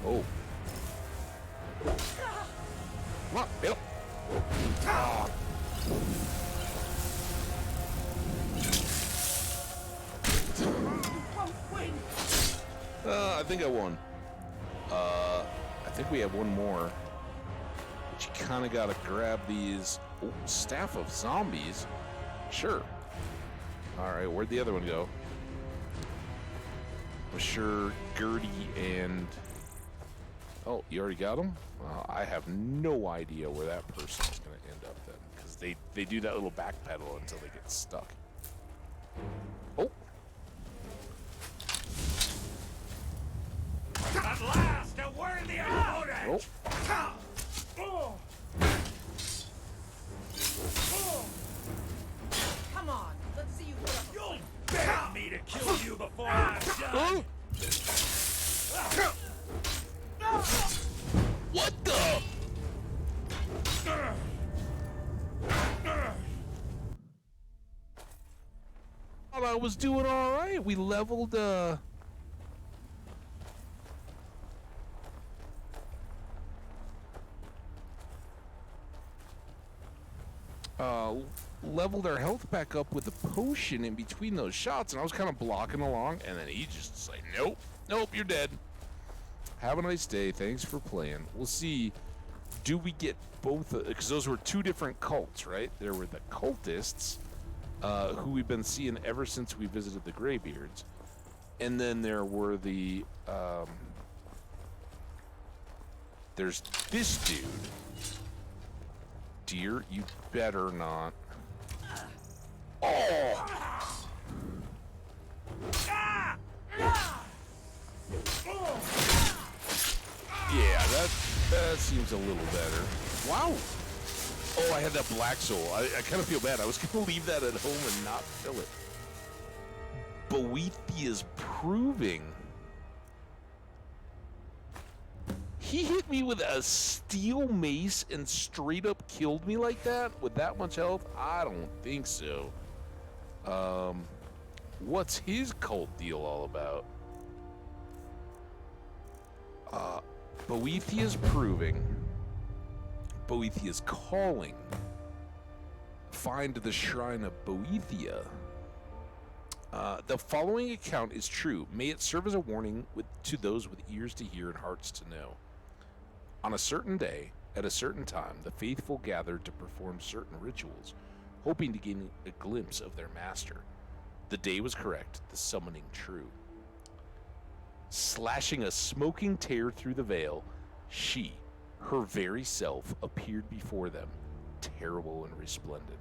Oh. Come on, Bill. Ah. I think I won. I think we have one more. But you kind of got to grab these. Oh, staff of zombies. Sure. All right, where'd the other one go? I'm sure Gertie and... Oh, you already got them? I have no idea where that person is going to end up then. Because they do that little backpedal until they get stuck. Oh. At last, a worthy opponent! Oh. Come on, let's see you put up a You'll beg me to kill you before I'm done! What the? Thought I was doing all right. We leveled, leveled our health back up with a potion in between those shots, and I was kind of blocking along, and then he just like, nope, you're dead. Have a nice day. Thanks for playing. We'll see. Do we get both? Because those were two different cults, right? There were the cultists, who we've been seeing ever since we visited the Greybeards, and then there were the there's this dude. Dear, you better not. Oh! Yeah, that seems a little better. Wow! Oh, I had that black soul. I kind of feel bad. I was going to leave that at home and not fill it. Boethiah's Proving. He hit me with a steel mace and straight up killed me like that with that much health? I don't think so. What's his cult deal all about? Boethiah's Proving. Boethiah's Calling. Find the Shrine of Boethia. The following account is true. May it serve as a warning to those with ears to hear and hearts to know. On a certain day, at a certain time, the faithful gathered to perform certain rituals, hoping to gain a glimpse of their master. The day was correct, the summoning true. Slashing a smoking tear through the veil, she, her very self, appeared before them, terrible and resplendent.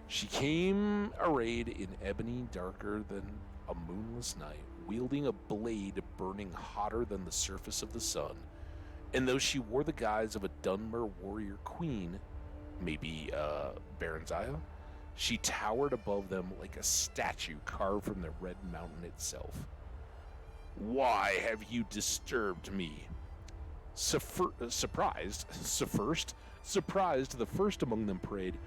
She came arrayed in ebony darker than a moonless night, wielding a blade burning hotter than the surface of the sun. And though she wore the guise of a Dunmer warrior queen, maybe Baronziah, she towered above them like a statue carved from the Red Mountain itself. Why have you disturbed me? Surprised, the first among them prayed,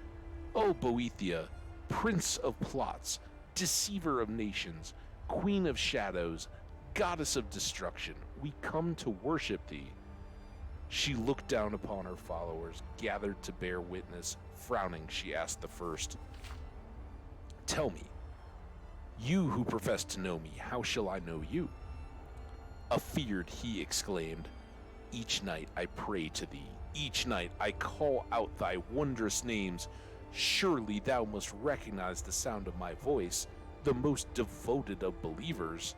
O Boethia, prince of plots, deceiver of nations, queen of shadows, goddess of destruction, we come to worship thee. She looked down upon her followers, gathered to bear witness. Frowning, she asked the first, Tell me, you who profess to know me, how shall I know you? Afeared, he exclaimed, Each night I pray to thee, each night I call out thy wondrous names. Surely thou must recognize the sound of my voice, the most devoted of believers.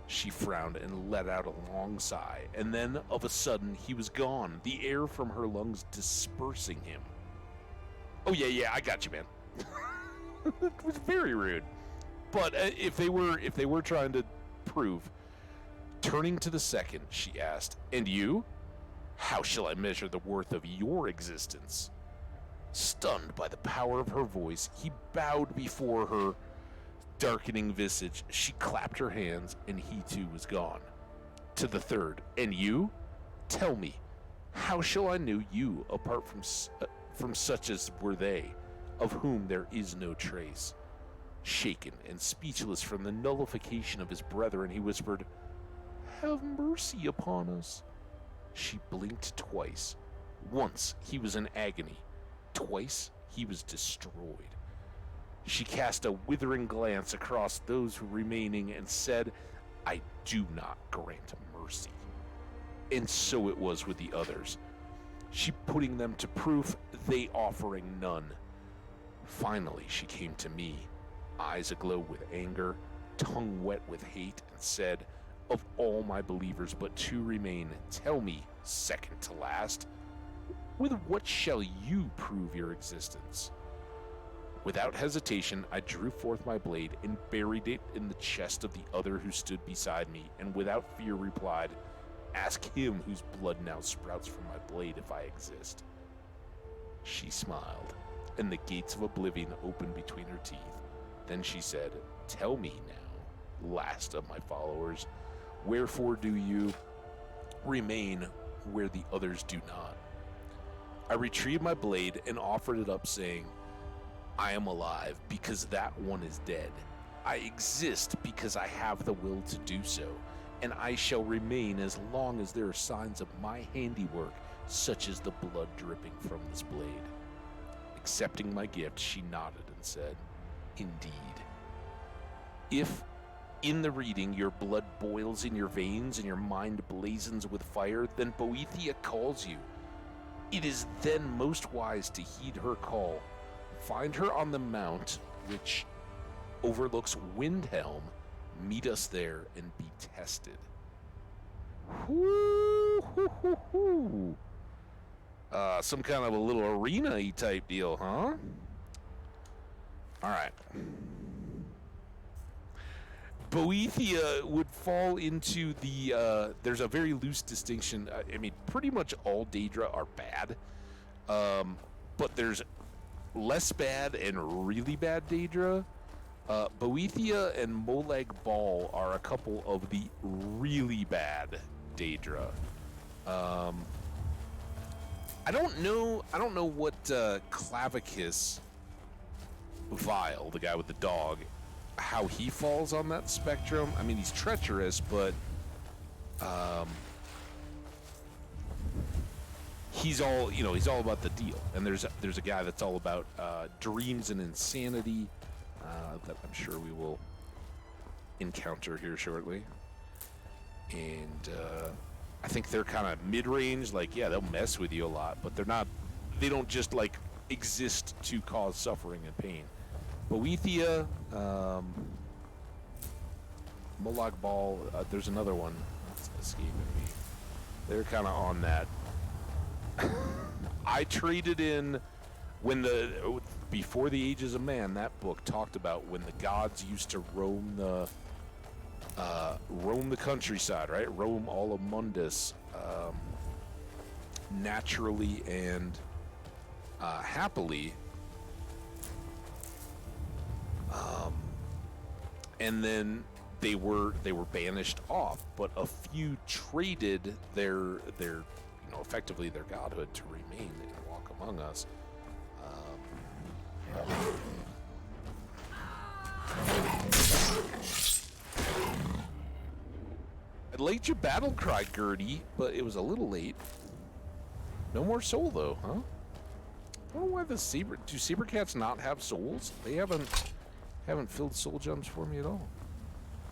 She frowned and let out a long sigh, and then, of a sudden, he was gone, the air from her lungs dispersing him. Oh, yeah, I got you, man. It was very rude. But if they were trying to prove, turning to the second, she asked, And you? How shall I measure the worth of your existence? Stunned by the power of her voice, he bowed before her, darkening visage, she clapped her hands, and he too was gone. To the third, and you? Tell me, how shall I know you apart from such as were they, of whom there is no trace? Shaken and speechless from the nullification of his brethren, he whispered, "Have mercy upon us." She blinked twice. Once he was in agony. Twice he was destroyed. She cast a withering glance across those who were remaining and said, "I do not grant mercy." And so it was with the others. She putting them to proof, they offering none. Finally she came to me, eyes aglow with anger, tongue wet with hate, and said, "Of all my believers but two remain. Tell me, second to last, with what shall you prove your existence?" Without hesitation, I drew forth my blade and buried it in the chest of the other who stood beside me, and without fear replied, "Ask him whose blood now sprouts from my blade if I exist." She smiled, and the gates of oblivion opened between her teeth. Then she said, "Tell me now, last of my followers, wherefore do you remain where the others do not?" I retrieved my blade and offered it up, saying, "I am alive because that one is dead. I exist because I have the will to do so, and I shall remain as long as there are signs of my handiwork, such as the blood dripping from this blade." Accepting my gift, she nodded and said, "Indeed. If in the reading your blood boils in your veins and your mind blazons with fire, then Boethia calls you. It is then most wise to heed her call. Find her on the mount which overlooks Windhelm. Meet us there and be tested." Whoo, hoo, hoo, hoo. Some kind of a little arena-y type deal, huh? All right. Boethia would fall into the, there's a very loose distinction. I mean, pretty much all Daedra are bad. But there's less bad and really bad Daedra. Boethia and Molag Bal are a couple of the really bad Daedra. I don't know what Clavicus Vile, the guy with the dog, how he falls on that spectrum. I mean, he's treacherous, but he's all about the deal. And there's a guy that's all about dreams and insanity that I'm sure we will encounter here shortly. And I think they're kind of mid-range. Like, yeah, they'll mess with you a lot, but they don't just like exist to cause suffering and pain. Boethia, Molag Bal, there's another one that's escaping me. They're kind of on that. I traded in before the Ages of Man, that book talked about when the gods used to roam the countryside, right? Roam all of Mundus naturally and happily. And then they were banished off, but a few traded their effectively their godhood to remain and walk among us. I laid your battle cry, Gertie, but it was a little late. No more soul though, huh? I don't know why do saber cats not have souls? They haven't filled soul gems for me at all.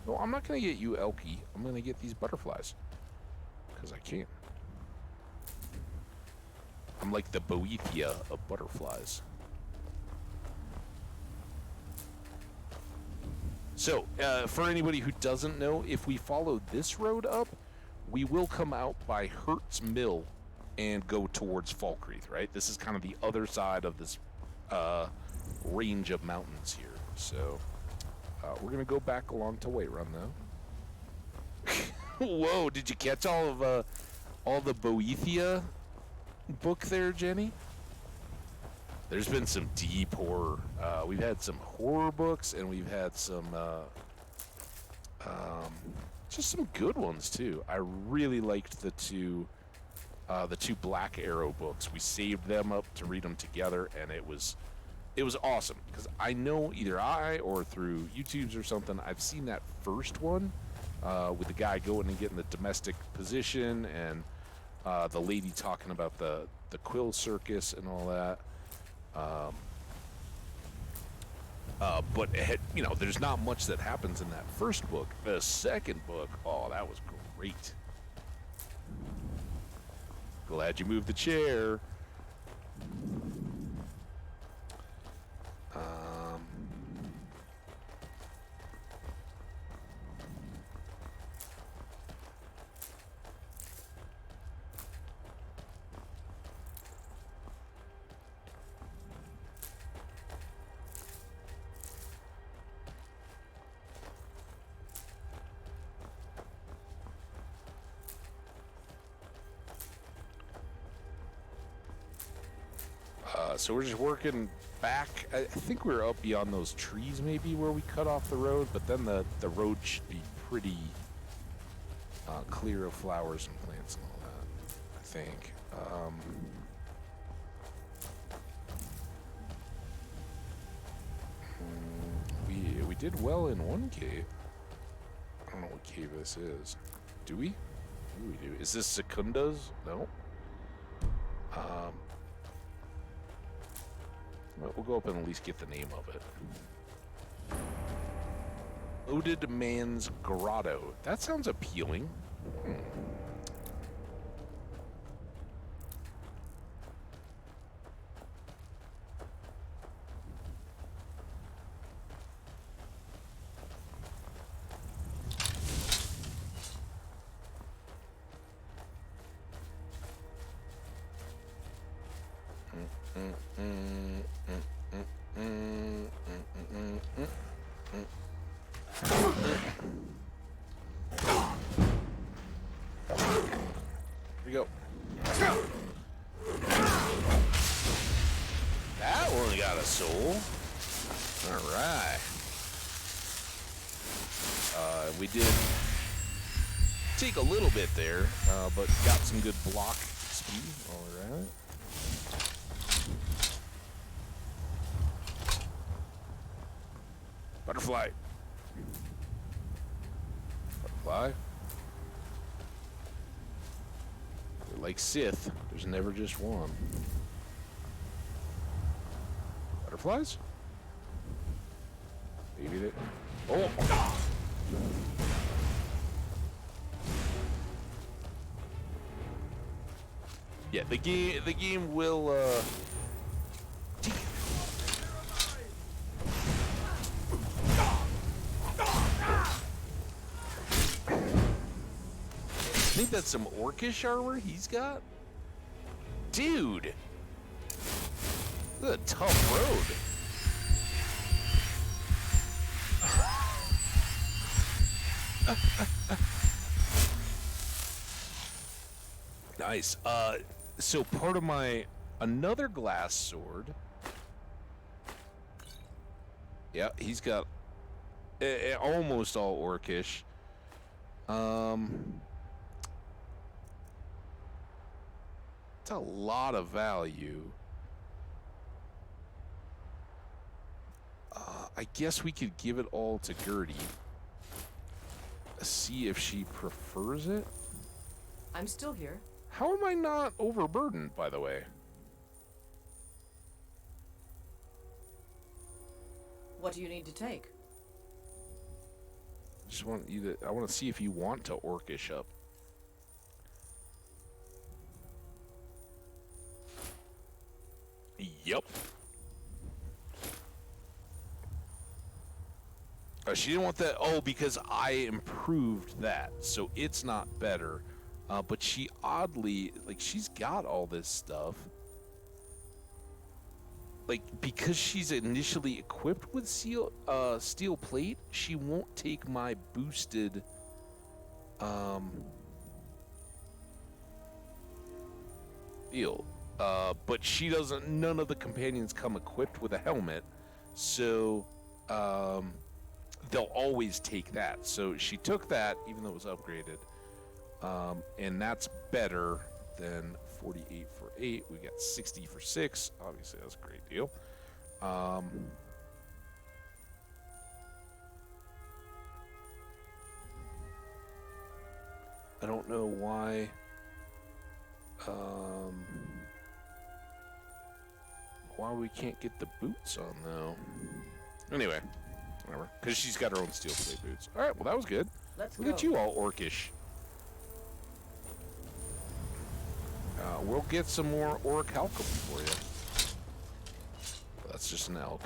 No, I'm not gonna get you, Elky. I'm gonna get these butterflies. Because I can. I'm like the Boethia of butterflies. So, for anybody who doesn't know, if we follow this road up, we will come out by Hertz Mill and go towards Falkreath, right? This is kind of the other side of this range of mountains here. So, we're going to go back along to Whiterun, though. Whoa, did you catch all the Boethia book there, Jenny? There's been some deep horror. We've had some horror books, and we've had some just some good ones too. I really liked the two Black Arrow books. We saved them up to read them together, and it was awesome because I know either I or through YouTube's or something, I've seen that first one with the guy going and getting the domestic position, and the lady talking about the quill circus and all that. But you know, there's not much that happens in that first book. The second book, oh, that was great. Glad you moved the chair. So we're just working back. I think we're up beyond those trees maybe where we cut off the road, but then the road should be pretty clear of flowers and plants and all that, I think. We did well in one cave. I don't know what cave this is. Do we? What do we do? Is this Secunda's? No. We'll go up and at least get the name of it. Loaded Man's Grotto. That sounds appealing. Here we go. That one got a soul. All right. We did take a little bit there, but got some good block speed. All right. Butterfly. Butterfly. Like Sith, there's never just one. Butterflies? Maybe they... Oh! Yeah, the game will, I think that's some orcish armor he's got. Dude! This is a tough road. Nice. So part of another glass sword. Yeah, he's got almost all orcish. It's a lot of value. I guess we could give it all to Gertie. See if she prefers it. I'm still here. How am I not overburdened, by the way? What do you need to take? Just want you to. I want to see if you want to orcish up. Yep. She didn't want that. Oh, because I improved that, so it's not better. But she oddly, like, she's got all this stuff. Like, because she's initially equipped with steel plate, she won't take my boosted. Deal. but she doesn't. None of the companions come equipped with a helmet, so they'll always take that. So she took that, even though it was upgraded, and that's better than 48 for 8. We got 60 for 6. Obviously, that's a great deal. I don't know why. Why we can't get the boots on though? Anyway, whatever. Because she's got her own steel plate boots. All right, well that was good. Look at you, all orcish. We'll get some more orichalcum for you. That's just an elk.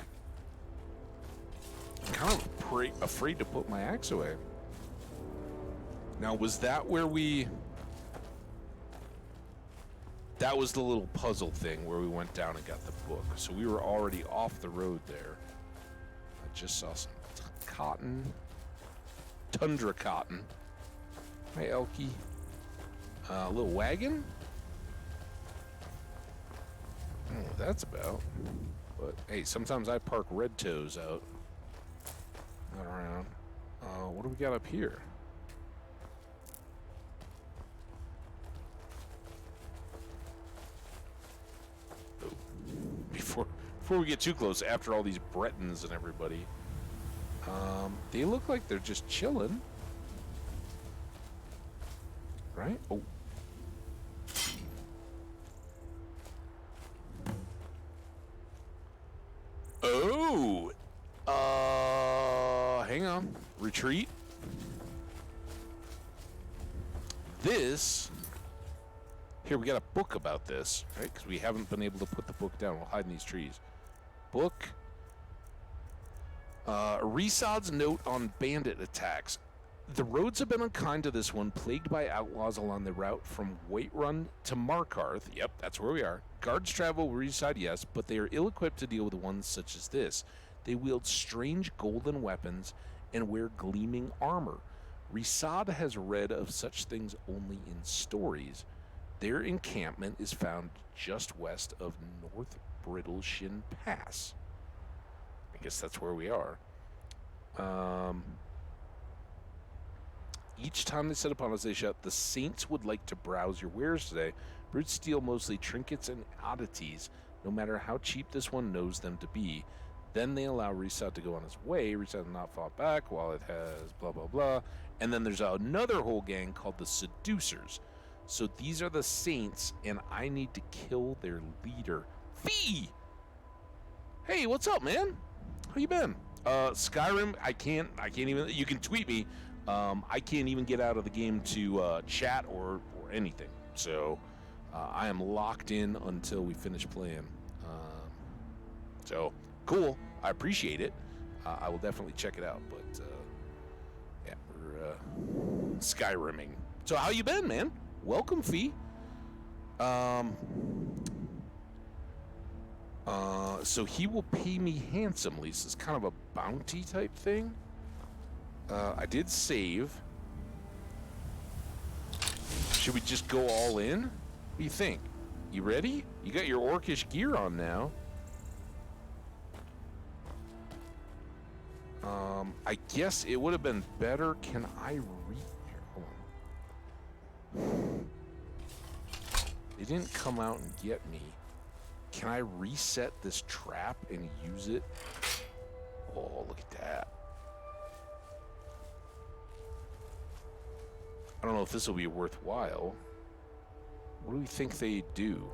I'm kind of afraid to put my axe away. Now, was that where we... That was the little puzzle thing where we went down and got the book. So we were already off the road there. I just saw some cotton. Tundra cotton. Hi, Elkie. A little wagon? I don't know what that's about. But, hey, sometimes I park red toes out. Not around. What do we got up here? Before we get too close, after all these Bretons and everybody, they look like they're just chilling, right? Oh, hang on, retreat. This. Here, we got a book about this, right? Because we haven't been able to put the book down. We'll hide in these trees. Book. Resod's note on bandit attacks. The roads have been unkind to this one, plagued by outlaws along the route from Whiterun to Markarth. Yep, that's where we are. Guards travel Resod, yes, but they are ill-equipped to deal with ones such as this. They wield strange golden weapons and wear gleaming armor. Resod has read of such things only in stories. Their encampment is found just west of North Brittleshin Pass. I guess that's where we are. Each time they set upon us, they shout, "The saints would like to browse your wares today." Brutes steal mostly trinkets and oddities, no matter how cheap this one knows them to be. Then they allow Resod to go on his way. Resod has not fought back while it has blah, blah, blah. And then there's another whole gang called the Seducers. So these are the saints, and I need to kill their leader. Fee! Hey, what's up, man? How you been? Skyrim, I can't even, you can tweet me. I can't even get out of the game to chat or anything. So I am locked in until we finish playing. So cool. I appreciate it. I will definitely check it out. But yeah, we're Skyrimming. So how you been, man? Welcome, Fee. So he will pay me handsomely. So it's kind of a bounty type thing. I did save. Should we just go all in? What do you think? You ready? You got your orcish gear on now. I guess it would have been better. Can I read here? Hold on. They didn't come out and get me. Can I reset this trap and use it? Oh, look at that. I don't know if this will be worthwhile. What do we think they do?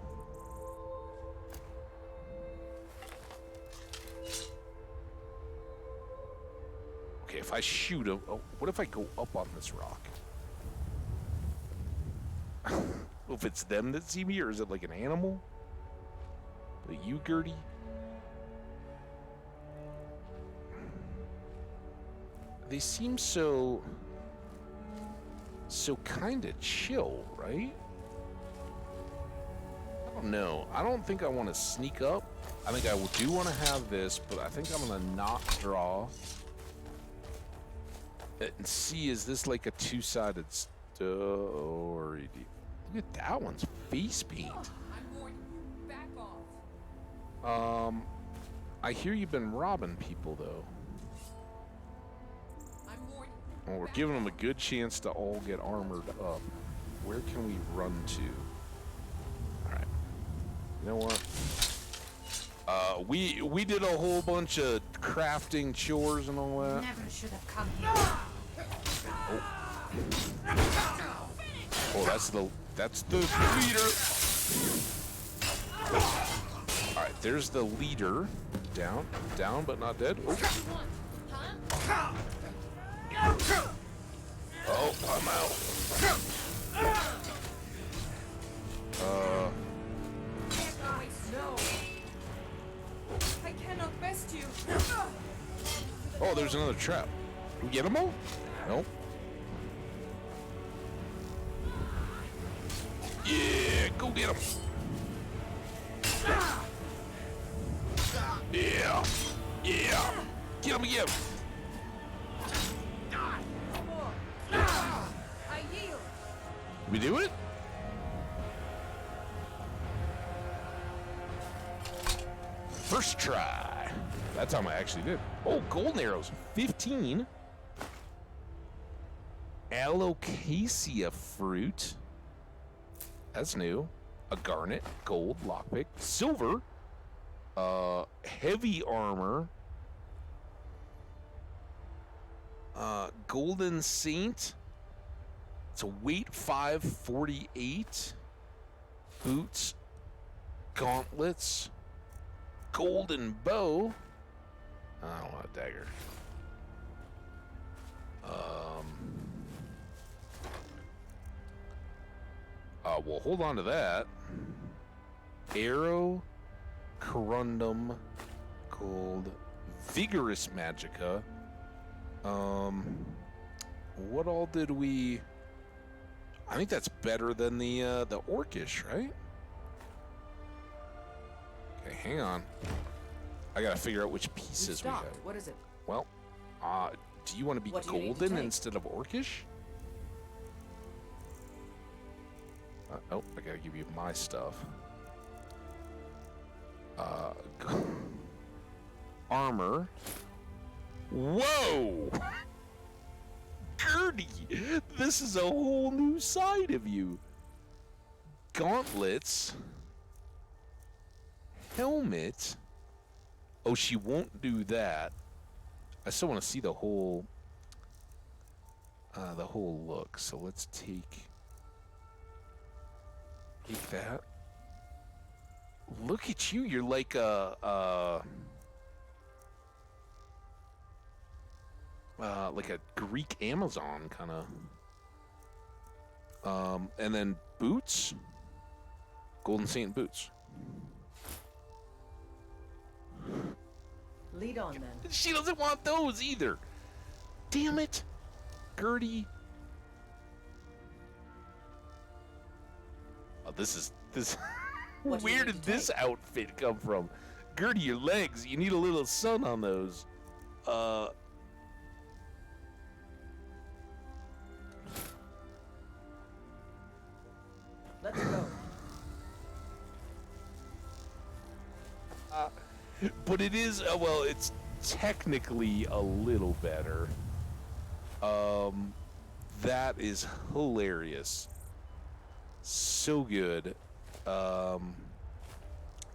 Okay, if I shoot him... Oh, what if I go up on this rock? If it's them that see me, or is it like an animal? Like you, Gertie? They seem so kind of chill, right? I don't know. I don't think I want to sneak up. I think I do want to have this, but I think I'm going to not draw. And see, is this like a two-sided story? Look at that one's face paint. I hear you've been robbing people, though. Well, we're giving them a good chance to all get armored up. Where can we run to? Alright. You know what? We did a whole bunch of crafting chores and all that. Never should have come here. Oh, that's the leader. Alright, there's the leader. Down, but not dead. Oh, oh I'm out. No. I cannot best you. Oh, there's another trap. Do we get them all? Nope. Yeah, go get them. Yeah. Yeah. Get him again. I yield. We do it? First try. That time I actually did. Oh, golden arrows. 15. Alocasia fruit. That's new. A garnet, gold, lockpick, silver, heavy armor, golden saint. It's a weight 548. Boots, gauntlets, golden bow. I don't want a dagger. Well, hold on to that. Arrow, corundum, gold, vigorous magicka. What all did we? I think that's better than the orcish, right? Okay, hang on. I gotta figure out which pieces we have. What is it? Well, do you want to be What do you need to golden take? instead of orcish? Oh, I gotta give you my stuff. Armor. Whoa! Gertie! This is a whole new side of you. Gauntlets. Helmet. Oh, she won't do that. I still want to see the whole look. So let's take that. Look at you. You're like a Greek Amazon kind of. And then boots. Golden Saint boots. Lead on then. She doesn't want those either. Damn it, Gertie. Oh, this. What do you Where need did to this take? outfit come from? Gertie, your legs. You need a little sun on those. Let's go. But it is, well, it's technically a little better. That is hilarious. So good. At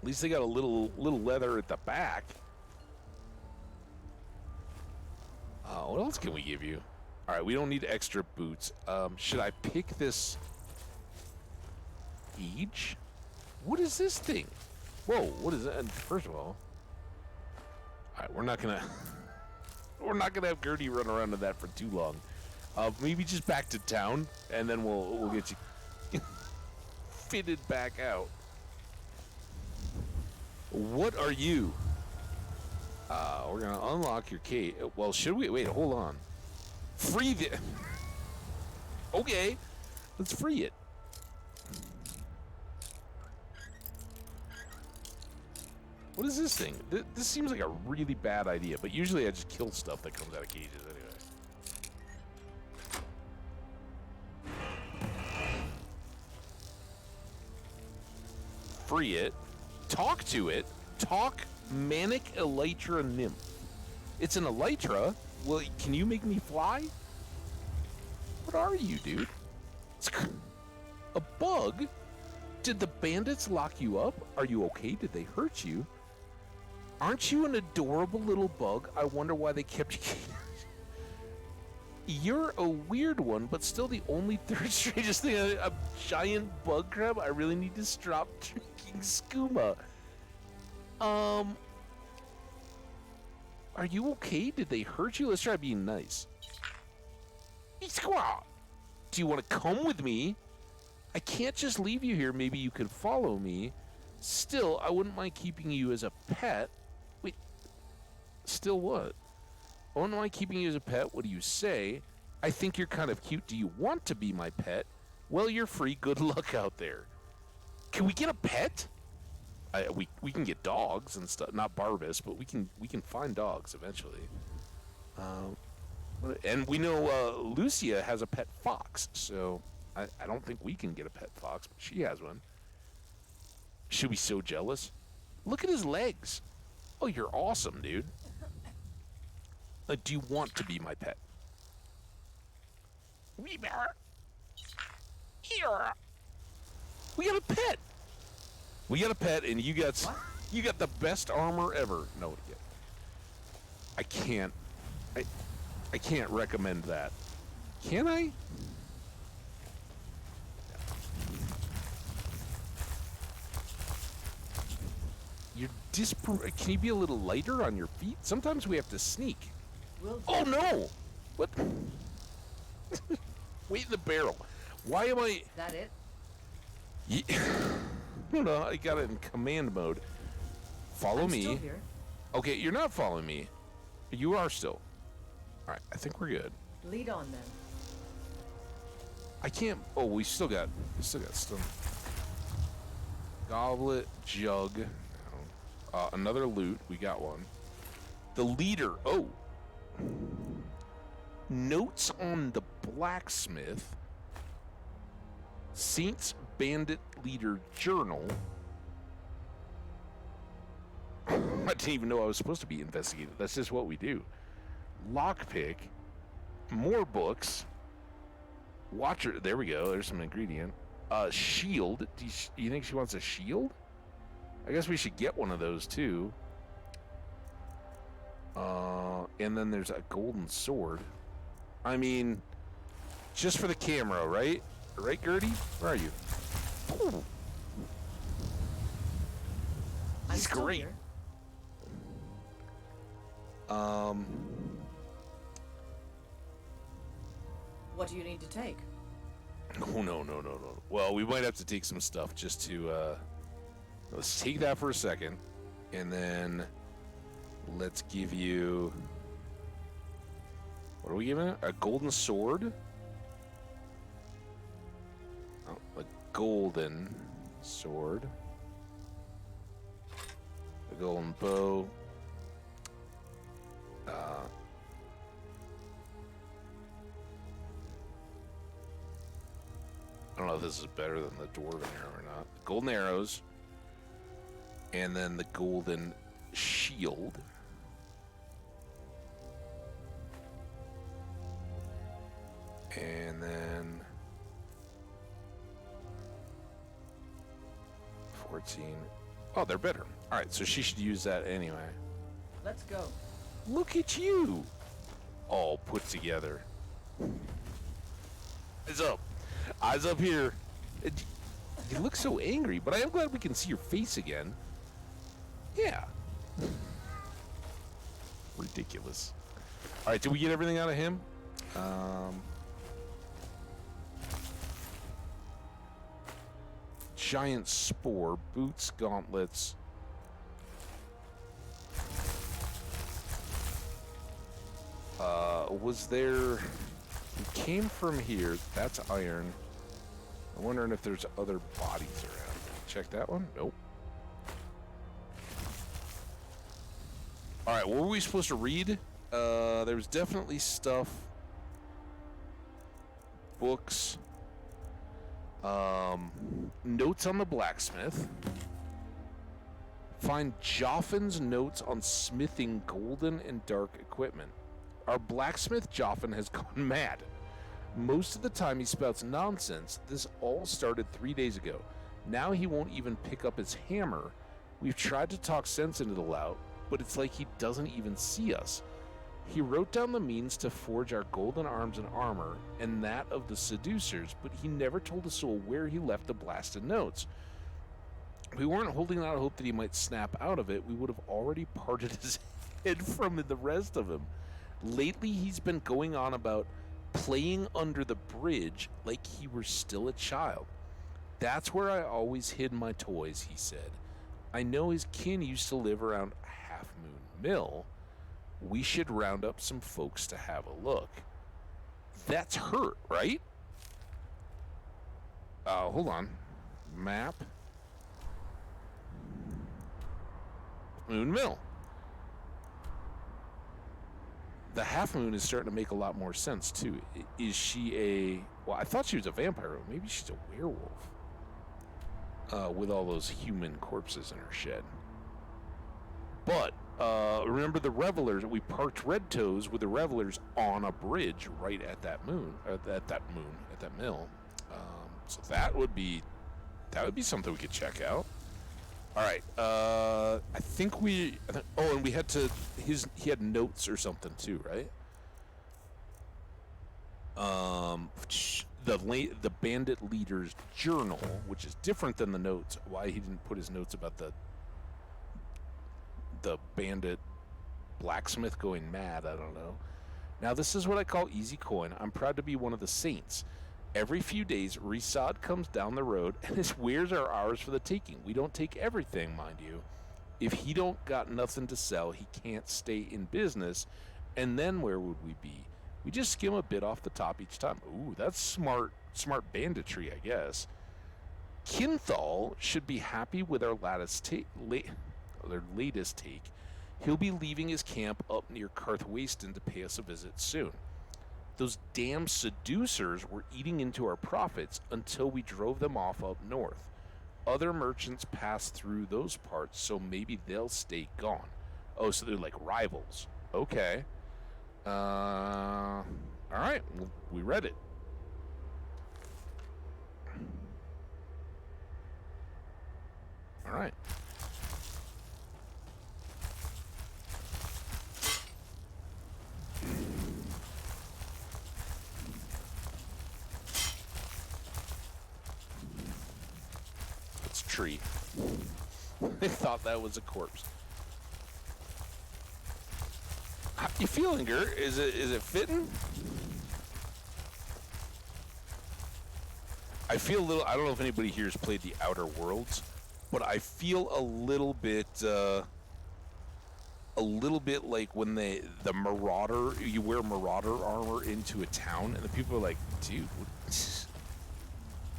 least they got a little leather at the back. What else can we give you? All right, we don't need extra boots. Should I pick this age? What is this thing? Whoa, what is that? First of all, alright, we're not gonna have Gertie run around to that for too long. Maybe just back to town, and then we'll get you fitted back out. What are you? We're gonna unlock your cave. Well, should we? Wait, hold on. Free the. Okay, let's free it. What is this thing? This seems like a really bad idea, but usually I just kill stuff that comes out of cages anyway. Free it. Talk to it. Talk Manic Elytra Nymph. It's an elytra? Well, can you make me fly? What are you, dude? A bug? Did the bandits lock you up? Are you okay? Did they hurt you? Aren't you an adorable little bug? I wonder why they kept you. You're a weird one, but still the only third strangest thing. A giant bug crab? I really need to stop drinking skooma. Are you okay? Did they hurt you? Let's try being nice. Squaw! Do you want to come with me? I can't just leave you here. Maybe you could follow me. Still, I wouldn't mind keeping you as a pet. Wait. Still what? I wouldn't mind keeping you as a pet. What do you say? I think you're kind of cute. Do you want to be my pet? Well, you're free. Good luck out there. Can we get a pet? We can get dogs and stuff. Not Barbus, but we can find dogs eventually. And we know Lucia has a pet fox, so I don't think we can get a pet fox, but she has one. She'll be so jealous. Look at his legs. Oh, you're awesome, dude. Do you want to be my pet? We got a pet. We got a pet, and you got the best armor ever. No, I can't recommend that. Can I? You're Can you be a little lighter on your feet? Sometimes we have to sneak. Oh no! What? Wait in the barrel. Why am I? Is that it? Yeah. No, I got it in command mode. Follow me. Still here. Okay, you're not following me. You are still. All right, I think we're good. Lead on then. I can't. Oh, we still got stuff. Goblet, jug. No. Another loot. We got one. The leader. Oh. Notes on the blacksmith. Saints Bandit Leader Journal. I didn't even know I was supposed to be investigated. That's just what we do. Lockpick. More books. Watcher. There we go. There's some ingredient. Shield. Do you think she wants a shield? I guess we should get one of those too. And then there's a golden sword. I mean, just for the camera, right? Right, Gertie? Where are you? Ooh. He's great. Here. What do you need to take? Oh, no. Well, we might have to take some stuff just to, let's take that for a second. And then let's give you, what are we giving it? A golden sword? Oh, a golden sword. A golden bow. I don't know if this is better than the dwarven arrow or not. Golden arrows. And then the golden shield. And then 14. Oh, they're better. All right, so she should use that anyway. Let's go. Look at you. All put together. Eyes up. Eyes up here. You look so angry, but I am glad we can see your face again. Yeah. Ridiculous. All right, did we get everything out of him? Giant spore, boots, gauntlets. Was there... We came from here. That's iron. I'm wondering if there's other bodies around. Check that one. Nope. Alright, what were we supposed to read? There was definitely stuff. Books. Notes on the blacksmith. Find Joffin's notes on smithing golden and dark equipment. Our blacksmith Joffin has gone mad. Most of the time he spouts nonsense. This all started 3 days ago. Now he won't even pick up his hammer. We've tried to talk sense into the lout, but it's like he doesn't even see us. He wrote down the means to forge our golden arms and armor, and that of the seducers, but he never told a soul where he left the blasted notes. We weren't holding out hope that he might snap out of it. We would have already parted his head from the rest of him. Lately, he's been going on about playing under the bridge like he were still a child. That's where I always hid my toys, he said. I know his kin used to live around Half Moon Mill. We should round up some folks to have a look. That's hurt, right? Hold on. Map. Moon Mill. The Half Moon is starting to make a lot more sense, too. Is she a... Well, I thought she was a vampire. Maybe she's a werewolf. With all those human corpses in her shed. But, remember the revelers? We parked Red Toes with the revelers on a bridge right at that moon. At that mill. So that would be something we could check out. All right. Oh, and we had to. He had notes or something too, right? The bandit leader's journal, which is different than the notes. Why he didn't put his notes about the bandit blacksmith going mad, I don't know. Now this is what I call easy coin. I'm proud to be one of the saints. Every few days, Risad comes down the road, and his wares are ours for the taking. We don't take everything, mind you. If he don't got nothing to sell, he can't stay in business, and then where would we be? We just skim a bit off the top each time. Ooh, that's smart banditry, I guess. Kinthal should be happy with our latest take. He'll be leaving his camp up near Carthwayston to pay us a visit soon. Those damn seducers were eating into our profits until we drove them off up north. Other merchants pass through those parts, so maybe they'll stay gone. Oh, so they're like rivals. Okay. All right. We read it. All right. It's a tree. I thought that was a corpse. How you feeling, Gert? Is it fitting? I feel a little. I don't know if anybody here has played the Outer Worlds, but I feel a little bit like when the Marauder. You wear Marauder armor into a town, and the people are like, "Dude,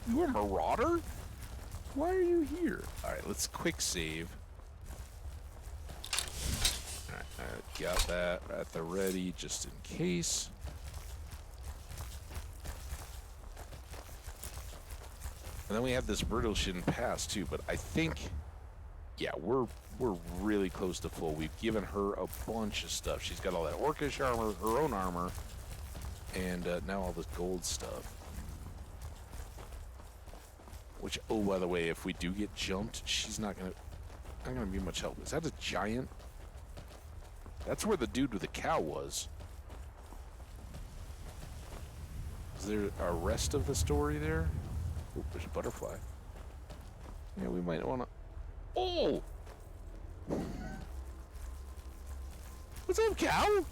you a Marauder? Why are you here?" All right, let's quick save. All right, I got that at the ready just in case. And then we have this Brutal Shin Pass too, but I think, yeah, we're really close to full. We've given her a bunch of stuff. She's got all that Orcish armor, her own armor, and now all this gold stuff. Which, oh, by the way, if we do get jumped, she's not gonna be much help. Is that a giant? That's where the dude with the cow was. Is there a rest of the story there? Oh, there's a butterfly. Yeah, we might want to... Oh! What's up, cow?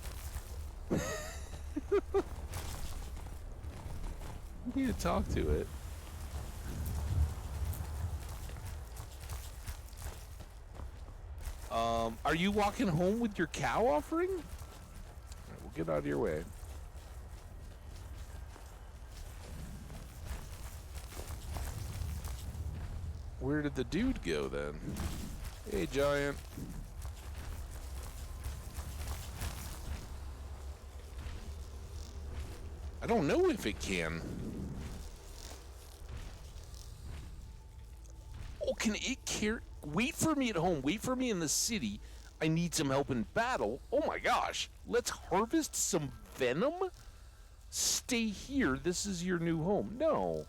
We need to talk to it. Are you walking home with your cow offering? All right, we'll get out of your way. Where did the dude go then? Hey, giant. I don't know if it can. Oh, can it care? Wait for me at home. Wait for me in the city. I need some help in battle. Oh my gosh. Let's harvest some venom? Stay here. This is your new home. No.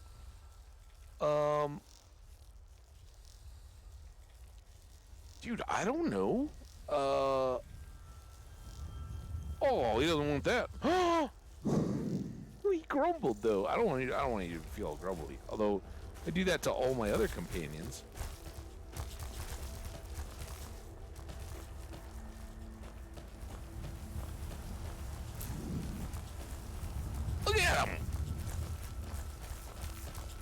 Dude, I don't know. Oh, he doesn't want that. He grumbled though. I don't want you to feel all grumbly. Although I do that to all my other companions. Look at him.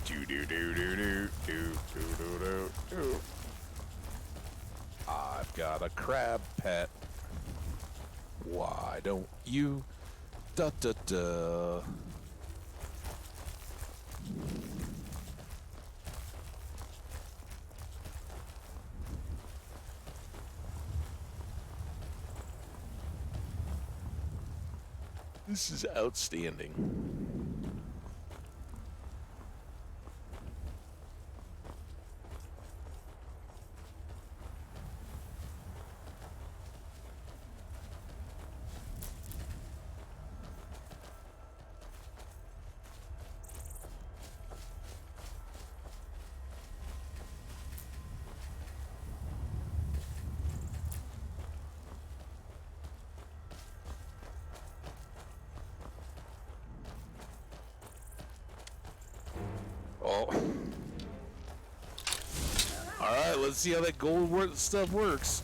Do do do do do do do do do. I've got a crab pet. Why don't you? Da da da. This is outstanding. Oh. Alright, let's see how that gold stuff works.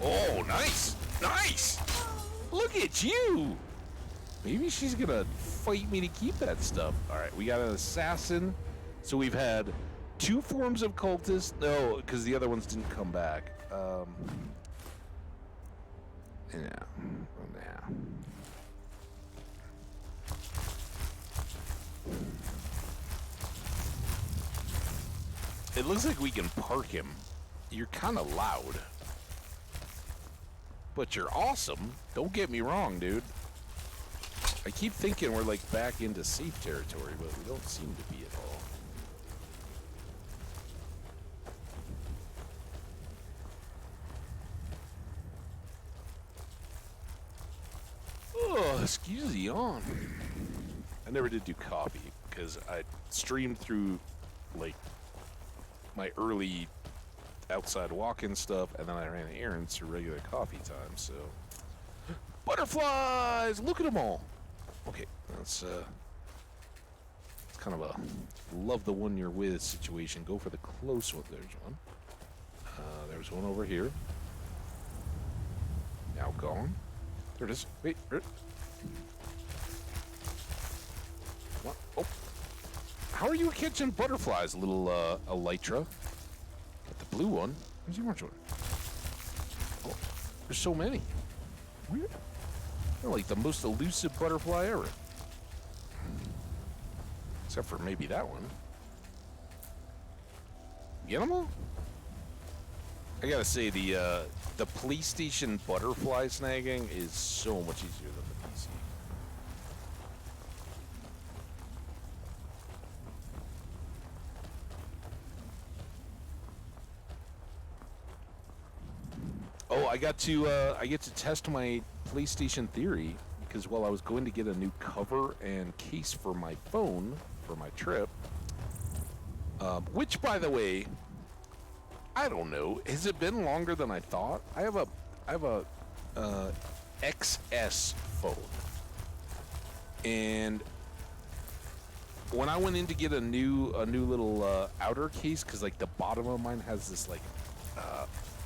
Oh, nice! Nice! Look at you! Maybe she's gonna fight me to keep that stuff. Alright, we got an assassin. So we've had 2 forms of cultists. No, because the other ones didn't come back. Yeah. It looks like we can park him. You're kind of loud. But you're awesome. Don't get me wrong, dude. I keep thinking we're like back into safe territory, but we don't seem to be at all. Oh, excuse the yawn. I never did do coffee because I streamed through like my early outside walk-in stuff, and then I ran errands through regular coffee time, so... Butterflies! Look at them all! Okay, that's, it's kind of a love the one you're with situation. Go for the close one. There's one. There's one over here. Now gone. There it is. Wait, what? Oh. How are you catching butterflies, little, elytra? Got the blue one. Where's the orange one? Oh, there's so many. Weird. They're like the most elusive butterfly ever. Except for maybe that one. Get them all? I gotta say, the PlayStation butterfly snagging is so much easier than the PC. Oh, I get to test my PlayStation theory because while I was going to get a new cover and case for my phone for my trip, which by the way, I don't know, has it been longer than I thought? I have a XS phone, and when I went in to get a new little outer case, because like the bottom of mine has this like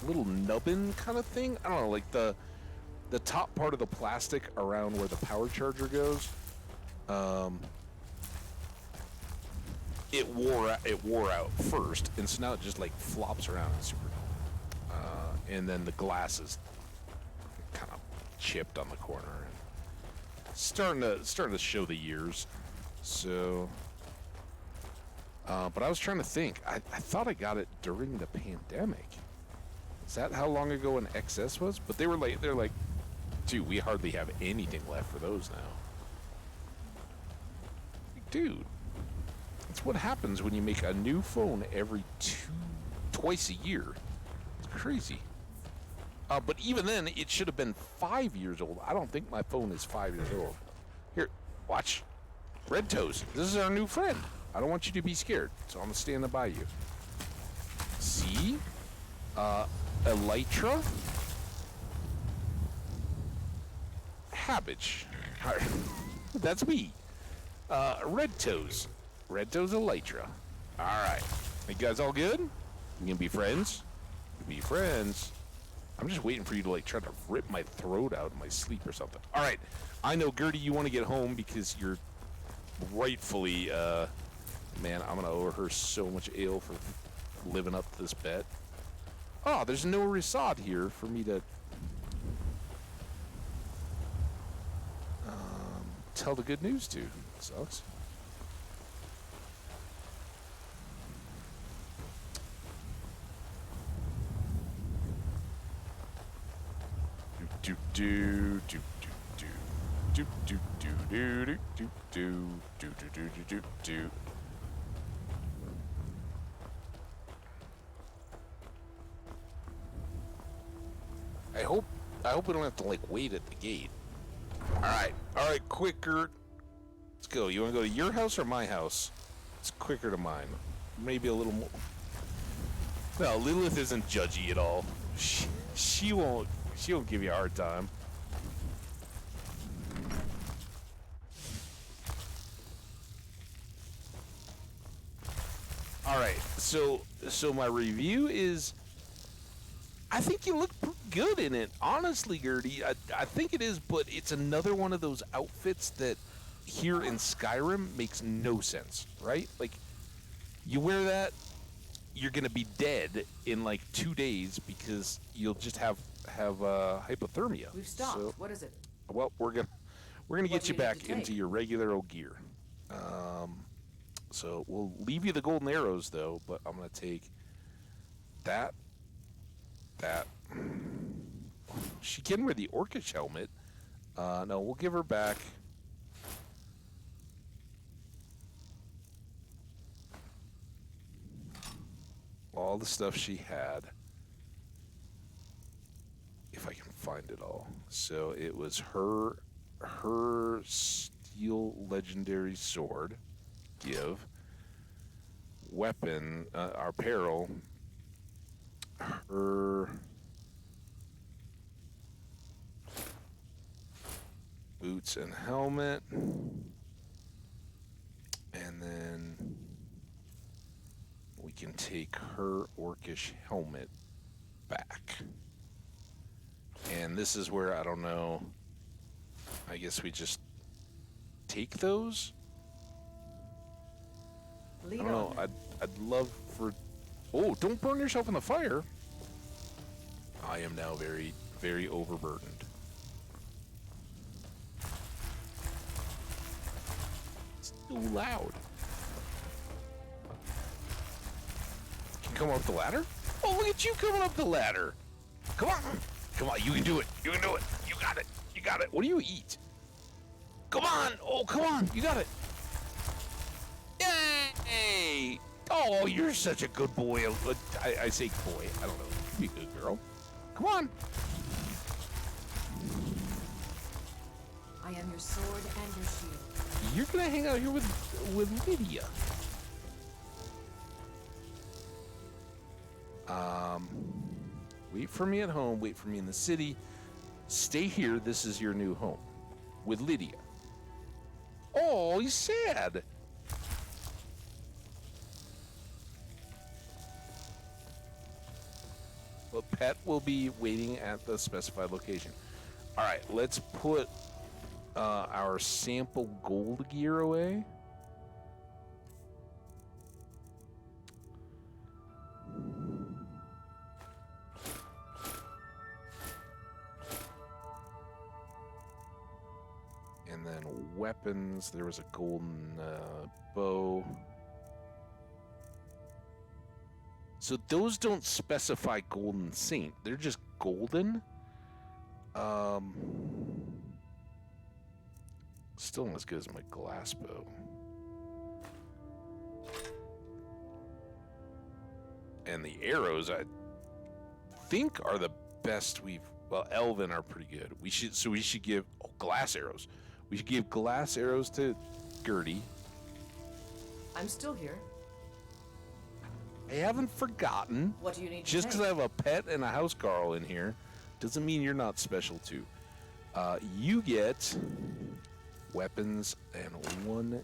little nubbin kind of thing. I don't know, like the top part of the plastic around where the power charger goes. It wore out first, and so now it just like flops around in super. And then the glass is kind of chipped on the corner and starting to show the years. So, but I was trying to think. I thought I got it during the pandemic. Is that how long ago an XS was? But they're like, dude, we hardly have anything left for those now. Dude, that's what happens when you make a new phone every twice a year. It's crazy. But even then, it should have been 5 years old. I don't think my phone is 5 years old. Here, watch. Red Toes, this is our new friend. I don't want you to be scared, so I'm gonna stand by you. See? Elytra? Hambbage. That's me. Red Toes. Red Toes Elytra. Alright. You guys all good? You gonna be friends? Be friends. I'm just waiting for you to, like, try to rip my throat out in my sleep or something. Alright. I know, Gertie, you want to get home because you're rightfully, man, I'm gonna owe her so much ale for living up to this bet. Oh, there's no Risad here for me to tell the good news to. Sucks. Do do do do do do do do do do do do do do do. I hope we don't have to, like, wait at the gate. All right, quick, Gert. Let's go. You want to go to your house or my house? It's quicker to mine. Maybe a little more. No, Lilith isn't judgy at all. She won't give you a hard time. All right, so my review is, I think you look pretty good in it. Honestly, Gertie, I think it is, but it's another one of those outfits that here in Skyrim makes no sense, right? Like, you wear that, you're gonna be dead in like 2 days because you'll just have hypothermia. We've stopped. So, What is it? well, we're gonna What get do you you have back to into take? your regular old gear. So we'll leave you the golden arrows though, but I'm gonna take that. She can wear the orcish helmet. No, we'll give her back. All the stuff she had. If I can find it all. So it was her steel legendary sword. Give. Weapon, our apparel. Her boots and helmet. And then we can take her orcish helmet back. And this is where, I don't know, I guess we just take those? Lead I don't know, on. I'd love for... Oh, don't burn yourself in the fire. I am now very, very overburdened. It's so loud. Can you come up the ladder? Oh, look at you coming up the ladder. Come on. Come on, you can do it. You can do it. You got it. You got it. What do you eat? Come on. Oh, come on. You got it. Yay! Oh, you're such a good boy. I say boy. I don't know. You be a good girl. Come on. I am your sword and your shield. You're gonna hang out here with Lydia. Wait for me at home. Wait for me in the city. Stay here. This is your new home with Lydia. Oh, he's sad. The pet will be waiting at the specified location. All right, let's put our sample gold gear away. And then weapons, there was a golden bow. So those don't specify golden saint. They're just golden. Still not as good as my glass bow. And the arrows, I think, are the best we've... Well, elven are pretty good. We should give... Oh, glass arrows. We should give glass arrows to Gertie. I'm still here. I haven't forgotten. What do you need Just to because I have a pet and a housecarl in here doesn't mean you're not special too. You get weapons and one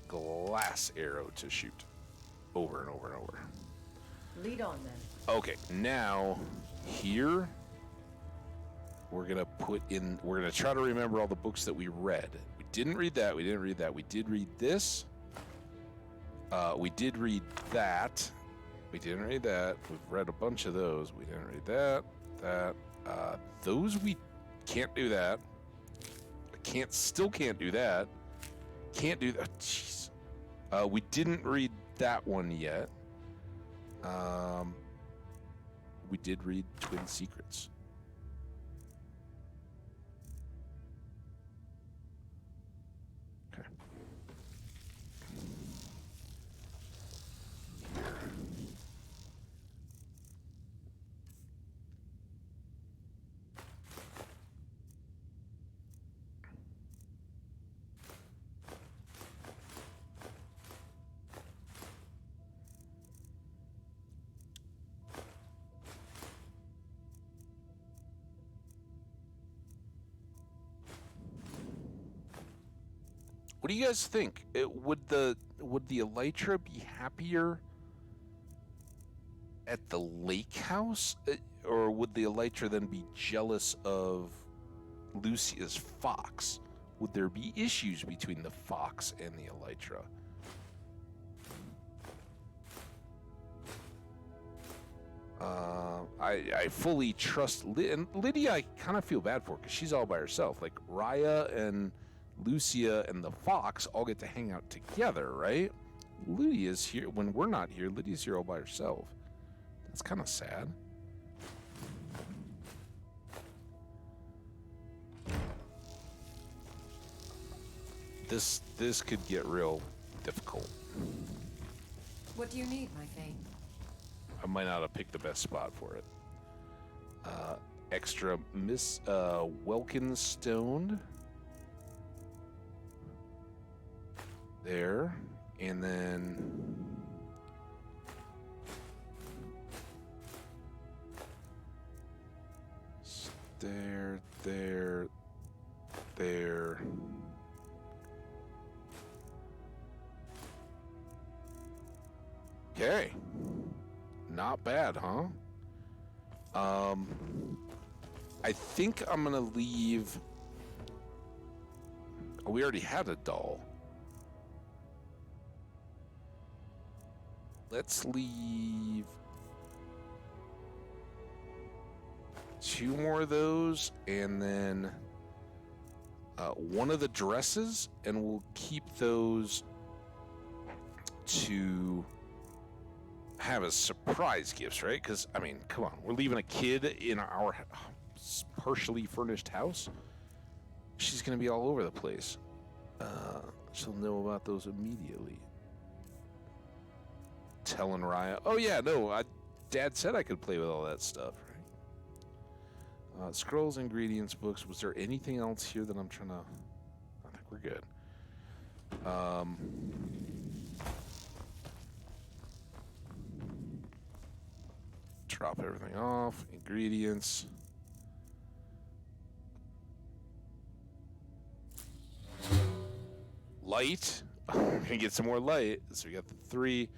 glass arrow to shoot over and over and over. Lead on then. Okay, now here we're gonna try to remember all the books that we read. We didn't read that. We didn't read that. We did read this. We did read that. We didn't read that. We've read a bunch of those. We didn't read that. Those we can't do that. Still can't do that. Can't do that. Jeez. We didn't read that one yet. We did read Twin Secrets. Okay. What do you guys think? Would the Elytra be happier at the lake house, or would the Elytra then be jealous of Lucia's fox? Would there be issues between the fox and the Elytra? I fully trust and Lydia. I kind of feel bad for because she's all by herself. Like Raya and Lucia and the fox all get to hang out together, right? Lydia's here when we're not here. Lydia's here all by herself. That's kind of sad. This could get real difficult. What do you need, my Faye? I might not have picked the best spot for it. Extra Miss Welkin Stone. There. And then... There. Okay. Not bad, huh? I think I'm gonna leave... Oh, we already had a doll. Let's leave 2 more of those, and then one of the dresses, and we'll keep those to have as surprise gifts, right? Because, I mean, come on, we're leaving a kid in our partially furnished house. She's going to be all over the place. She'll know about those immediately. Telling Raya, oh yeah, no, Dad said I could play with all that stuff, right? Scrolls, ingredients, books. Was there anything else here that I'm trying to... I think we're good. Drop everything off. Ingredients. Light. We're gonna get some more light. So we got the 3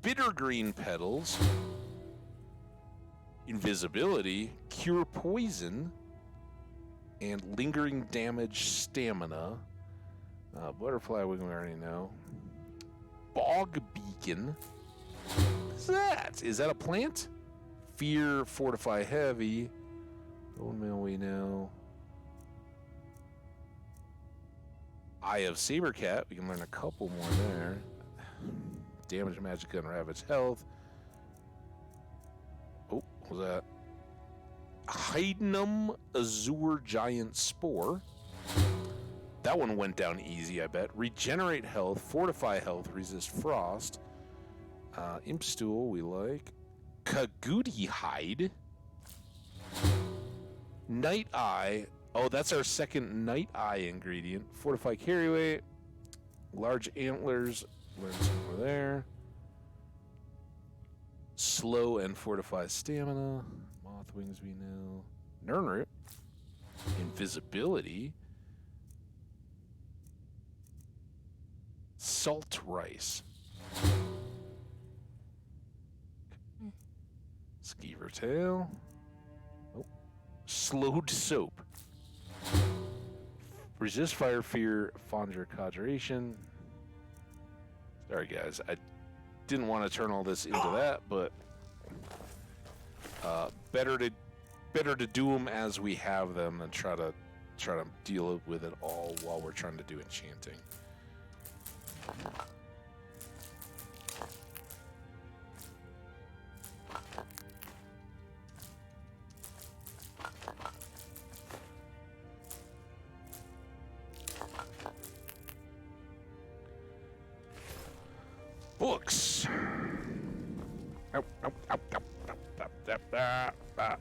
bitter green petals. Invisibility, cure poison, and lingering damage stamina. Butterfly wing, we already know. Bog beacon. What's that? Is that a plant? Fear, fortify heavy. Bone meal, we know. Eye of Sabercat. We can learn a couple more there. Damage magic and ravage health. Oh, what was that? Hydnum Azure Giant Spore. That one went down easy, I bet. Regenerate health, fortify health, resist frost. Imp stool, we like. Kaguti hide. Night eye. Oh, that's our second night eye ingredient. Fortify carry weight. Large antlers. Learn some more there. Slow and fortify stamina. Moth wings, we know. Nernrip. Invisibility. Salt rice. Skeever tail. Oh. Slowed soap. Resist fire, fear, Fondra conjuration. Sorry guys, I didn't want to turn all this into that, but better to do them as we have them than try to deal with it all while we're trying to do enchanting. Books. Ow, ow, ow, ow, ow, ow, ow, ow, ow.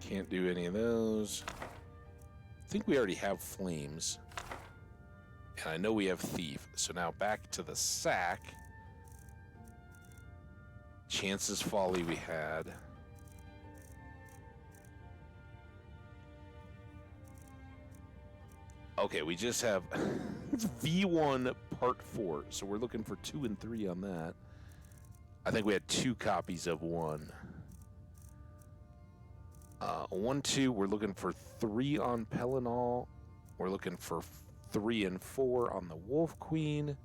Can't do any of those. I think we already have flames. And I know we have thief. So now back to the sack. Chances folly we had. Okay, we just have it's V1 part 4. So we're looking for 2 and 3 on that. I think we had 2 copies of 1. 1, 2, we're looking for 3 on Pelinal. We're looking for 3 and 4 on the Wolf Queen.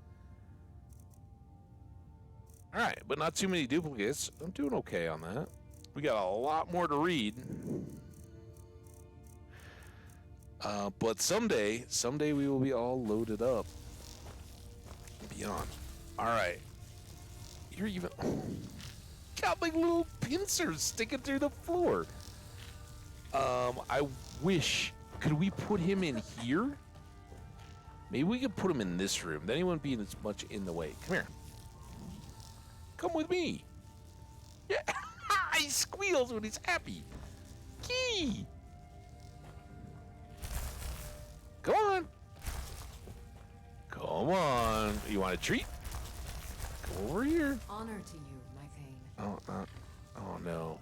Alright, but not too many duplicates. I'm doing okay on that. We got a lot more to read. But someday we will be all loaded up. Beyond. Alright. You're even... got like little pincers sticking through the floor. I wish... Could we put him in here? Maybe we could put him in this room. Then he wouldn't be as much in the way. Come here. Come with me. Yeah. He squeals when he's happy. Key. Come on. Come on. You want a treat? Come over here. Honor to you, my pain. Oh no.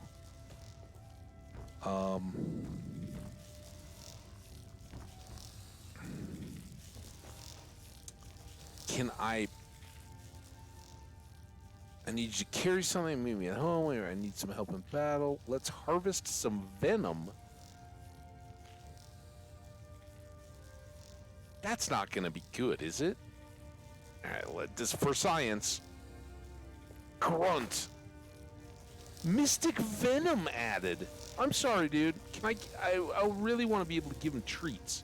Can I need you to carry something, meet me at home, or I need some help in battle. Let's harvest some venom. That's not going to be good, is it? All right, let this for science. Grunt. Mystic venom added. I'm sorry, dude. Can I really want to be able to give him treats.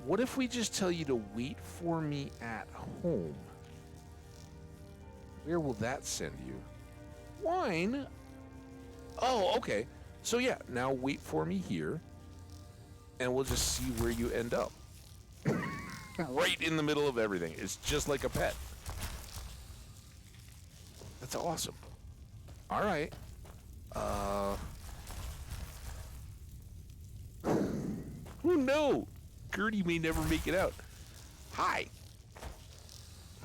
What if we just tell you to wait for me at home? Where will that send you? Wine? Oh, okay. So yeah, now wait for me here, and we'll just see where you end up. Right in the middle of everything. It's just like a pet. That's awesome. All right. Oh no! Gertie may never make it out. Hi.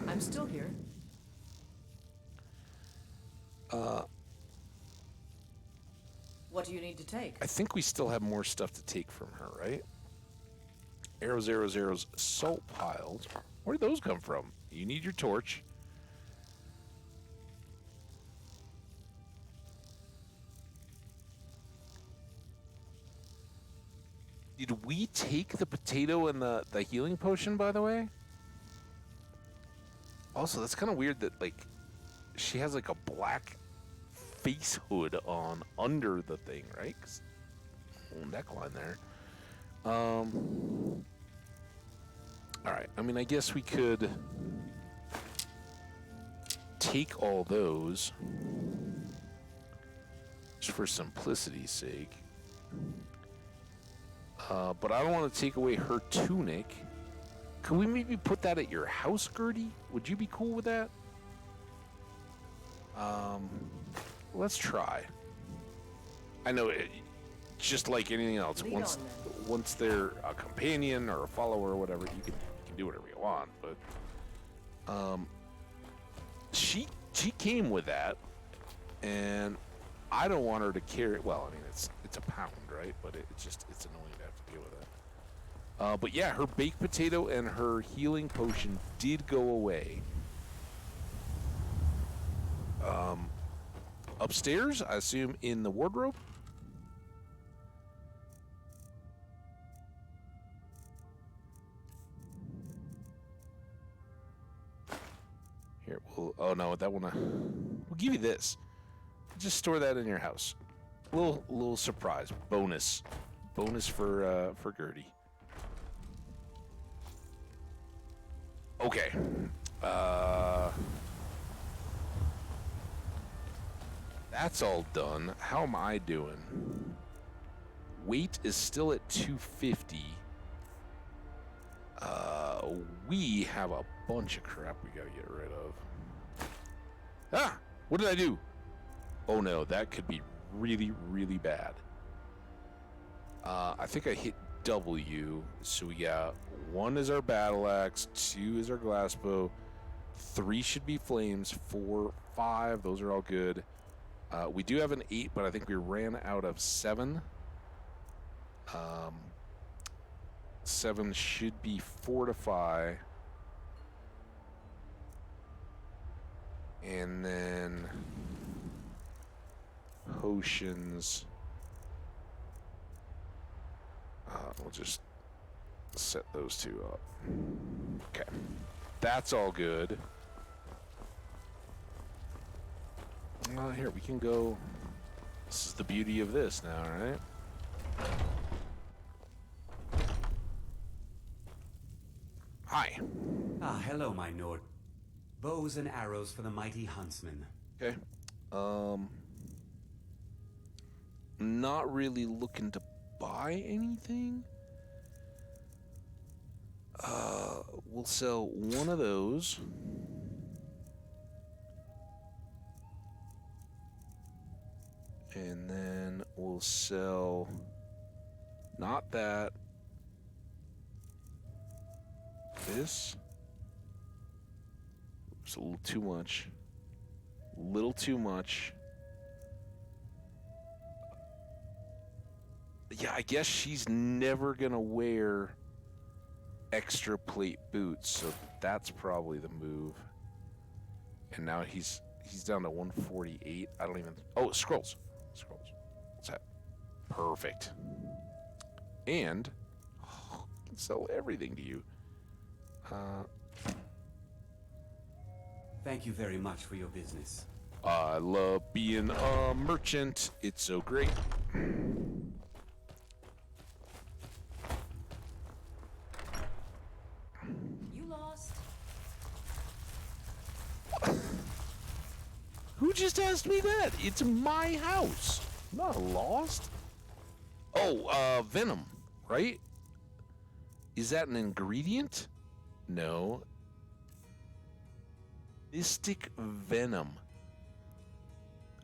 I'm still here. What do you need to take? I think we still have more stuff to take from her, right? Arrows, arrows, arrows, salt piles. Where did those come from? You need your torch. Did we take the potato and the healing potion, by the way? Also, that's kind of weird that, like, she has, like, a black face hood on under the thing, right? 'Cause whole neckline there. All right. I mean, I guess we could take all those just for simplicity's sake. But I don't want to take away her tunic. Could we maybe put that at your house, Gertie? Would you be cool with that? Let's try. I know it, just like anything else. Once they're a companion or a follower or whatever, you can do whatever you want. But she came with that, and I don't want her to carry. Well, I mean it's a pound, right? But it's annoying to have to deal with it. But yeah, her baked potato and her healing potion did go away. Upstairs, I assume in the wardrobe. Here, oh no, that one. We'll give you this. Just store that in your house. Little surprise bonus for Gertie. Okay. That's all done. How am I doing? Weight is still at 250. We have a bunch of crap we gotta get rid of. Ah! What did I do? Oh no, that could be really, really bad. I think I hit W, so we got 1 is our battle axe, 2 is our glass bow, 3 should be flames, 4, 5, those are all good. We do have an 8, but I think we ran out of 7. 7 should be fortify. And then potions. We'll just set those 2 up. Okay. That's all good. Here, we can go. This is the beauty of this now, right? Hi. Ah, hello, my Nord. Bows and arrows for the mighty huntsman. Okay. Not really looking to buy anything. We'll sell 1 of those. And then we'll sell not that. This. It's a little too much. Little too much. Yeah, I guess she's never gonna wear extra plate boots, so that's probably the move. And now he's down to 148. I don't even. Oh, scrolls. What's that? Perfect. And I can sell everything to you. Thank you very much for your business. I love being a merchant. It's so great. You lost. Who just asked me that? It's my house. I'm not lost. Oh, venom, right? Is that an ingredient? No. Mystic venom.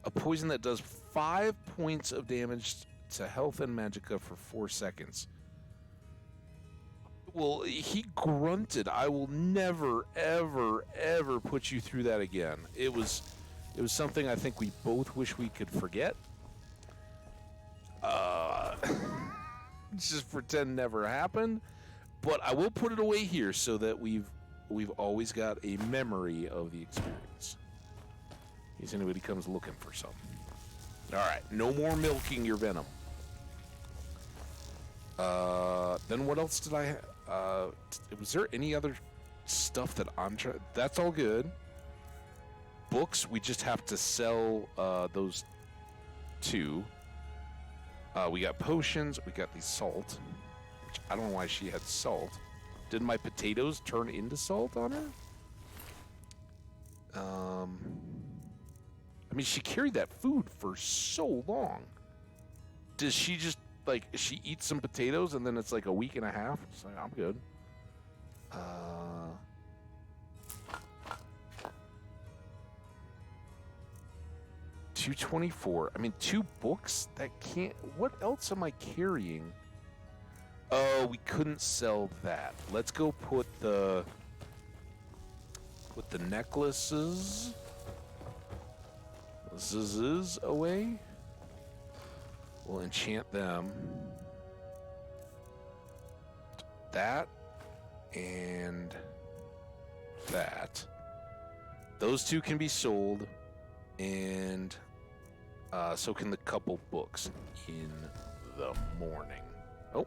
A poison that does 5 points of damage to health and magicka for 4 seconds. Well, he grunted. I will never, ever, ever put you through that again. It was something I think we both wish we could forget. Just pretend never happened. But I will put it away here so that we've always got a memory of the experience. In case anybody comes looking for something. All right, no more milking your venom. Then what else did I have? Was there any other stuff that I'm trying? That's all good. books, we just have to sell those 2. We got potions. We got the salt, which I don't know why she had salt. Did my potatoes turn into salt on her? I mean, she carried that food for so long. Does she just, like, she eats some potatoes and then it's like a week and a half? It's like, I'm good. 224. I mean, 2 books? That can't... What else am I carrying? Oh, we couldn't sell that. Let's go put the necklaces away. We'll enchant them. That and that. Those 2 can be sold, and so can the couple books in the morning. Oh.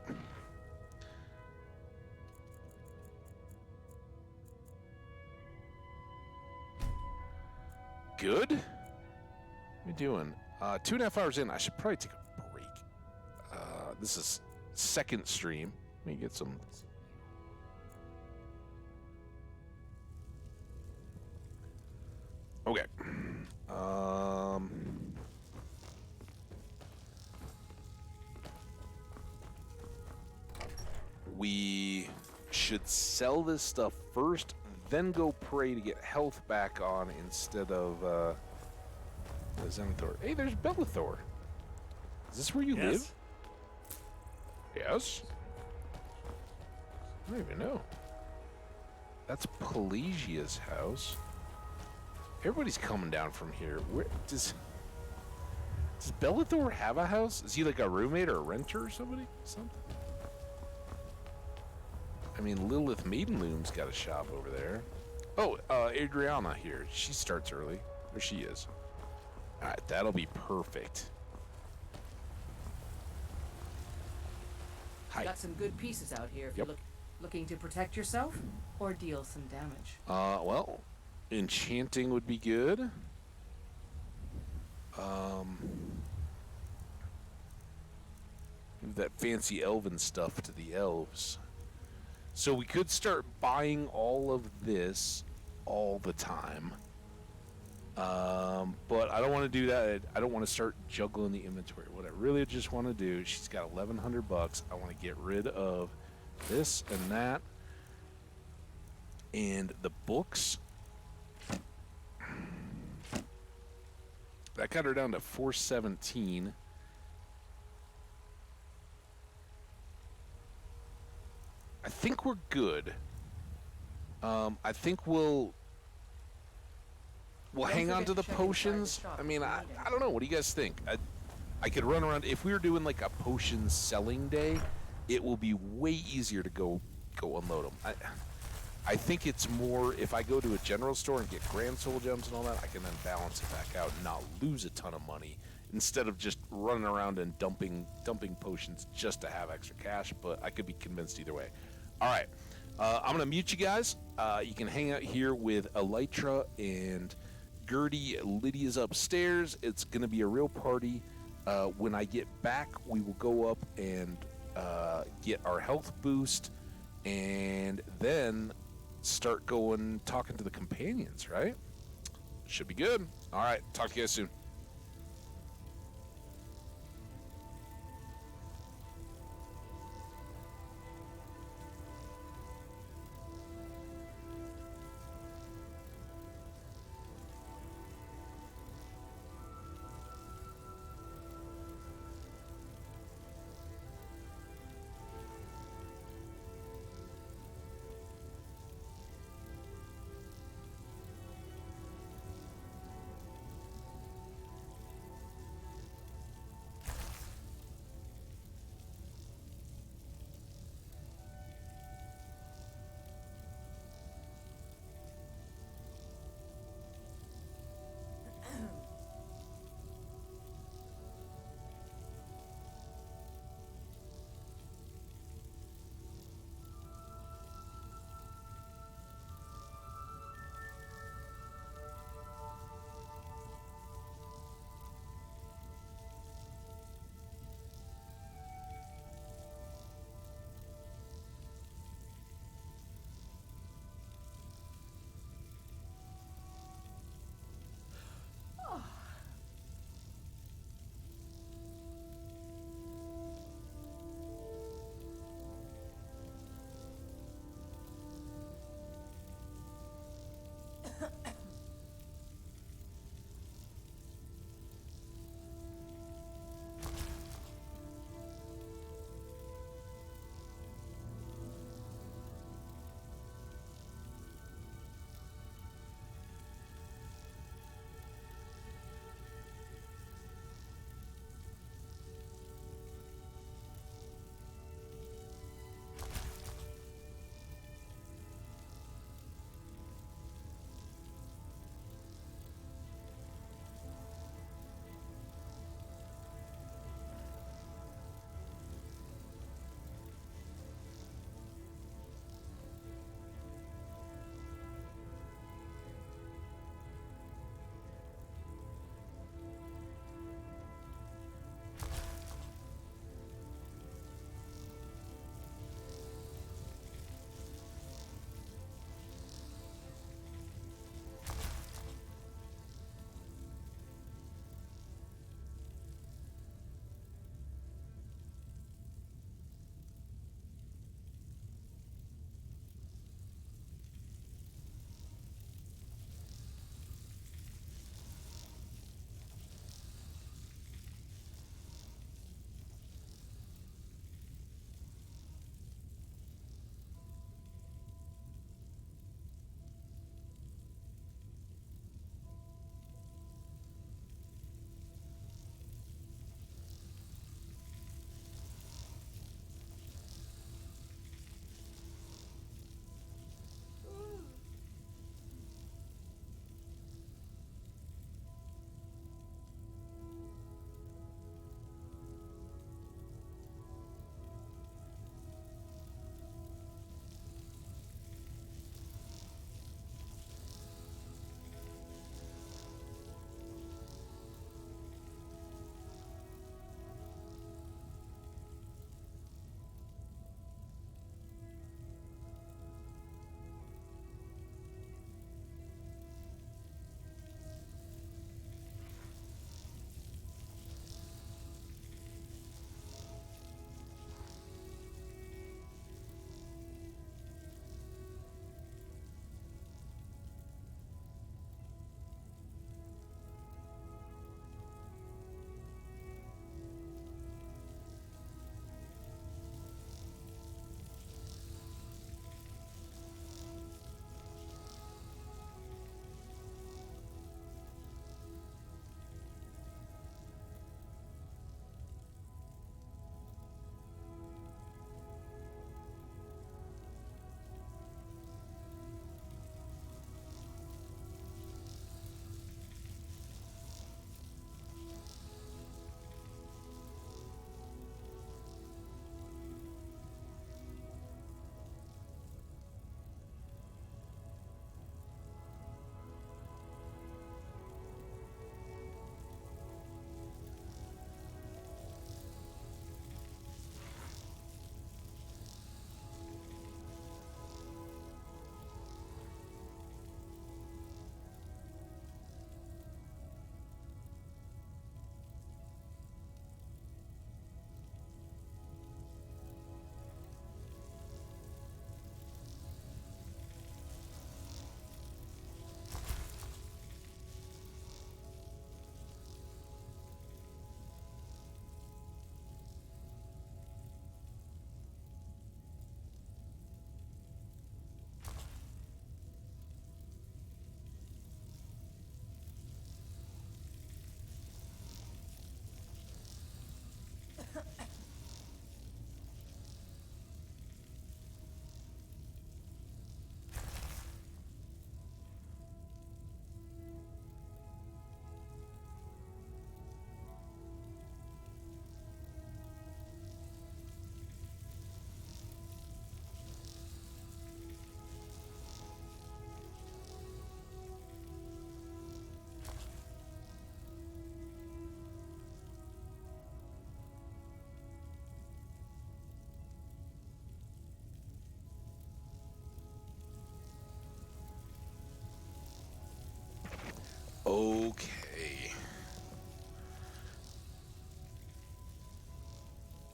Good. What are we doing? 2.5 hours in. I should probably take a break. This is second stream. Let me get some. Okay. We should sell this stuff first, then go pray to get health back on instead of Zenithor. Hey, there's Bellathor. Is this where you live? Yes. I don't even know. That's Pelasia's house. Everybody's coming down from here. Where does Bellathor have a house? Is he like a roommate or a renter or something? I mean, Lilith Maidenloom's got a shop over there. Oh, Adriana here. She starts early. There she is. All right, that'll be perfect. Hi. Got some good pieces out here if you're looking to protect yourself or deal some damage. Well, enchanting would be good. That fancy elven stuff to the elves. So we could start buying all of this all the time. But I don't want to do that. I don't want to start juggling the inventory. What I really just want to do, she's got $1,100. I want to get rid of this and that. And the books. That got her down to 417. I think we're good. I think we'll hang on to the potions. I mean, I don't know. What do you guys think? I could run around. If we were doing like a potion selling day, it will be way easier to go unload them. I think it's more if I go to a general store and get grand soul gems and all that, I can then balance it back out and not lose a ton of money instead of just running around and dumping potions just to have extra cash. But I could be convinced either way. All right, I'm gonna mute you guys. You can hang out here with Elytra and Gertie. Lydia's upstairs. It's gonna be a real party. When I get back, we will go up and get our health boost, and then start talking to the companions. Right? Should be good. All right, talk to you guys soon.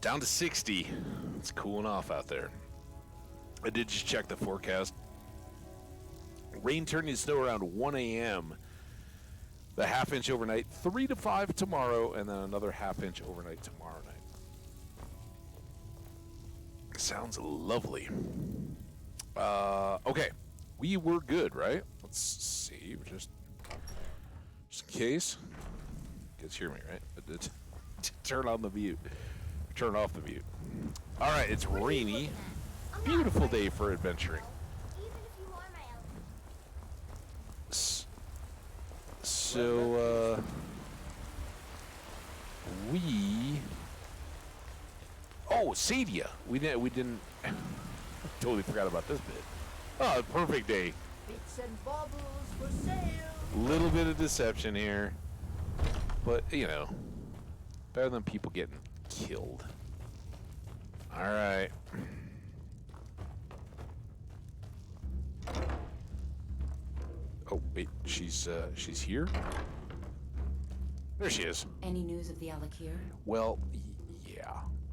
down to 60. It's cooling off out there. I did just check the forecast. Rain turning to snow around 1 a.m. The half-inch overnight, 3 to 5 tomorrow, and then another half-inch overnight tomorrow night. Sounds lovely. Okay, we were good, right? Let's see, just in case. You guys hear me, right? I did turn on the mute. Turn off the mute. All right, it's rainy. Beautiful day for adventuring. So, oh, Sadia. We didn't, totally forgot about this bit. Oh, perfect day. Bits and baubles for sale. Little bit of deception here. But, you know, better than people getting killed. All right. Oh, wait, she's here? There she is. Any news of the Alakir? Well, yeah.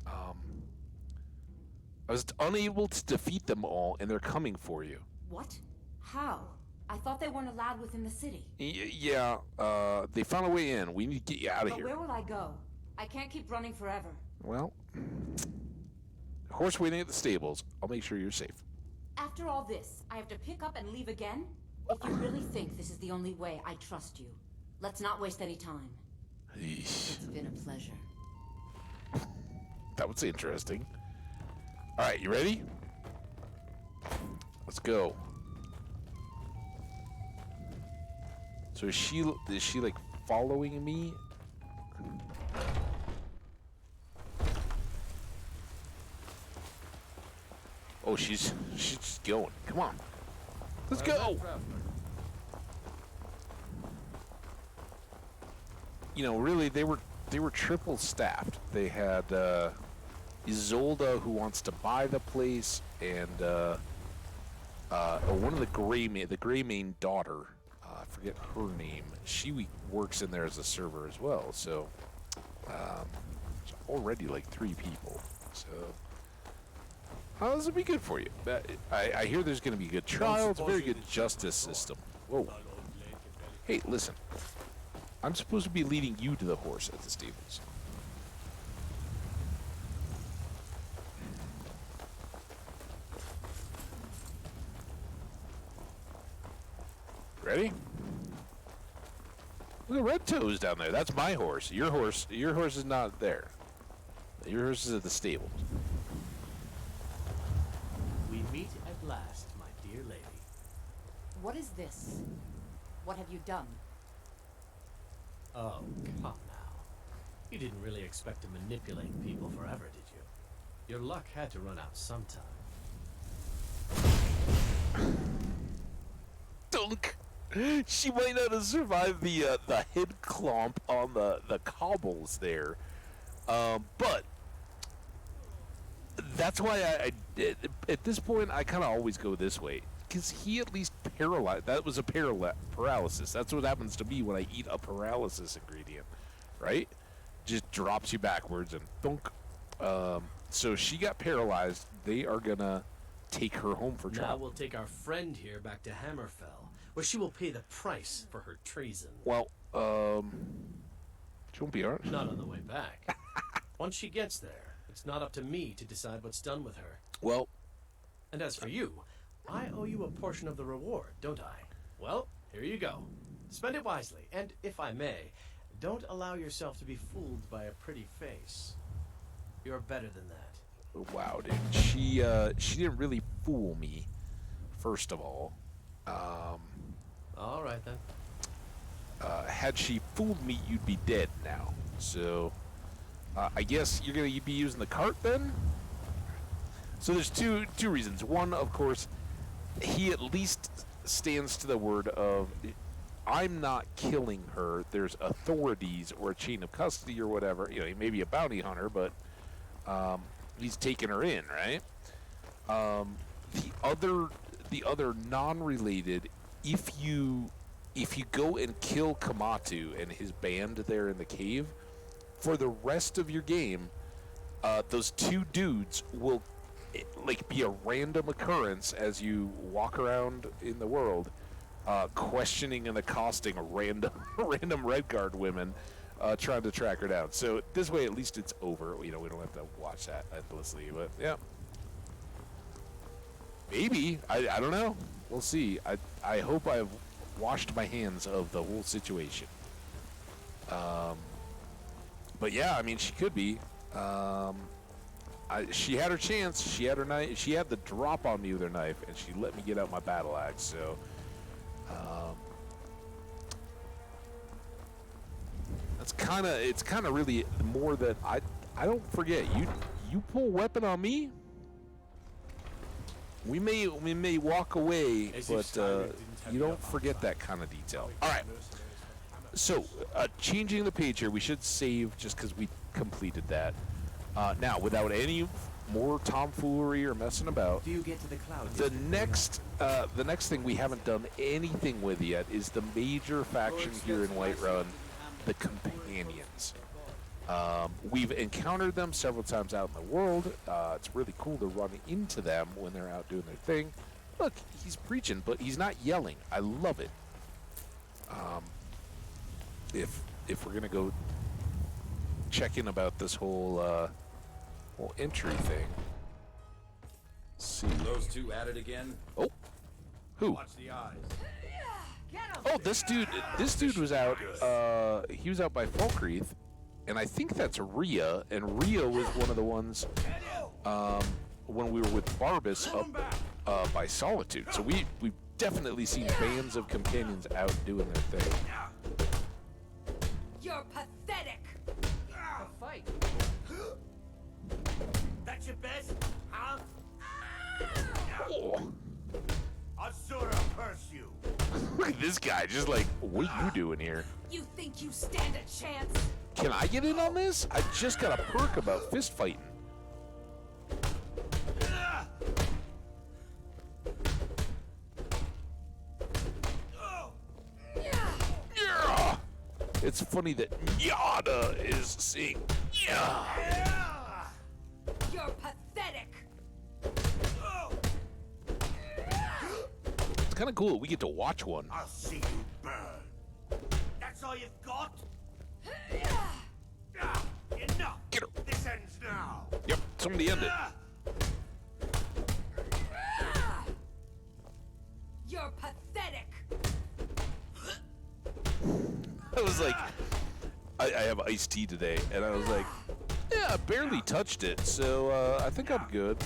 I was unable to defeat them all, and they're coming for you. What? How? I thought they weren't allowed within the city. Yeah, they found a way in. We need to get you out of But here. where will I go? I can't keep running forever. Well, horse waiting at the stables. I'll make sure you're safe. After all this, I have to pick up and leave again? If you really think this is the only way, I trust you. Let's not waste any time. It's been a pleasure. That was interesting. All right, you ready? Let's go. So is she like following me? Oh, she's just going. Come on. Let's go. You know, really, they were triple staffed. They had Isolde, who wants to buy the place, and one of the Greymane daughter. I forget her name. She works in there as a server as well. So it's already like 3 people. So this will be good for you. I hear there's going to be good trials, very good justice system. Whoa. Hey, listen. I'm supposed to be leading you to the horse at the stables. Ready? Look at Red Toes down there. That's my horse. Your horse is not there. Your horse is at the stables. We meet at last, my dear lady. What is this? What have you done? Oh, come now. You didn't really expect to manipulate people forever, did you? Your luck had to run out sometime. Dunk! She might not have survived the head clomp on the cobbles there. But that's why I at this point, I kind of always go this way. Because he at least paralyzed. That was a paralysis. That's what happens to me when I eat a paralysis ingredient, right? Just drops you backwards and thunk. So she got paralyzed. They are gonna take her home for trial. Now we'll take our friend here back to Hammerfell, where she will pay the price for her treason. Well, she won't be alright. Not on the way back. Once she gets there, it's not up to me to decide what's done with her. Well, and as for you, I owe you a portion of the reward, don't I? Well, here you go. Spend it wisely, and if I may, don't allow yourself to be fooled by a pretty face. You're better than that. Wow, dude. She didn't really fool me, first of all. All right, then. Had she fooled me, you'd be dead now. So, I guess you'd be using the cart then? So there's two reasons. One, of course, he at least stands to the word of, I'm not killing her. There's authorities or a chain of custody or whatever. You know, he may be a bounty hunter, but he's taking her in, right? The other non-related, if you go and kill Kamatu and his band there in the cave, for the rest of your game, those two dudes will like be a random occurrence as you walk around in the world, questioning and accosting random red guard women, trying to track her down. So this way, at least it's over. You know, we don't have to watch that endlessly. But yeah, maybe I don't know. We'll see. I hope I've washed my hands of the whole situation. But yeah, I mean, she could be. She had her chance. She had her knife. She had the drop on me with her knife, and she let me get out my battle axe. So, it's kind of really more that I don't forget. You pull a weapon on me, we may walk away, but you don't forget that kind of detail. All right. So, changing the page here, we should save just because we completed that. Now, without any more tomfoolery or messing about, Do you get to the clouds? the next thing we haven't done anything with yet is the major faction here in Whiterun, the Companions. We've encountered them several times out in the world. It's really cool to run into them when they're out doing their thing. Look, he's preaching, but he's not yelling. I love it. If we're gonna go check in about this whole entry thing. Let's see. Those two at it again? Oh, who? Watch the eyes. Oh, this dude was out. He was out by Falkreath, and I think that's Rhea. And Rhea was one of the ones when we were with Barbas up by Solitude. So we've definitely seen bands of companions out doing their thing. You're pathetic. A fight. That's your best, huh? Oh. I'll sort of curse you. Look at this guy, just like, what are you doing here? You think you stand a chance? Can I get in on this? I just got a perk about fist fighting. Yeah. It's funny that Yada is saying, yeah. You're pathetic. It's kind of cool. We get to watch one. I'll see you burn. That's all you've got? Enough. Get her. This ends now. Yep, somebody end it. You're pathetic. I was like, I have iced tea today, and I was like, yeah, I barely touched it, so I think I'm good.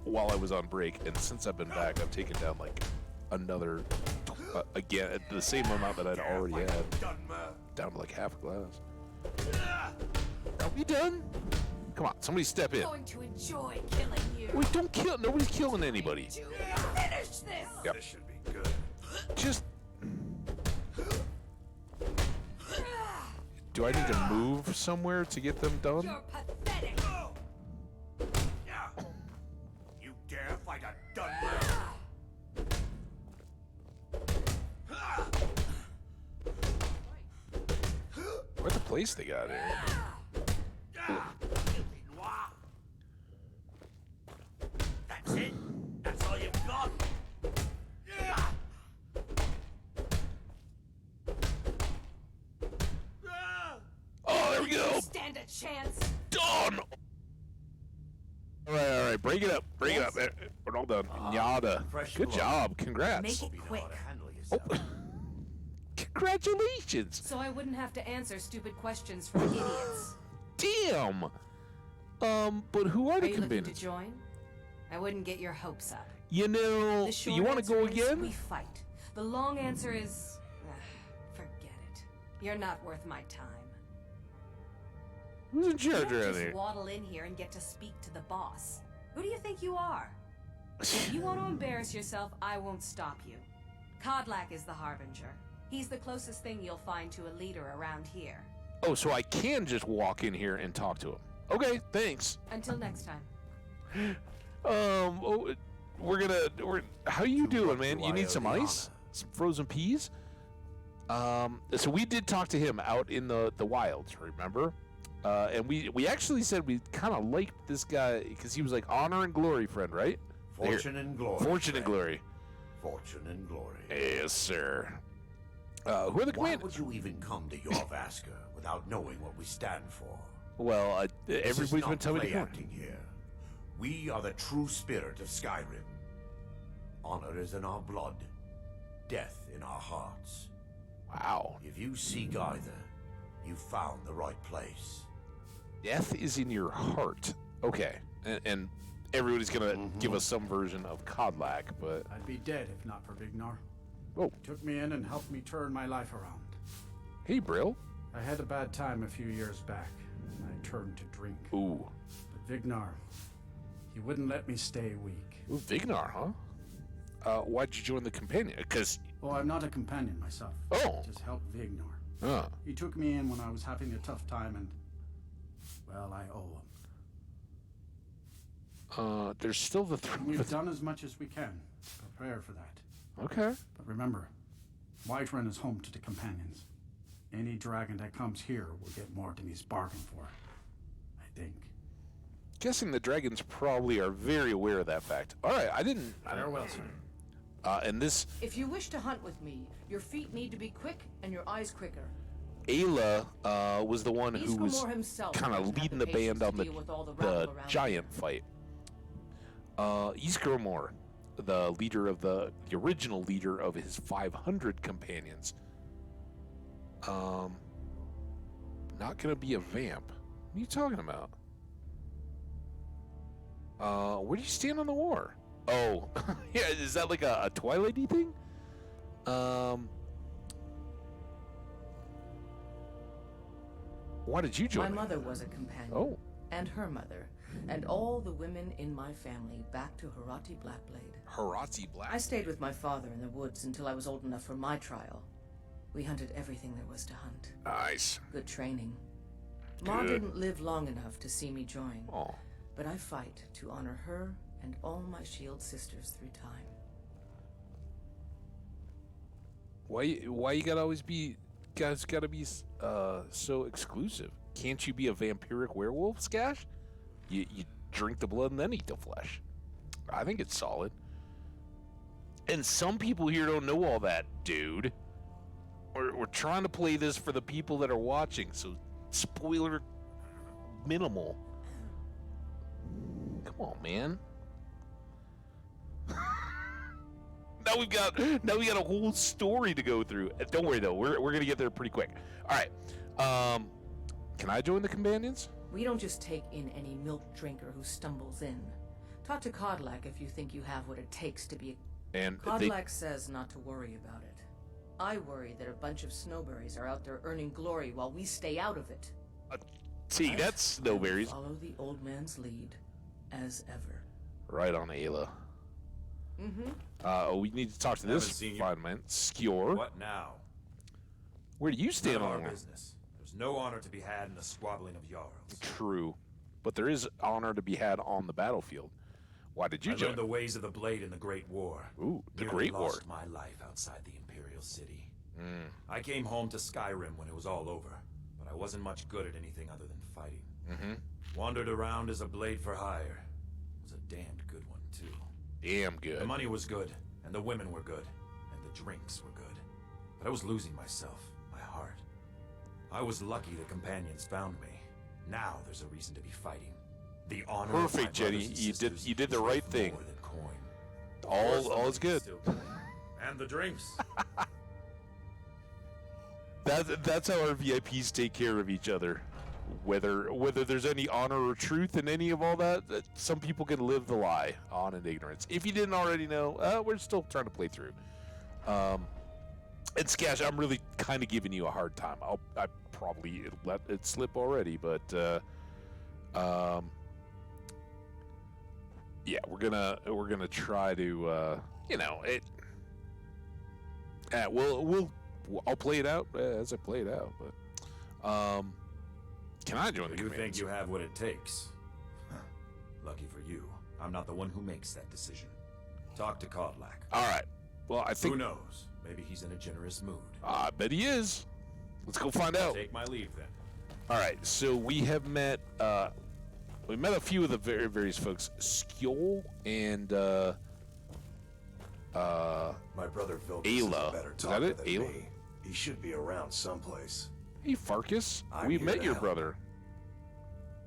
While I was on break, and since I've been back, I've taken down like another, again, the same amount that I'd already had, down to like half a glass. Are we done? Come on, somebody step in. I'm going to enjoy killing you. Wait, don't kill. Nobody's killing anybody. To finish this. Yep. This should be good. Just. Do I need to move somewhere to get them done? You're pathetic. You dare fight a Dunmer? What the place they got here? That's it? That's all you've got? Oh, there we go. Stand a chance. Done. All right. Break it up. Break it up. We're all done. Yada. Good job. Congrats. Make it quick. Oh. Congratulations. So I wouldn't have to answer stupid questions from idiots. Damn. But who are the Are you looking to companions? join? I wouldn't get your hopes up. You know, The short you want to go answer is again? We fight. The long answer is, forget it. You're not worth my time. Who's in You charge don't around just here? waddle in here and get to speak to the boss. Who do you think you are? If you want to embarrass yourself, I won't stop you. Kodlak is the Harbinger. He's the closest thing you'll find to a leader around here. Oh, so I can just walk in here and talk to him. Okay, thanks. Until next time. How you doing, man? You need some ice? Some frozen peas? So we did talk to him out in the wilds, remember? And we actually said we kind of liked this guy because he was like honor and glory friend, right? Fortune and glory. Fortune and glory. Fortune and glory. Yes, sir. Who are the Why command? would you even come to Jorvaska without knowing what we stand for? Well, everybody's been telling me to come. acting here. We are the true spirit of Skyrim. Honor is in our blood, death in our hearts. Wow. If you seek either, you've found the right place. Death is in your heart. Okay. And everybody's gonna give us some version of Codlac, but I'd be dead if not for Vignar. Oh. He took me in and helped me turn my life around. Hey, Brill. I had a bad time a few years back, and I turned to drink. Ooh. But Vignar, he wouldn't let me stay weak. Ooh, Vignar, huh? Why'd you join the companion? Because... Oh, I'm not a companion myself. Oh. Just help Vignar. Huh. He took me in when I was having a tough time, and... well, I owe him. There's still the three... We've done as much as we can. Prepare for that. Okay. But remember, Whiterun is home to the companions. Any dragon that comes here will get more than he's bargained for. I think. Guessing the dragons probably are very aware of that fact. All right, I didn't... Farewell, sir. And this... If you wish to hunt with me, your feet need to be quick and your eyes quicker. Ayla was the one who was Ysgramor himself kind of doesn't have leading the the band patience on to the, deal with all the rabble around giant fight. Ysgramor, the leader of the original leader of his 500 companions. Not gonna be a vamp. What are you talking about? Where do you stand on the war? Oh, yeah, is that like a Twilight-y thing? Why did you join? My mother was a companion. Oh. And her mother. And all the women in my family back to Harati Blackblade. Harati Black. I stayed with my father in the woods until I was old enough for my trial. We hunted everything there was to hunt. Nice. Good training. Ma Good. didn't live long enough to see me join. Oh. But I fight to honor her and all my shield sisters through time. Why you gotta always be, guys gotta be so exclusive? Can't you be a vampiric werewolf, Skash? You drink the blood and then eat the flesh. I think it's solid. And some people here don't know all that, dude. We're trying to play this for the people that are watching, so spoiler minimal. Come on, man. Now we got a whole story to go through. Don't worry though, we're gonna get there pretty quick. All right. Can I join the companions? We don't just take in any milk drinker who stumbles in. Talk to Codlac if you think you have what it takes to be a... And Codlac says not to worry about it. I worry that a bunch of snowberries are out there earning glory while we stay out of it. See, that's snowberries. Follow the old man's lead, as ever. Right on, Ayla. Mm-hmm. We need to talk to this fine man, Skjor. What now? Where do you stand None on of our it? business. There's no honor to be had in the squabbling of Jarls. True, but there is honor to be had on the battlefield. Why did you I join? learned the ways of the blade in the Great War. Ooh, the Nearly Great War. lost my life outside the Imperial City. I came home to Skyrim when it was all over, but I wasn't much good at anything other than fighting. Wandered around as a blade for hire. Was a damned good one, too. Damn good. The money was good, and the women were good, and the drinks were good. But I was losing myself, my heart. I was lucky the companions found me. Now there's a reason to be fighting. The honor of my Perfect, Jenny. brothers and You sisters did the is right worth thing. more than coin. All is good. And the drinks. That's how our VIPs take care of each other. Whether there's any honor or truth in any of all that, some people can live the lie on in ignorance. If you didn't already know, we're still trying to play through. And Skash, I'm really kind of giving you a hard time. I probably let it slip already, but yeah, we're gonna try to it. I'll play it out as I play it out, but can I join the You companions? think you have what it takes? Huh. Lucky for you, I'm not the one who makes that decision. Talk to Codlac. All right. Well, I think. Who knows? Maybe he's in a generous mood. I bet he is. Let's go find I'll out. take my leave then. All right, so we have met. We met a few of the various folks. Skjol and my brother Vilgus is a Ayla. better Is that talker it? than Ayla? me. He should be around someplace. Hey, Farkas. I'm We here met to your help. brother.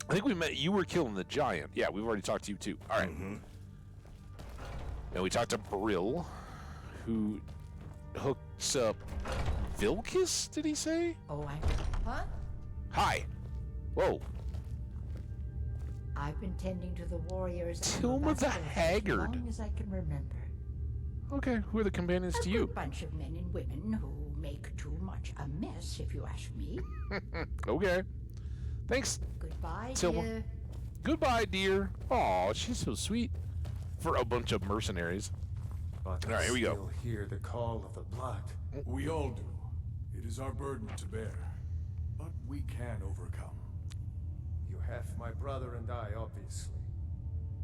I think we met. You were killing the giant. Yeah, we've already talked to you too. All right. And we talked to Brill, who hooks up Vilkus. Did he say? Oh, Huh? Hi. Whoa. I've been tending to the warriors. and Tomb of the Vasquez Haggard. As long as I can remember. Okay, who are the companions A to you? good bunch of men and women who make too much a mess, if you ask me. Okay. Thanks. Goodbye, Tilma. dear. Goodbye, dear. Aw, she's so sweet. For a bunch of mercenaries. But All right, here we go. still hear the call of the blood. We all do. It is our burden to bear. But we can overcome. You have my brother and I, obviously.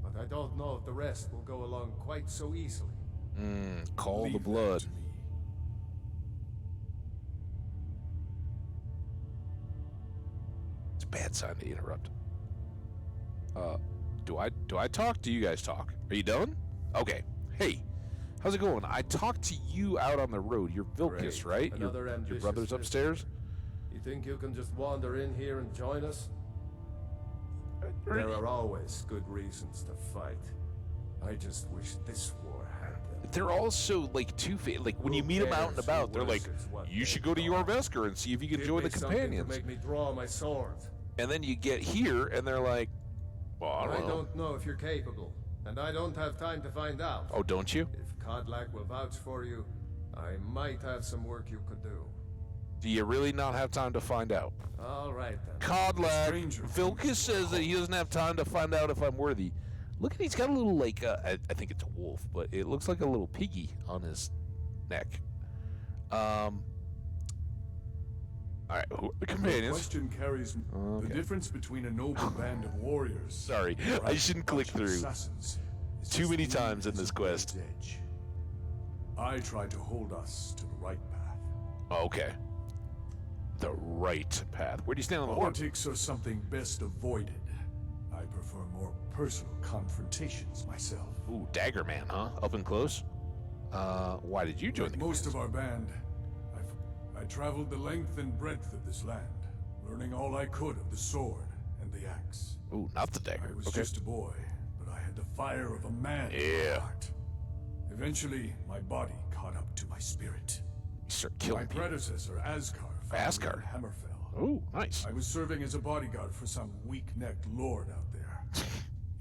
But I don't know if the rest will go along quite so easily. Call Leave the that blood. to me. It's a bad sign to interrupt. Do I talk? Do you guys talk? Are you done? Okay. Hey, how's it going? I talked to you out on the road. You're Vilkus, Great. right? Another Your ambitious brother's visitor. upstairs? You think you can just wander in here and join us? There are always good reasons to fight. I just wish this war had them. They're also like two-faced. Like when Who you meet them out and cares about, who they're like, worships what you they should go to call? Jorvesker and see if you can Give join me the something companions. to make me draw my sword. And then you get here and they're like, well, I don't know. don't know if you're capable, and I don't have time to find out. Oh, don't you? If Kodlak will vouch for you, I might have some work you could do. Do you really not have time to find out? All right then. Kodlak, Stranger Vilkus says that he doesn't have time to find out if I'm worthy. Look at, he's got a little like, I think it's a wolf, but it looks like a little piggy on his neck. All right, who are the The companions? question carries Okay. the difference between a noble band of warriors. Sorry, and a I shouldn't click bunch of through assassins is too as many lean times in as this a quest. bird's edge. I try to hold us to the right path. Okay. The right path. Where do you stand on the horse? Politics are something best avoided. I prefer more personal confrontations myself. Ooh, Dagger Man, huh? Up and close? Why did you join the Most of our band, I traveled the length and breadth of this land, learning all I could of the sword and the axe. Ooh, not the dagger. I was Okay. just a boy, but I had the fire of a man in Yeah. my heart. Eventually, my body caught up to my spirit. You start killing My people. predecessor, Ascar, found me in Hammerfell. Ooh, nice. I was serving as a bodyguard for some weak-necked lord out there.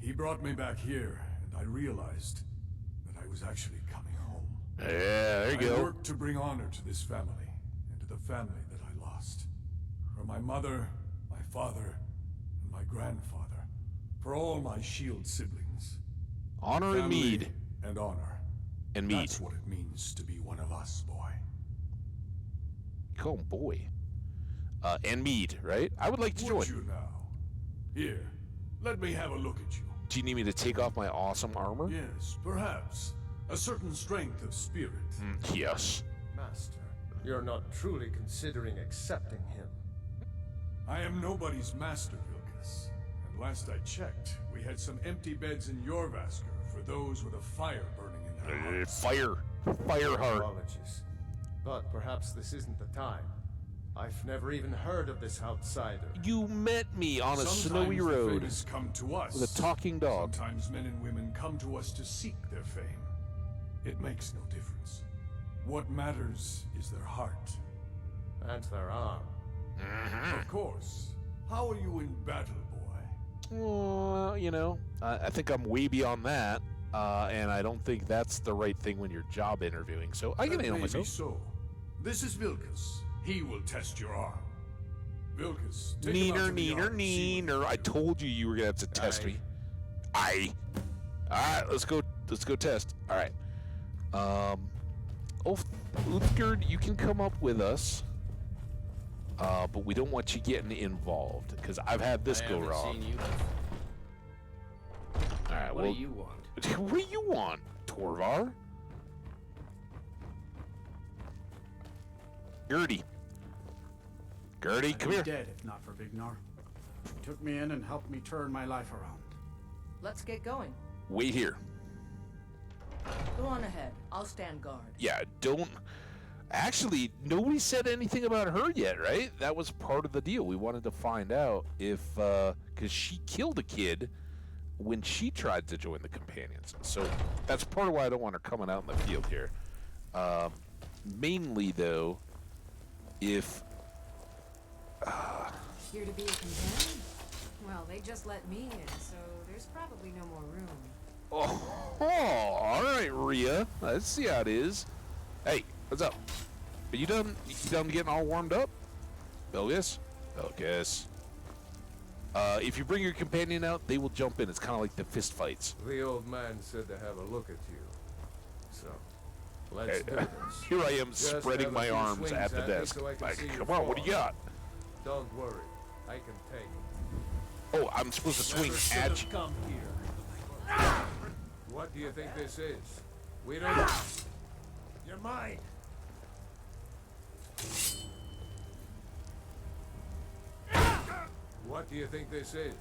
He brought me back here, and I realized that I was actually coming home. Yeah, there you I go. worked to bring honor to this family, and to the family that I lost. For my mother, my father, and my grandfather. For all my shield siblings. Honor and Family mead. And honor. And mead. That's what it means to be one of us, boy. You call him boy. And mead, right? I would like to join. Would you now? Here, let me have a look at you. Do you need me to take off my awesome armor? Yes, perhaps. A certain strength of spirit. Yes. Master, you're not truly considering accepting him. I am nobody's master, Vilkas. And last I checked, we had some empty beds in Jorvasker for those with a fire burning in their hearts. Fire. Fire heart. Apologies. But perhaps this isn't the time. I've never even heard of this outsider. You met me on a Sometimes snowy the road famous come to us. with a talking dog. Sometimes men and women come to us to seek their fame. It makes no difference. What matters is their heart. And their arm. Of course. How are you in battle, boy? Well, you know, I think I'm way beyond that, and I don't think that's the right thing when you're job interviewing. So I can That handle may be myself. so. This is Vilkas. He will test your arm. Vilkas, take him out Neener, to the neener, yard and see what neener. I told you you were gonna have to test me. Aye. All right, let's go. Let's go test. All right. Uthgerd, you can come up with us, but we don't want you getting involved because I've had this go wrong. All right. What well, do you want? What do you want, Torvar? Gertie. Gertie, I'd come be here. dead if not for Vignar. He took me in and helped me turn my life around. Let's get going. Wait here. Go on ahead. I'll stand guard. Yeah, don't... Actually, nobody said anything about her yet, right? That was part of the deal. We wanted to find out if... Because she killed a kid when she tried to join the Companions. So that's part of why I don't want her coming out in the field here. Mainly, though, if... Here to be a companion? Well, they just let me in, so there's probably no more room. Oh, all right, Rhea. Let's see how it is. Hey, what's up? Are you done? You done getting all warmed up? Belgus? Belgus. If you bring your companion out, they will jump in. It's kind of like the fist fights. The old man said to have a look at you. So, let's do this. Here I am Just spreading have a my few arms swings at the me desk. so I can Like, see come your on, what do you form. got? Don't worry, I can take it. Oh, I'm supposed to swing Never at should you. have come here. What do you think this is? We don't... You're mine! What do you think this is?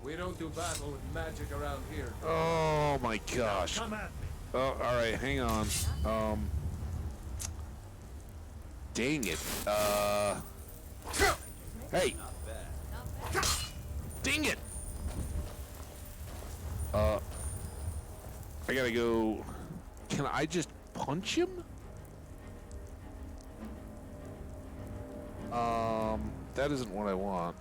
We don't do battle with magic around here. Oh my gosh. Come at me. Oh, all right, hang on. Dang it. Hey. Dang it. I gotta go. Can I just punch him? That isn't what I want.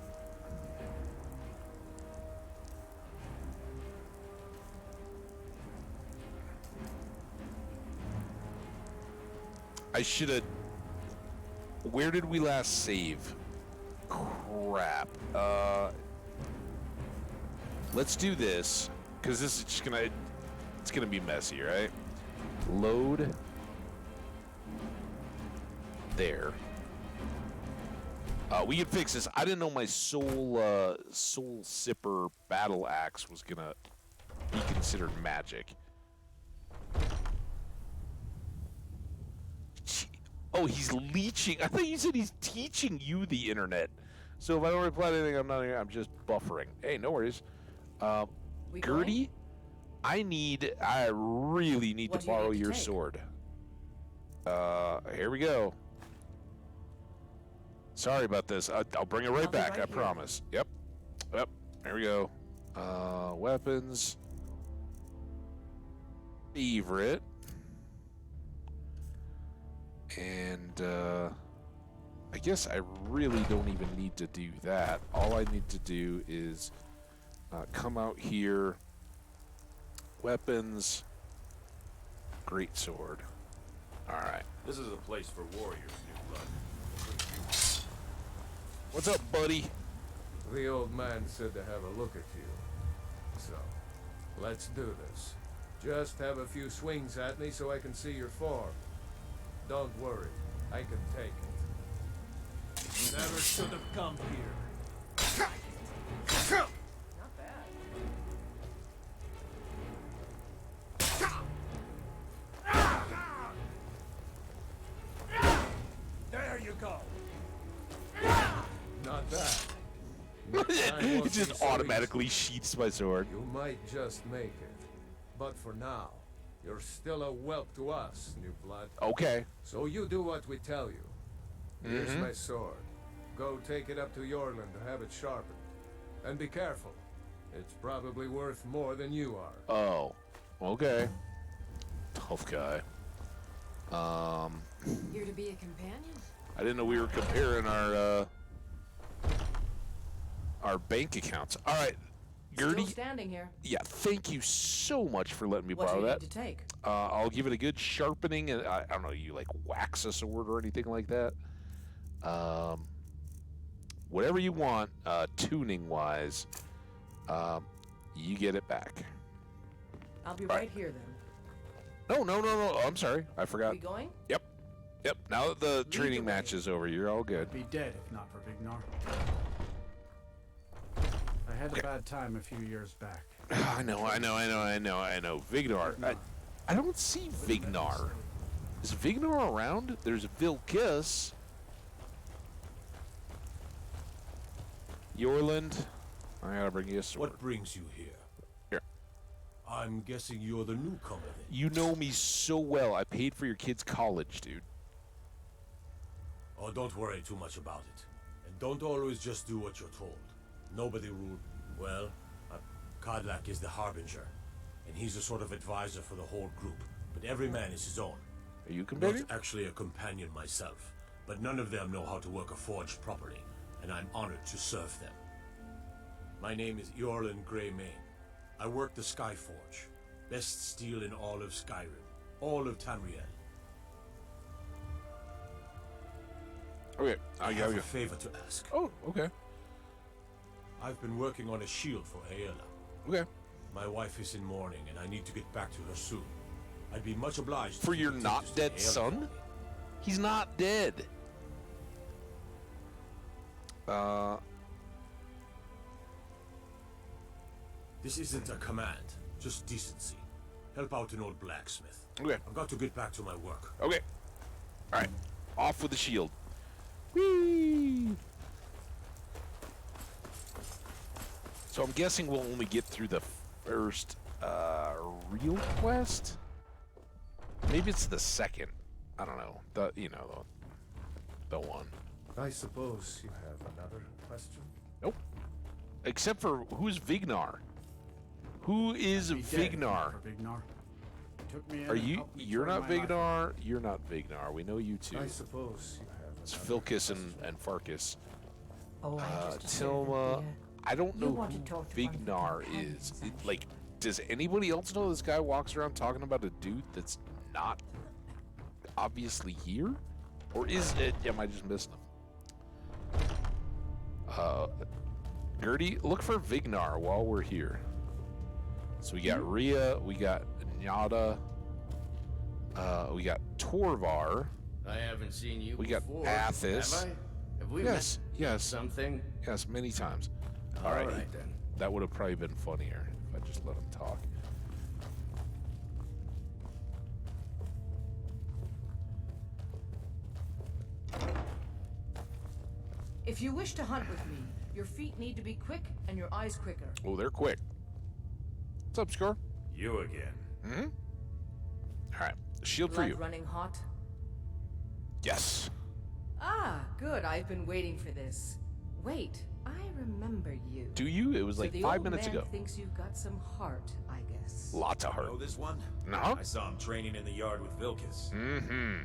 I should have... Where did we last save? Crap. Let's do this, because this is just gonna... It's gonna be messy, right? Load. There. We can fix this. I didn't know my soul sipper battle axe was gonna be considered magic. Oh, he's leeching. I thought you said he's teaching you the internet. So if I don't reply to anything, I'm just buffering. Hey, no worries. Gertie, I really need to borrow your sword. Here we go. Sorry about this. I'll bring it right back, I promise. Yep. Yep. There we go. Weapons. Favorite. And, I guess I really don't even need to do that. All I need to do is come out here. Weapons. Greatsword. Alright. This is a place for warriors, new blood. What's up, buddy? The old man said to have a look at you. So, let's do this. Just have a few swings at me so I can see your form. Don't worry, I can take it. Never should have come here. Not bad. There you go. Not bad. He just automatically sheaths my sword. You might just make it. But for now, you're still a whelp to us, new blood. Okay. So you do what we tell you. Here's my sword. Go take it up to Yorland to have it sharpened. And be careful. It's probably worth more than you are. Oh. Okay. Tough guy. Here to be a companion? I didn't know we were comparing our bank accounts. All right, Gertie. Still standing here. Yeah, thank you so much for letting me What borrow do you that. need to take? I'll give it a good sharpening, and I don't know, you like wax a sword or anything like that. Whatever you want, tuning wise, you get it back. I'll be All right here then. No. I'm sorry, I forgot. We going? Yep. Now that the training match is over, you're all good. I'd be dead if not for Vignar. I had a bad time a few years back. I know. Vignar. I don't see Vignar. Is Vignar around? There's Vilkis. Yorland, I gotta bring you a sword. What brings you here? Here. I'm guessing you're the newcomer then. You know me so well. I paid for your kid's college, dude. Oh, don't worry too much about it. And don't always just do what you're told. Nobody ruled. Well, Kodlak is the Harbinger, and he's a sort of advisor for the whole group. But every man is his own. Are you Not competitive? actually a companion myself, but none of them know how to work a forge properly, and I'm honored to serve them. My name is Yorlan Greymane. I work the Skyforge. Best steel in all of Skyrim. All of Tamriel. Okay, I got have you. a favor to ask. Oh, okay. I've been working on a shield for Aela. Okay. My wife is in mourning, and I need to get back to her soon. I'd be much obliged For if your you could not take this to dead Aela son? for me. He's not dead. This isn't a command, just decency. Help out an old blacksmith. Okay. I've got to get back to my work. Okay. All right. Off with the shield. Whee! So I'm guessing we'll only get through the first real quest. Maybe it's the second. I don't know. The one. I suppose you have another question? Nope. Except for who's Vignar? Who is Vignar? Vignar. Took me in Are and you? helped me You're turn not my life Vignar. You're not Vignar. We know you two. I suppose you have It's another Filkis question. and Farkas. Oh, I just Tilma. I don't know You want who to talk to one of the Vignar is. Like, does anybody else know this guy walks around talking about a dude that's not obviously here? Or is it? Am I just missing him? Gertie, look for Vignar while we're here. So we got Rhea, we got Nyada, we got Torvar. I haven't seen you We got before, Athos. have I? Have we Yes, yes. something? Yes, many times. All All right, right, then. That would have probably been funnier if I just let him talk. If you wish to hunt with me, your feet need to be quick and your eyes quicker. Oh, they're quick. What's up, Scar? You again. Hmm? All right, shield for Blood you. running hot? Yes. Ah, good. I've been waiting for this. Wait, I remember you. Do you? It was So like the 5 old minutes man ago. thinks you've got some heart, I guess. Lots of heart. Know this one? No. I saw him training in the yard with Vilkis. Mm-hmm.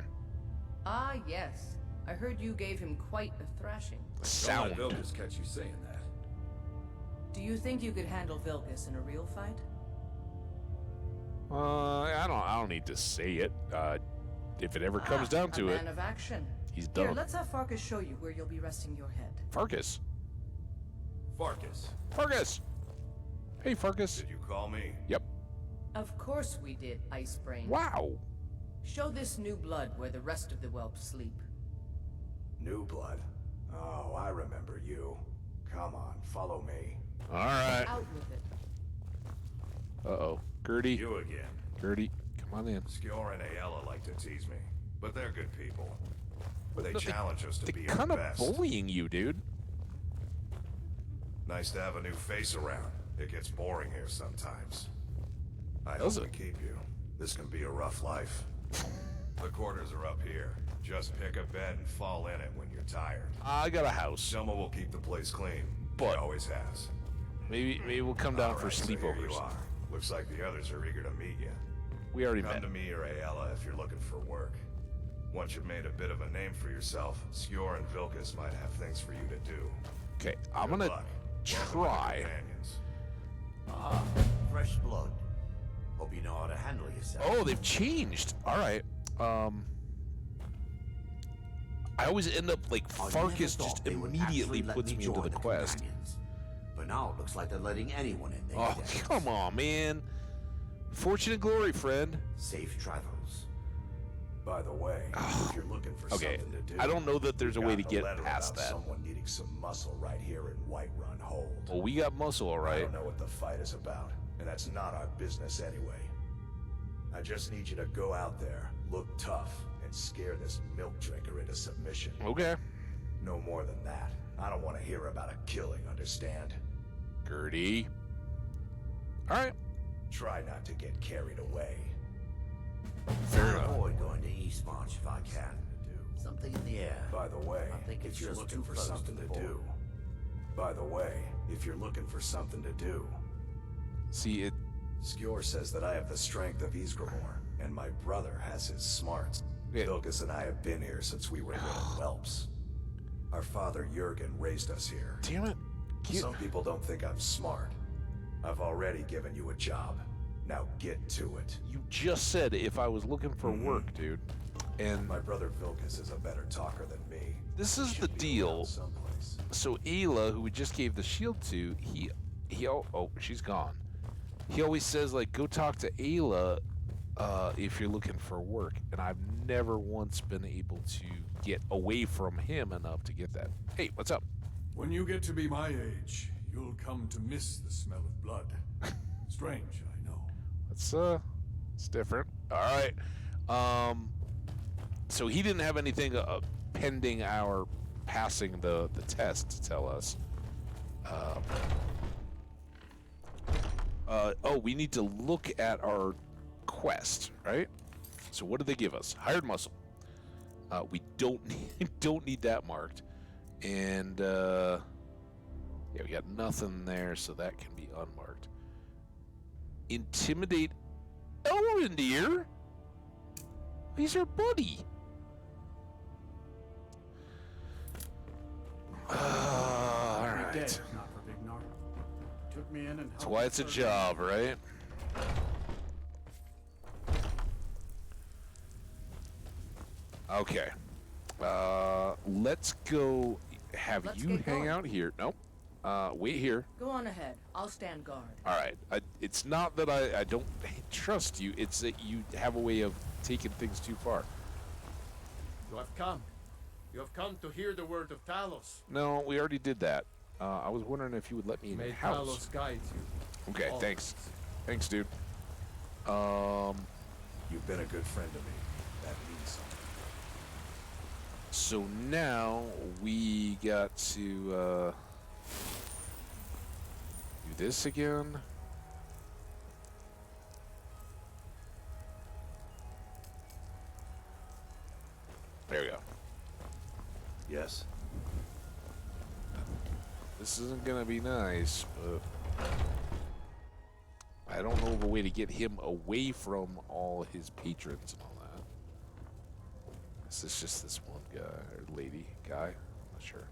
Ah, yes. I heard you gave him quite a thrashing. Sound. Don't let Vilkis catch you saying that. Do you think you could handle Vilkis in a real fight? I don't need to say it. If it ever comes down to a it, man of action. he's Here, done. let's have Farkas show you where you'll be resting your head. Farkas. Farkas. Farkas. Hey, Farkas. Did you call me? Yep. Of course we did, Icebrain. Wow. Show this new blood where the rest of the whelps sleep. New blood? Oh, I remember you. Come on, follow me. All right. Out with it. Uh-oh. Gertie. You again. Gertie, come on in. Skjor and Aela like to tease me, but they're good people. They No, challenge us to They're be our kind of best. bullying you, dude. Nice to have a new face around. It gets boring here sometimes. I Does hope it? we keep you. This can be a rough life. The quarters are up here. Just pick a bed and fall in it when you're tired. I got a house. Selma will keep the place clean. But she always has. Maybe we'll come down All for right, so here you sleepovers. are. Looks like the others are eager to meet you. We already Come met. to me or Aela if you're looking for work. Once you've made a bit of a name for yourself, Skjor and Vilkis might have things for you to do. Okay, I'm Good gonna luck. try. Companions. Ah, fresh blood. Hope you know how to handle yourself. Oh, they've changed. All right. I always end up like Farkas just immediately puts me into the quest. But now it looks like they're letting anyone in there. Oh, come on, man. Fortune and glory, friend. Safe travels. By the way, if you're looking for Okay, something to do, I don't know that there's a we way to got get letter past about that. Someone needing some muscle right here in Whiterun Hold. Well, we got muscle, all I right. don't know what the fight is about, and that's not our business anyway. I just need you to go out there, look tough, and scare this milk drinker into submission. Okay. No more than that. I don't want to hear about a killing, understand? Gertie. Alright. Try not to get carried away. Fair I'll enough. avoid going to Eastmarch if I can. Something in the air. By the way, I think it's if you're just looking too for close something to to the border. do. By the way, if you're looking for something to do. See, it... Skjor says that I have the strength of Ysgramor, and my brother has his smarts. Yeah. Vilkas and I have been here since we were little whelps. Our father Jurgen raised us here. Damn it. Some people don't think I'm smart. I've already given you a job. Now get to it. You just said if I was looking for work, dude. And my brother Vilkas is a better talker than me. this is the deal. So Ayla, who we just gave the shield to, oh, she's gone. He always says, like, go talk to Ayla if you're looking for work. And I've never once been able to get away from him enough to get that. Hey, what's up? When you get to be my age, you'll come to miss the smell of blood. Strange, I know. It's different. All right. So he didn't have anything pending our passing the test to tell us. Oh, we need to look at our quest, right? So what did they give us? Hired muscle. We don't need that marked, and yeah, we got nothing there, so that can be unmarked. Intimidate Elrendir. He's our buddy. All right. Dead, not for Big Nar. Took me in and That's why it's a job, right? Okay. Let's go. Let's you get hang going. out here. Nope. Wait here. Go on ahead. I'll stand guard. All right. It's not that I don't trust you. It's that you have a way of taking things too far. You have come. You have come to hear the word of Talos. No, we already did that. I was wondering if you would let me in May the house. Talos guide you. Okay, Always. thanks. Thanks, dude. You've been a good friend to me. That means something. So now we got to do this again. There we go. Yes. This isn't gonna be nice, but I don't know of a way to get him away from all his patrons and all that. Is this just this one guy or lady guy? I'm not sure.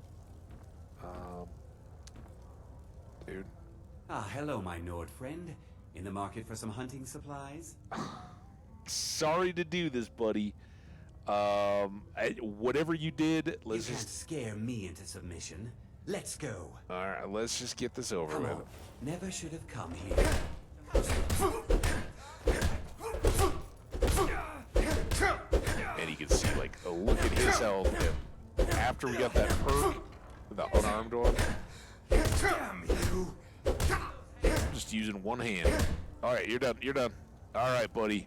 Dude. Ah, hello, my Nord friend. In the market for some hunting supplies? Sorry to do this, buddy. Whatever you did, let's You can't just scare me into submission. Let's go. all right. Let's just get this over Come with. on. Never should have come here. And you can see, like, a look at his health. And after we got that perk, the unarmed one, I'm just using one hand. All right, you're done. You're done. All right, buddy.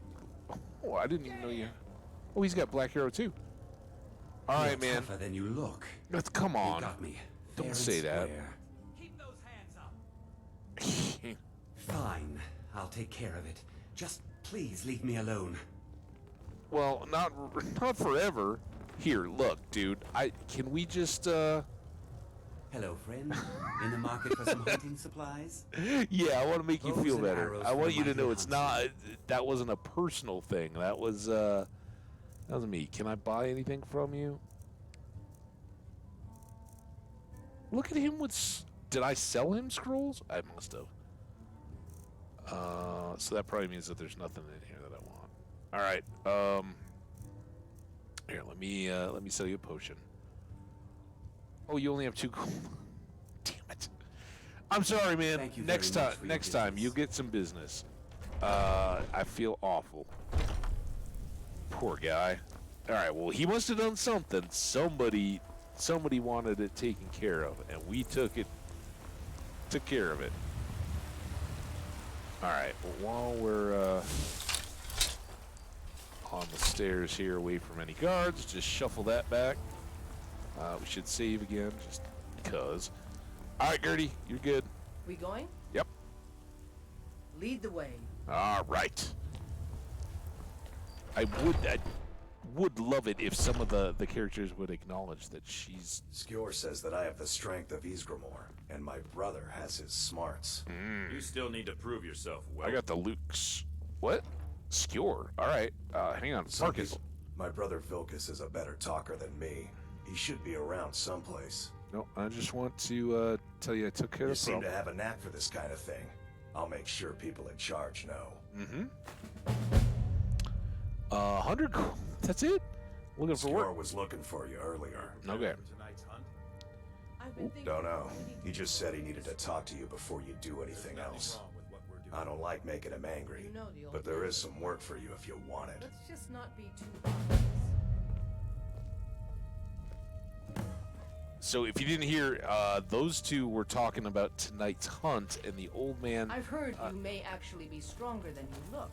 Oh, I didn't even know you. Oh, he's got Black Arrow too. All right, You're man. tougher than you look. Come on. You got me. Don't Fair say and that. square. Keep those hands up. Fine. I'll take care of it. Just please leave me alone. Well, not forever. Here, look, dude. Can we just Hello, friend. In the market for some hunting supplies? Yeah, I want to make you Bows feel and better. arrows I for want you to mighty know it's not. huntsmen. That wasn't a personal thing. That was me. Can I buy anything from you? Look at him with. Did I sell him scrolls? I must have. So that probably means that there's nothing in here that I want. All right. Here, let me sell you a potion. Oh, you only have 2 gold. Damn it. I'm sorry, man. Thank you very Next much time, for your next time, business. you'll get some business. I feel awful. Poor guy. All right, well, he must have done something. Somebody wanted it taken care of, and we took care of it. All right, well, while we're on the stairs here, away from any guards, just shuffle that back. We should save again. Just because. All right, Gertie, you're good. We going? Yep. Lead the way. All right. I would love it if some of the characters would acknowledge that she's... Skjor says that I have the strength of Ysgramor, and my brother has his smarts. You still need to prove yourself, well. I got the Lukes. What? Skjor. All right. Hang on. Marcus. My brother Vilkas is a better talker than me. He should be around someplace. No, I just want to tell you I took care of the problem. You seem to have a knack for this kind of thing. I'll make sure people in charge know. 100. That's it? Looking for work. Skjor was looking for you earlier. Okay. Don't know. He just said he needed to talk to you before you do anything else. I don't like making him angry, but there is some work for you if you want it. Let's just not be too obvious. So if you didn't hear, those two were talking about tonight's hunt, and the old man... I've heard you may actually be stronger than you look.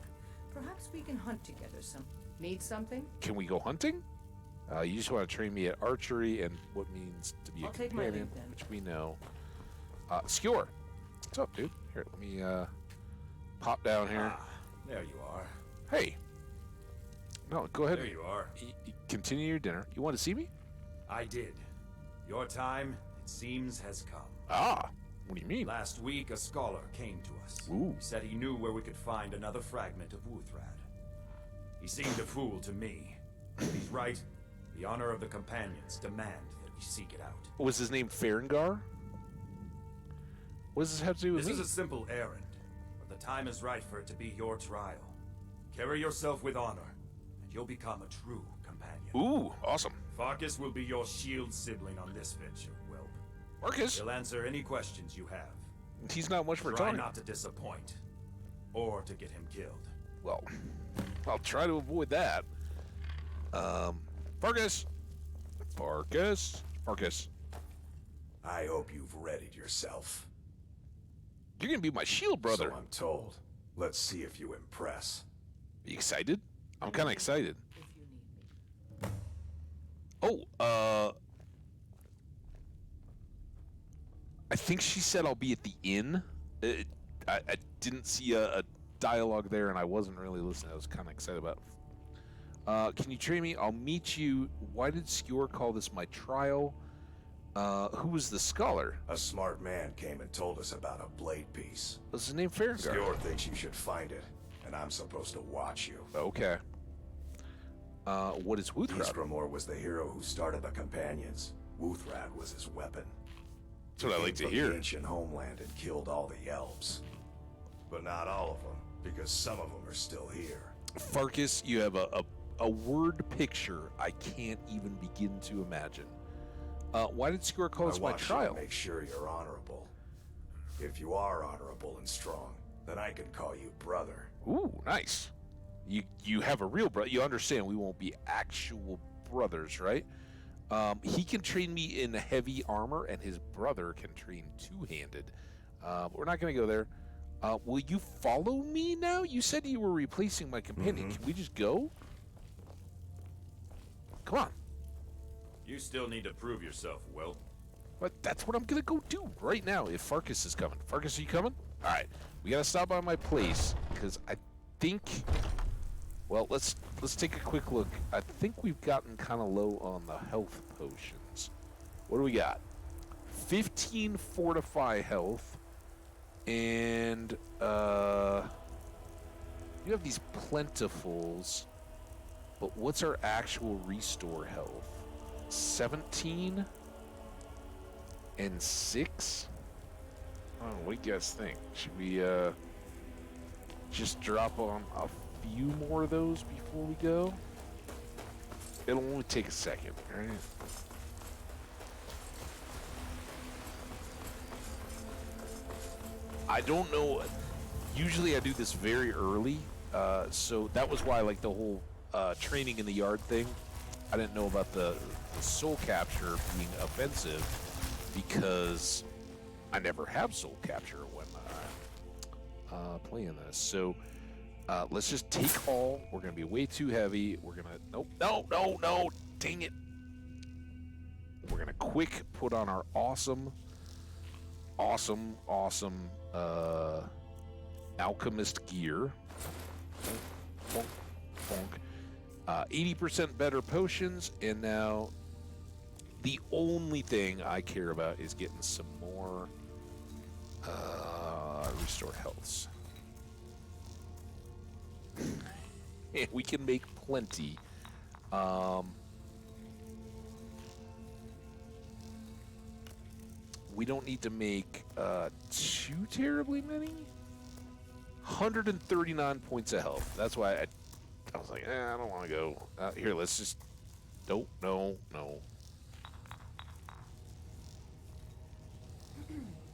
Perhaps we can hunt together some. Need something? Can we go hunting? You just want to train me at archery and what means to be a take my companion, leave then. which we know. Skjor. What's up, dude? Here, let me pop down here. There you are. Hey. No, go ahead. There you are. Continue your dinner. You want to see me? I did. Your time, it seems, has come. Ah, what do you mean? Last week, a scholar came to us. Ooh. He said he knew where we could find another fragment of Wuthrad. He seemed a fool to me. If he's right, the honor of the companions demand that we seek it out. Was his name Farengar? What does this have to do with This me? is a simple errand, but the time is right for it to be your trial. Carry yourself with honor, and you'll become a true companion. Ooh, awesome. Farkas will be your shield sibling on this venture, Whelp. Marcus? He'll answer any questions you have. He's not much for Try talking. not to disappoint, or to get him killed. Well, I'll try to avoid that. Farkas. I hope you've readied yourself. You're gonna be my shield brother. So I'm told. Let's see if you impress. Are you excited? I'm kind of excited. Oh, I think she said I'll be at the inn. I didn't see a dialogue there, and I wasn't really listening. I was kind of excited about it. Can you train me? I'll meet you. Why did Skjor call this my trial? Who was the scholar? A smart man came and told us about a blade piece. What's his name? Farengar. Skjor thinks you should find it, and I'm supposed to watch you. Okay. What is Wuthrad? Ysgramor was the hero who started the Companions. Wuthrad was his weapon. That's what I like to From hear. the ancient homeland and killed all the elves. But not all of them, because some of them are still here. Farkas, you have a word picture I can't even begin to imagine. Why did Skjor call this my trial? Make sure you're honorable. If you are honorable and strong, then I can call you brother. Ooh, nice. You have a real brother. You understand we won't be actual brothers, right? He can train me in heavy armor, and his brother can train two-handed. We're not going to go there. Will you follow me now? You said you were replacing my companion. Can we just go? Come on. You still need to prove yourself, Whelp. But that's what I'm going to go do right now if Farkas is coming. Farkas, are you coming? All right. We got to stop by my place, because I think... Well, let's take a quick look. I think we've gotten kind of low on the health potions. What do we got? 15 fortify health, and you have these plentifuls. But what's our actual restore health? 17 and 6. Oh, what do you guys think? Should we just drop on a few more of those before we go? It'll only take a second, right? I don't know. Usually I do this very early, so that was why, like, the whole training in the yard thing, I didn't know about the soul capture being offensive, because I never have soul capture when I'm playing this. So let's just take all. We're going to be way too heavy. We're going to... Nope. No. Dang it. We're gonna quick put on our awesome alchemist gear. Bonk, bonk. 80% better potions, and now the only thing I care about is getting some more restore healths. We can make plenty. We don't need to make too terribly many. 139 points of health. That's why I was like, I don't want to go. Here, let's just... Nope, no.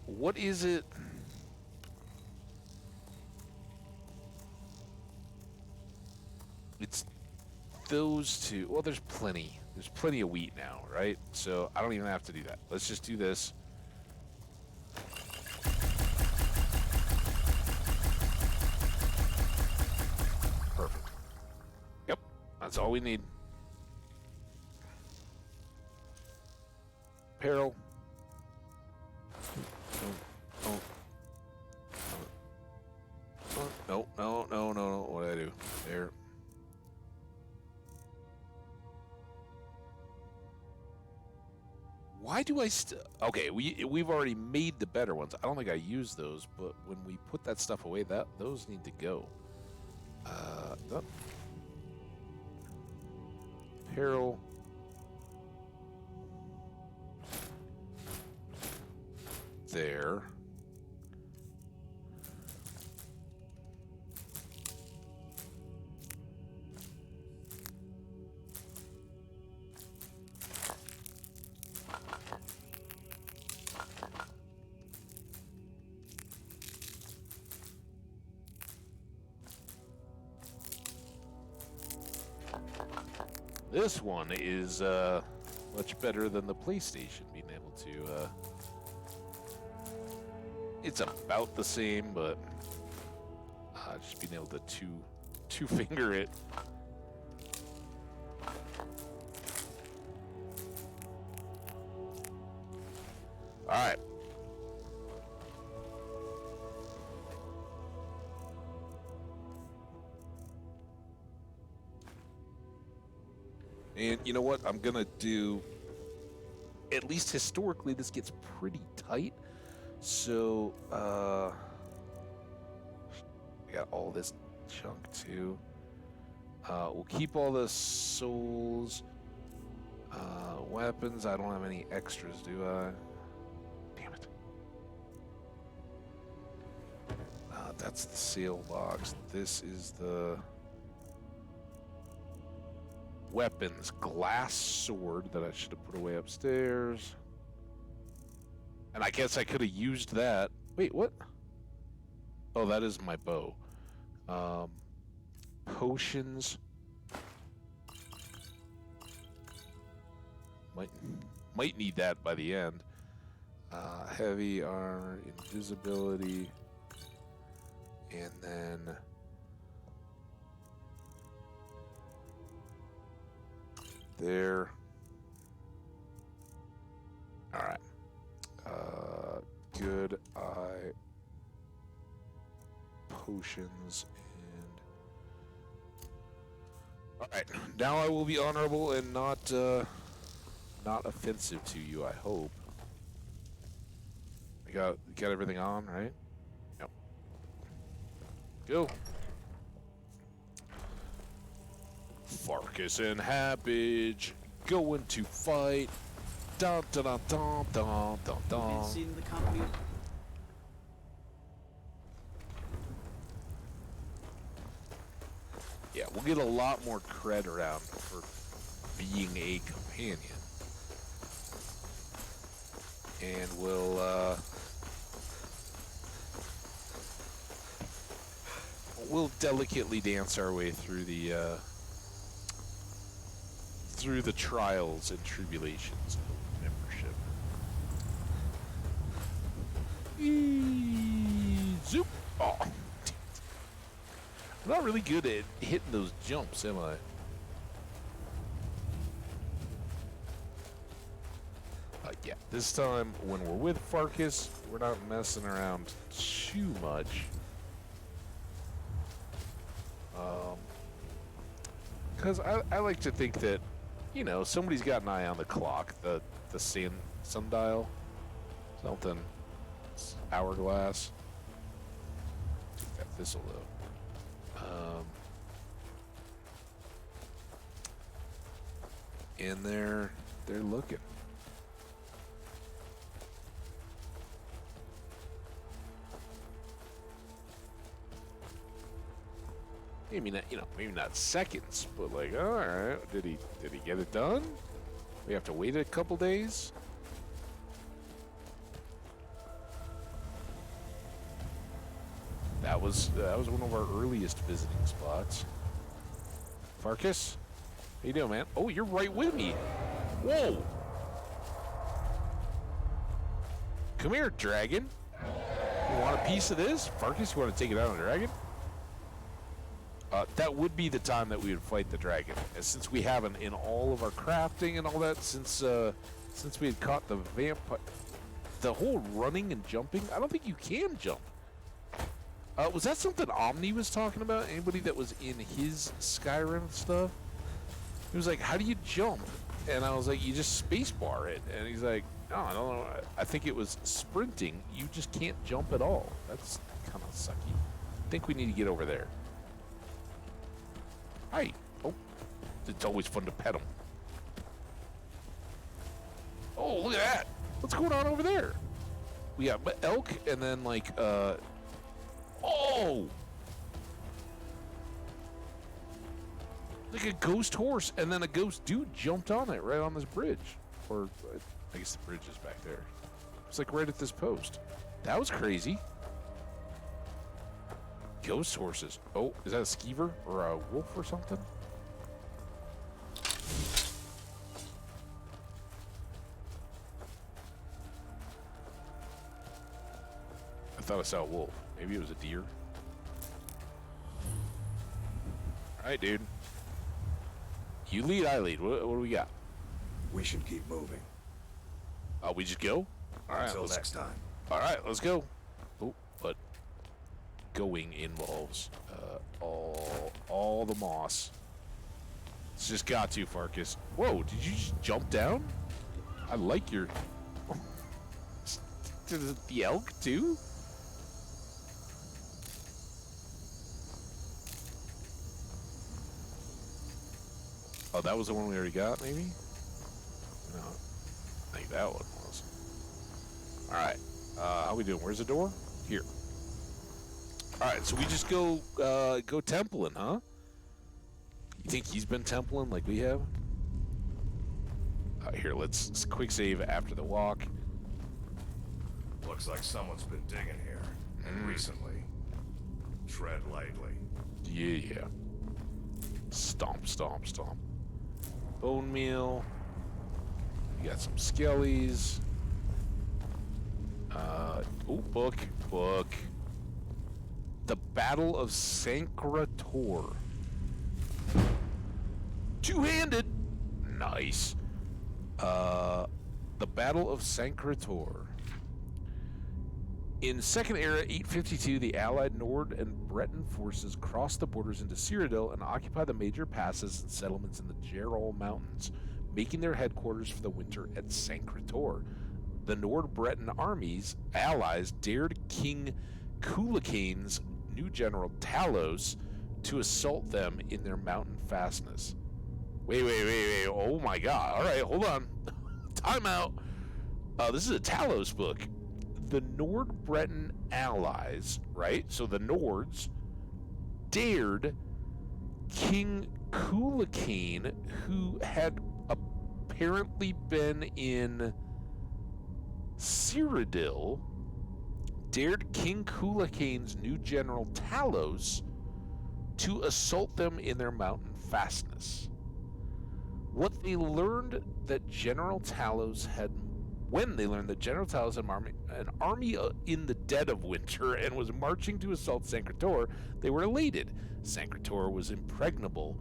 What is it? It's those two. Well, there's plenty. There's plenty of wheat now, right? So I don't even have to do that. Let's just do this. Perfect. Yep, that's all we need. Apparel. No. What did I do? There. Why do I still... Okay, we've already made the better ones. I don't think I used those, but when we put that stuff away, those need to go. Apparel. There. This one is much better than the PlayStation, being able to... It's about the same, but just being able to two-finger it. All right. And you know what? I'm going to do, at least historically, this gets pretty tight. So, I got all this junk too. We'll keep all the souls. Weapons, I don't have any extras, do I? Damn it. That's the sale box. This is the... weapons. Glass sword that I should have put away upstairs. And I guess I could have used that. Wait, what? Oh, that is my bow. Potions. Might need that by the end. Heavy armor, invisibility. And then... there. All right. Good eye. Potions and... All right. Now I will be honorable and not offensive to you, I hope. I got everything on, right? Yep. Go. Farkas and Hambbage going to fight. Dun dun dun dun dun dun dun. Seen the company. Yeah, we'll get a lot more cred around for being a companion. And we'll delicately dance our way through the trials and tribulations of membership. Zoop! Oh, damn it. I'm not really good at hitting those jumps, am I? This time, when we're with Farkas, we're not messing around too much. Because I like to think that, you know, somebody's got an eye on the clock, the sundial, something, hourglass. Take that thistle though. And they're looking. Maybe not, you know, maybe not seconds, but like, all right, did he get it done? We have to wait a couple days. That was one of our earliest visiting spots. Farkas, how you doing, man? Oh, you're right with me. Whoa! Come here, dragon. You want a piece of this, Farkas? You want to take it out on a dragon? That would be the time that we would fight the dragon, and since we haven't in all of our crafting and all that since we had caught the vampire, the whole running and jumping. I don't think you can jump. Was that something Omni was talking about? Anybody that was in his Skyrim stuff? He was like, "How do you jump?" And I was like, "You just spacebar it." And he's like, "No, I don't know. I think it was sprinting. You just can't jump at all. That's kind of sucky. I think we need to get over there." Hi. Oh, it's always fun to pet them. Oh, look at that. What's going on over there? We got elk and then like, oh! Like a ghost horse and then a ghost dude jumped on it right on this bridge. Or, I guess the bridge is back there. It's like right at this post. That was crazy. Ghost horses. Oh, is that a skeever or a wolf or something? I thought I saw a wolf. Maybe it was a deer. Alright, dude. You lead, I lead. What do we got? We should keep moving. We just go? Alright. Until next time. Alright, let's go. Oh, but going involves all the moss. It's just got to, Farkas. Whoa, did you just jump down? I like your... the elk, too? Oh, that was the one we already got, maybe? No, I think that one was. Alright, how we doing? Where's the door? Here. Alright, so we just go templing, huh? You think he's been templing like we have? Here, let's quick save after the walk. Looks like someone's been digging here, and recently. Tread lightly. Yeah. Stomp, stomp, stomp. Bone meal. We got some skellies. Oh, book. The Battle of Sancrator. Two-handed. Nice. The Battle of Sancrator. In Second Era 852, the allied Nord and Breton forces crossed the borders into Cyrodiil and occupied the major passes and settlements in the Gerol Mountains, making their headquarters for the winter at Sancrator. The Nord-Breton armies, allies, dared King Cuchulainn's new general Talos to assault them in their mountain fastness. Wait. Oh my god. Alright, hold on. Time out. This is a Talos book. The Nord-Breton allies, right? So the Nords dared King Cuchulainn, who had apparently been in Cyrodiil, dared King Cuchulain's new general Talos to assault them in their mountain fastness. When they learned that General Talos had an army in the dead of winter and was marching to assault Sancrator, they were elated. Sancrator was impregnable.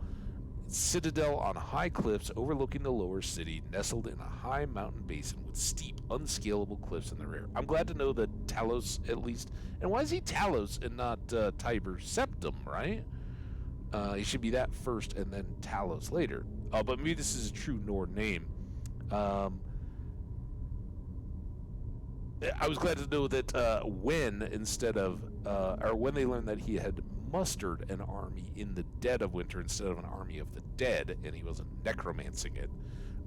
citadel on high cliffs overlooking the lower city, nestled in a high mountain basin with steep, unscalable cliffs in the rear. I'm glad to know that Talos, at least... And why is he Talos and not Tiber Septim, right? He should be that first and then Talos later. But maybe this is a true Nord name. I was glad to know that when they learned that he had mustered an army in the dead of winter instead of an army of the dead, and he wasn't necromancing it,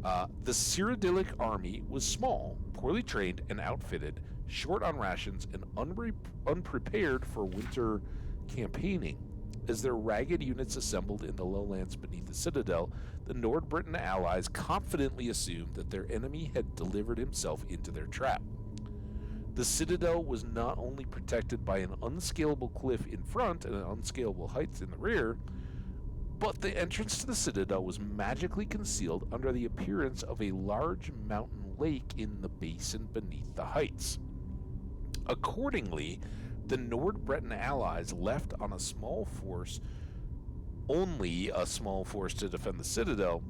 the Cyrodiilic army was small, poorly trained and outfitted, short on rations, and unprepared for winter campaigning. As their ragged units assembled in the lowlands beneath the citadel, the Nord Briton allies confidently assumed that their enemy had delivered himself into their trap. The citadel was not only protected by an unscalable cliff in front and unscalable heights in the rear, but the entrance to the citadel was magically concealed under the appearance of a large mountain lake in the basin beneath the heights. Accordingly, the Nord Breton allies left on only a small force to defend the citadel,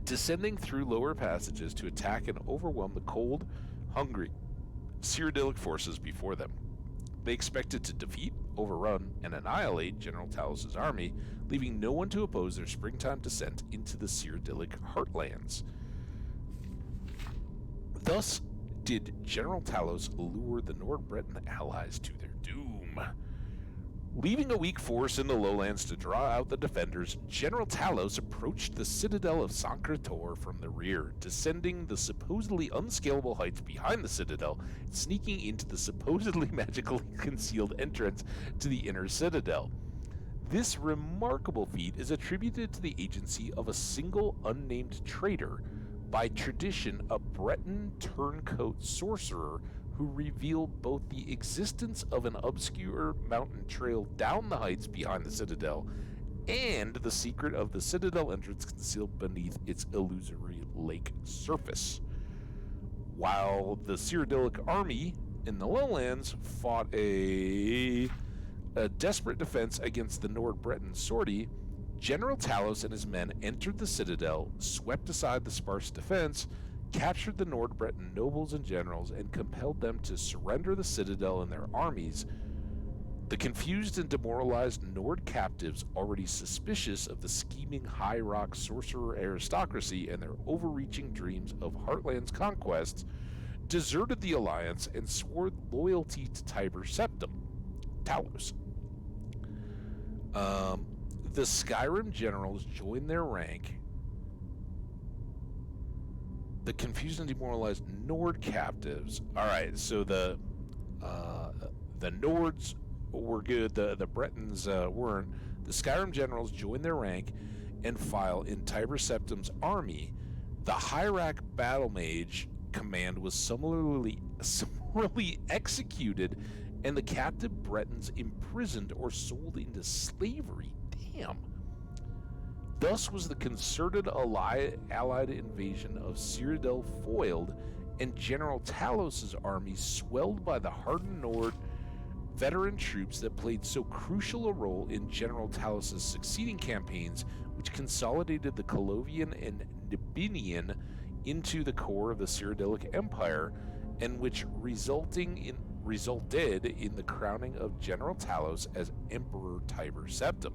descending through lower passages to attack and overwhelm the cold, hungry Cyrodiilic forces before them. They expected to defeat, overrun, and annihilate General Talos' army, leaving no one to oppose their springtime descent into the Cyrodiilic heartlands. Thus did General Talos lure the Nord Breton allies to their doom. Leaving a weak force in the lowlands to draw out the defenders, General Talos approached the citadel of Sancre-Tor from the rear, descending the supposedly unscalable heights behind the citadel, and sneaking into the supposedly magically concealed entrance to the inner citadel. This remarkable feat is attributed to the agency of a single unnamed traitor, by tradition a Breton turncoat sorcerer who revealed both the existence of an obscure mountain trail down the heights behind the citadel and the secret of the citadel entrance concealed beneath its illusory lake surface. While the Cyrodiilic army in the lowlands fought a desperate defense against the Nord Breton sortie, General Talos and his men entered the citadel, swept aside the sparse defense, captured the Nord Breton nobles and generals, and compelled them to surrender the citadel and their armies. The confused and demoralized Nord captives, already suspicious of the scheming High Rock sorcerer aristocracy and their overreaching dreams of Heartland's conquests, deserted the alliance and swore loyalty to Tiber Septim, Talos. The Skyrim generals joined their rank. The confused and demoralized Nord captives. All right, so the Nords were good. The Bretons weren't. The Skyrim generals joined their rank and file in Tiber Septim's army. The Hyrach battle mage command was summarily executed, and the captive Bretons imprisoned or sold into slavery. Damn. Thus was the concerted allied invasion of Cyrodiil foiled, and General Talos' army swelled by the hardened Nord veteran troops that played so crucial a role in General Talos' succeeding campaigns, which consolidated the Colovian and Nibinian into the core of the Cyrodiilic Empire, and which resulted in the crowning of General Talos as Emperor Tiber Septim.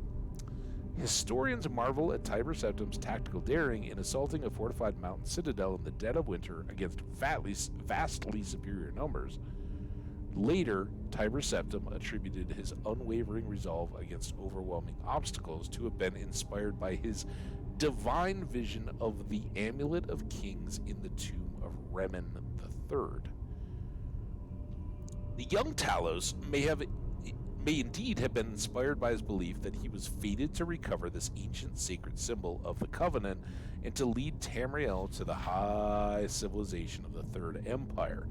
Historians marvel at Tiber Septim's tactical daring in assaulting a fortified mountain citadel in the dead of winter against vastly superior numbers. Later, Tiber Septim attributed his unwavering resolve against overwhelming obstacles to have been inspired by his divine vision of the Amulet of Kings in the tomb of Remen III. The young Talos may indeed have been inspired by his belief that he was fated to recover this ancient sacred symbol of the Covenant and to lead Tamriel to the high civilization of the Third Empire.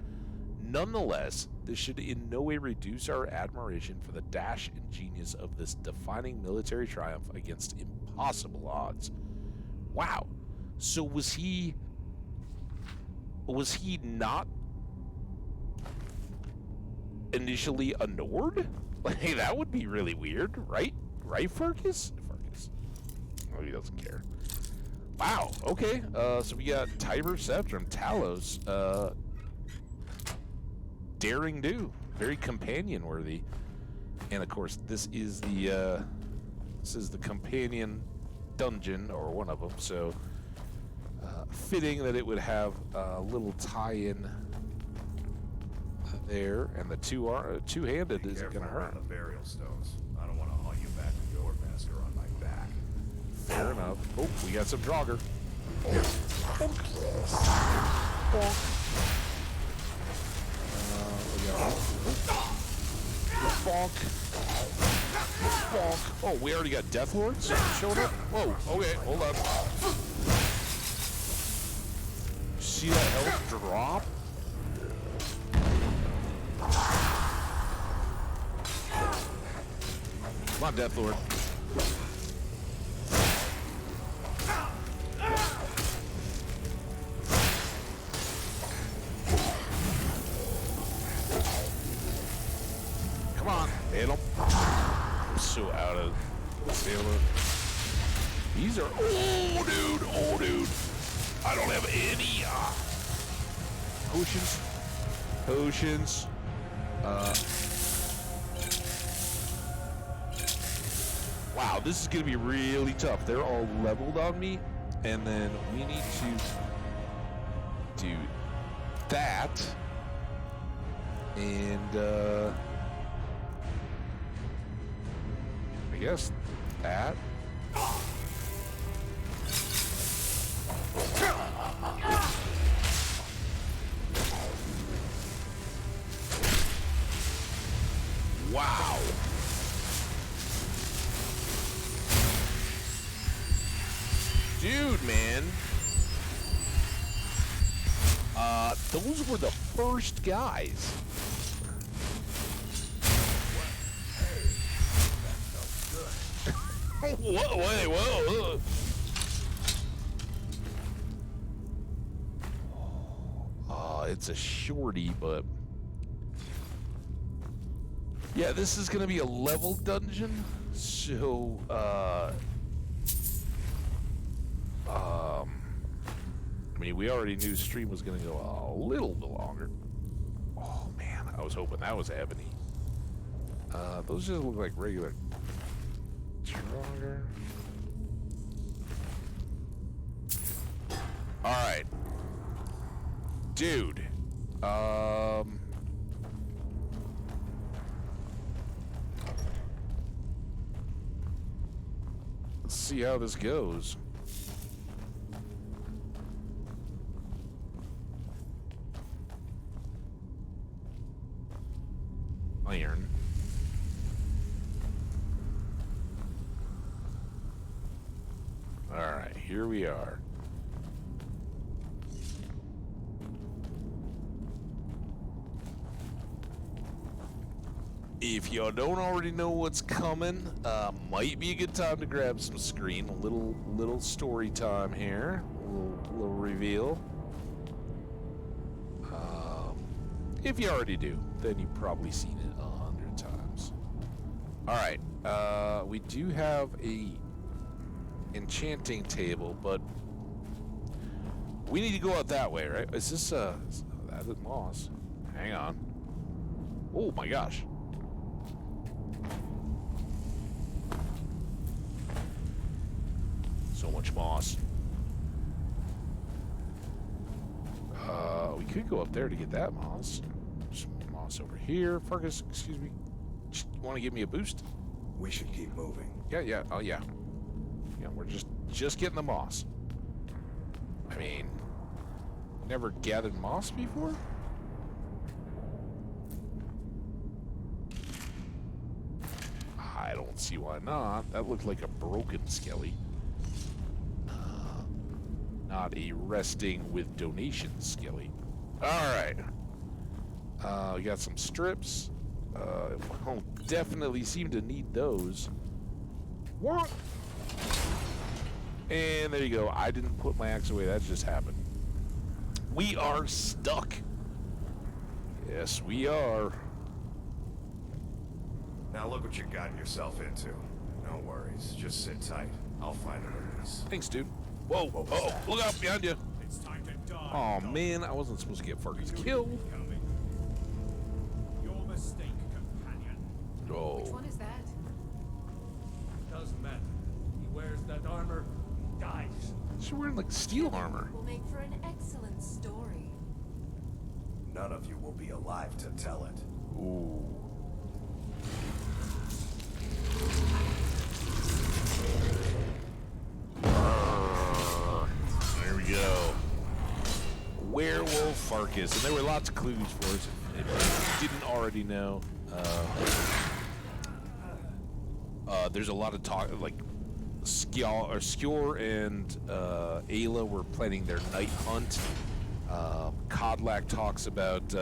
Nonetheless, this should in no way reduce our admiration for the dash and genius of this defining military triumph against impossible odds. Wow. So was he not initially a Nord? Like, that would be really weird, right? Right, Fergus? Oh, he doesn't care. Wow, okay. So we got Tiber Sceptrum, Talos, Daring Do, very companion-worthy. And of course, this is the companion dungeon, or one of them, so fitting that it would have a little tie-in there, and the two-handed isn't gonna hurt. The burial stones. I don't want to haul you back to your master on my back. Fair enough. Oh, we got some Draugr. Bonk. Bonk. Bonk. Oh, we already got Death Lords showing up? Whoa, okay, hold on. See that health drop? Come on, Death Lord. Come on, hit him. I'm so out of stamina. These are, oh dude. I don't have any potions. Wow, this is gonna be really tough. They're all leveled on me, and then we need to do that, and I guess that. Wow. Dude, man. Those were the first guys. Whoa. It's a shorty, but yeah, this is gonna be a level dungeon, so I mean, we already knew stream was gonna go a little bit longer. Oh man, I was hoping that was ebony. Those just look like regular Draugr. All right, dude. Let's see how this goes. Iron. All right, here we are. If y'all don't already know what's coming, might be a good time to grab some screen. A little story time here. A little reveal. If you already do, then you've probably seen it 100 times. All right, we do have a enchanting table, but we need to go out that way, right? Is this that is moss? Hang on. Oh my gosh. So much moss. We could go up there to get that moss. Some moss over here. Fergus, excuse me. You want to give me a boost? We should keep moving. Yeah. Oh, yeah. Yeah, we're just getting the moss. I mean, never gathered moss before? I don't see why not. That looked like a broken skelly. Not a resting with donations skelly. Alright. We got some strips. We'll definitely seem to need those. What? And there you go. I didn't put my axe away. That just happened. We are stuck. Yes, we are. Now look what you got yourself into. No worries. Just sit tight. I'll find Lucas. Thanks, dude. Whoa, oh, look out behind you. It's time to die. Oh man, I wasn't supposed to get Fargus killed. Your mistake, companion. Oh. Which one is that? Doesn't matter. He wears that armor, he dies. She's wearing like steel armor. Will make for an excellent story. None of you will be alive to tell it. Ooh. There we go. Werewolf Farkas, and there were lots of clues for us if you didn't already know. There's a lot of talk, like Skjor and Ayla were planning their night hunt. Kodlak talks about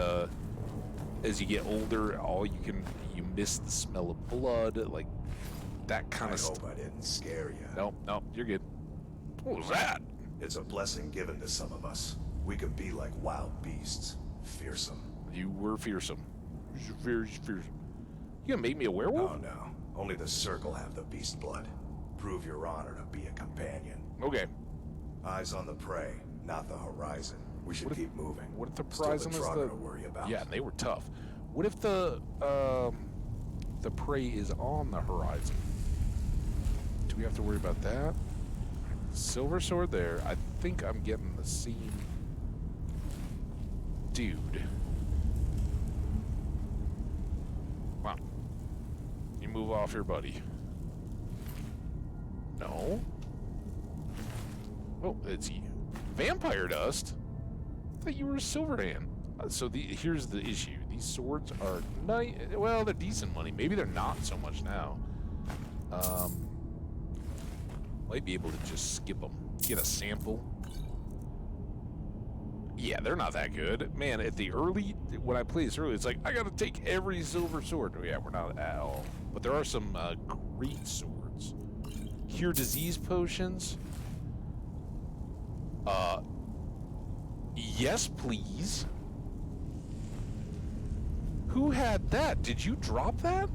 as you get older, you miss the smell of blood, like that kind of stuff. I hope I didn't scare you. Nope, you're good. What was that? It's a blessing given to some of us. We can be like wild beasts, fearsome. You were fearsome. Fearsome. You gonna make me a werewolf? Oh no, only the Circle have the beast blood. Prove your honor to be a companion. Okay. Eyes on the prey, not the horizon. We should keep moving. What if the horizon is Draugr to worry about. Yeah, and they were tough. What if the prey is on the horizon? Do we have to worry about that? Silver sword there. I think I'm getting the same dude. Come on. You move off here, buddy. No. Oh, it's you. Vampire dust? I thought you were a Silverhand. So here's the issue. These swords are nice. Well, they're decent money. Maybe they're not so much now. Might be able to just skip them. Get a sample. Yeah, they're not that good. Man, when I play this early, it's like, I gotta take every silver sword. Oh, yeah, we're not at all. But there are some great swords. Cure disease potions. Yes, please. Who had that? Did you drop that?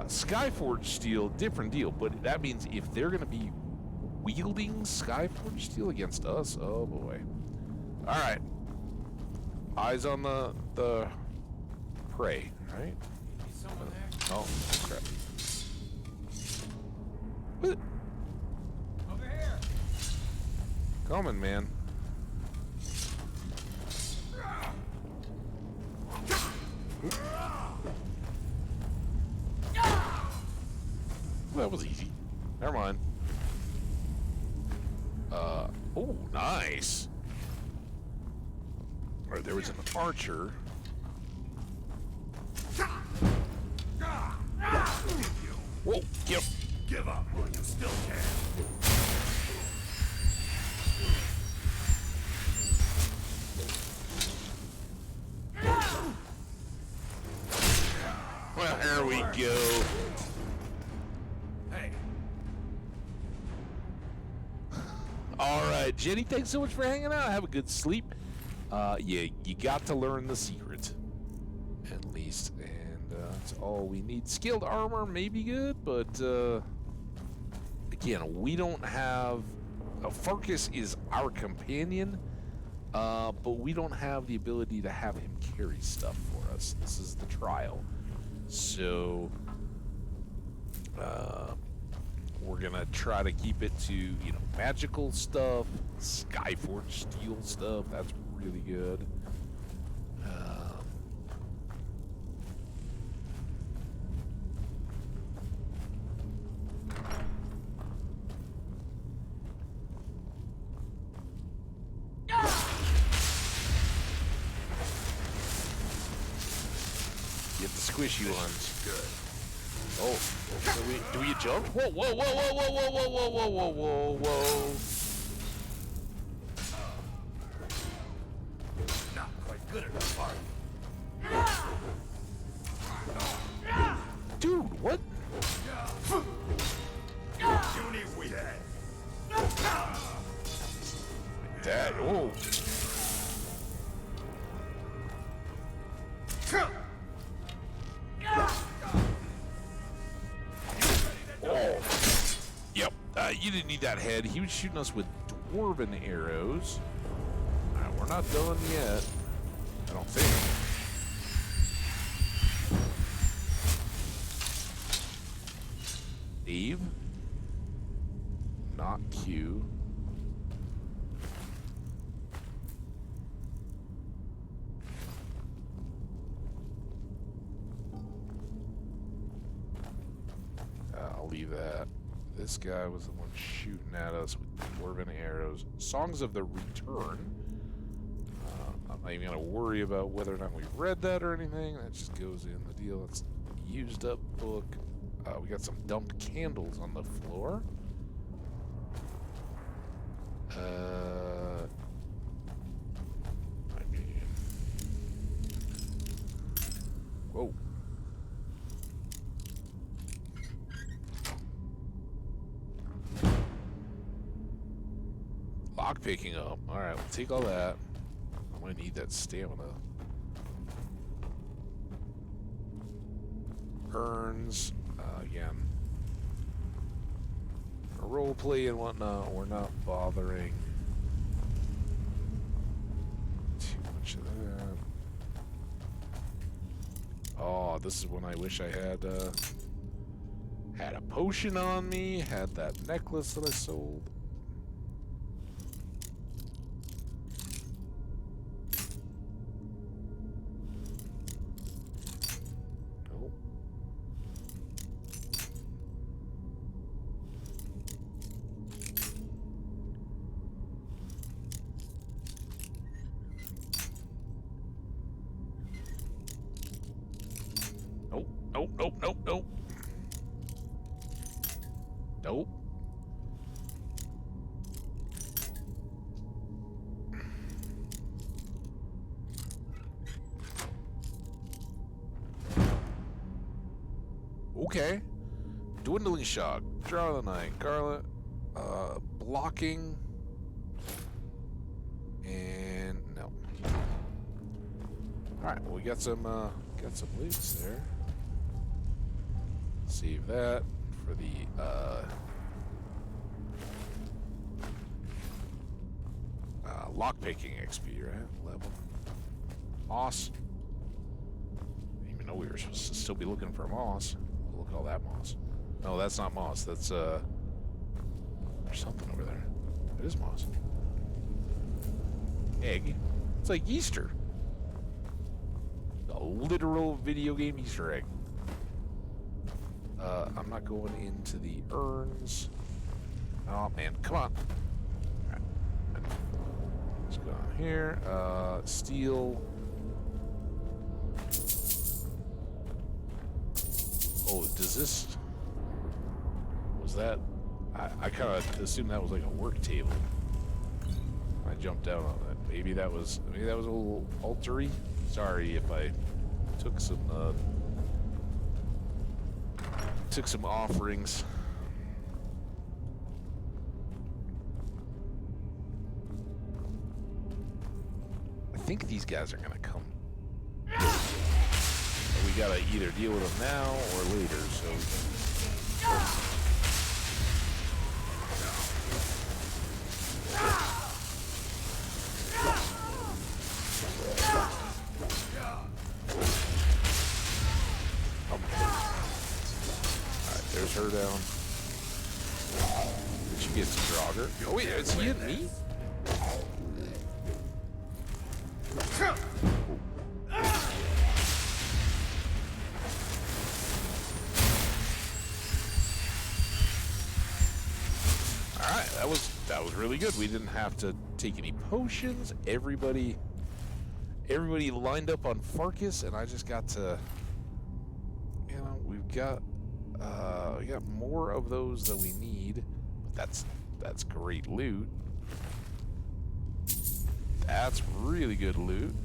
Skyforge steel, different deal, but that means if they're gonna be wielding Skyforge steel against us, oh boy. Alright. Eyes on the prey, right? Oh, crap. What? Over here. Coming, man. Well, that was easy. Never mind. Oh, nice. All right, there was an archer. Whoa, Give up, or you still can. Well, here we go. Hey. All right, Jenny, thanks so much for hanging out. Have a good sleep. Yeah, you got to learn the secret, at least, and that's all we need. Skilled armor may be good, but again, we don't have. Farkas is our companion, but we don't have the ability to have him carry stuff for us. This is the trial, so we're gonna try to keep it to magical stuff, Skyforge steel stuff. That's really good. Get the squishy ones. Good. Oh, do we jump? Whoa, whoa, whoa, whoa, whoa, whoa, whoa, whoa, whoa, whoa, whoa. Not quite good enough, are you? Dude, what? Puny weedhead. That, oh. didn't need that head. He was shooting us with dwarven arrows. Alright, we're not done yet. I don't think. Dave? Not Q. I'll leave that. This guy was the one shooting at us with dwarven arrows. Songs of the Return. I'm not even going to worry about whether or not we've read that or anything. That just goes in the deal. It's a used up book. We got some dumped candles on the floor. I mean... Whoa. Lock picking up. Alright, we'll take all that. I'm gonna need that stamina. Urns. Again. Roleplay and whatnot, we're not bothering. Too much of that. Oh, this is when I wish I had a potion on me, had that necklace that I sold. Nope. Nope. Okay. Dwindling shock. Draw of the night. Garlet. Blocking. And no. Alright, well, we got some loots there. Save that for the lockpicking XP, right? Level. Moss. Didn't even know we were supposed to still be looking for moss. Look at all that moss. No, that's not moss. That's there's something over there. It is moss. Egg. It's like Easter. A literal video game Easter egg. I'm not going into the urns. Oh man, come on. Alright. Let's go on here. Steel. Oh, does this... Was that... I kind of assumed that was like a work table. I jumped down on that. Maybe that was a little altery. Sorry if I took some offerings. I think these guys are gonna come. We gotta either deal with them now or later, so we can... There's her down. Did she get some Draugr? Oh wait, is he hitting me? Alright, that was really good. We didn't have to take any potions. Everybody lined up on Farkas, and I just got to, we got more of those than we need, but that's great loot. That's really good loot.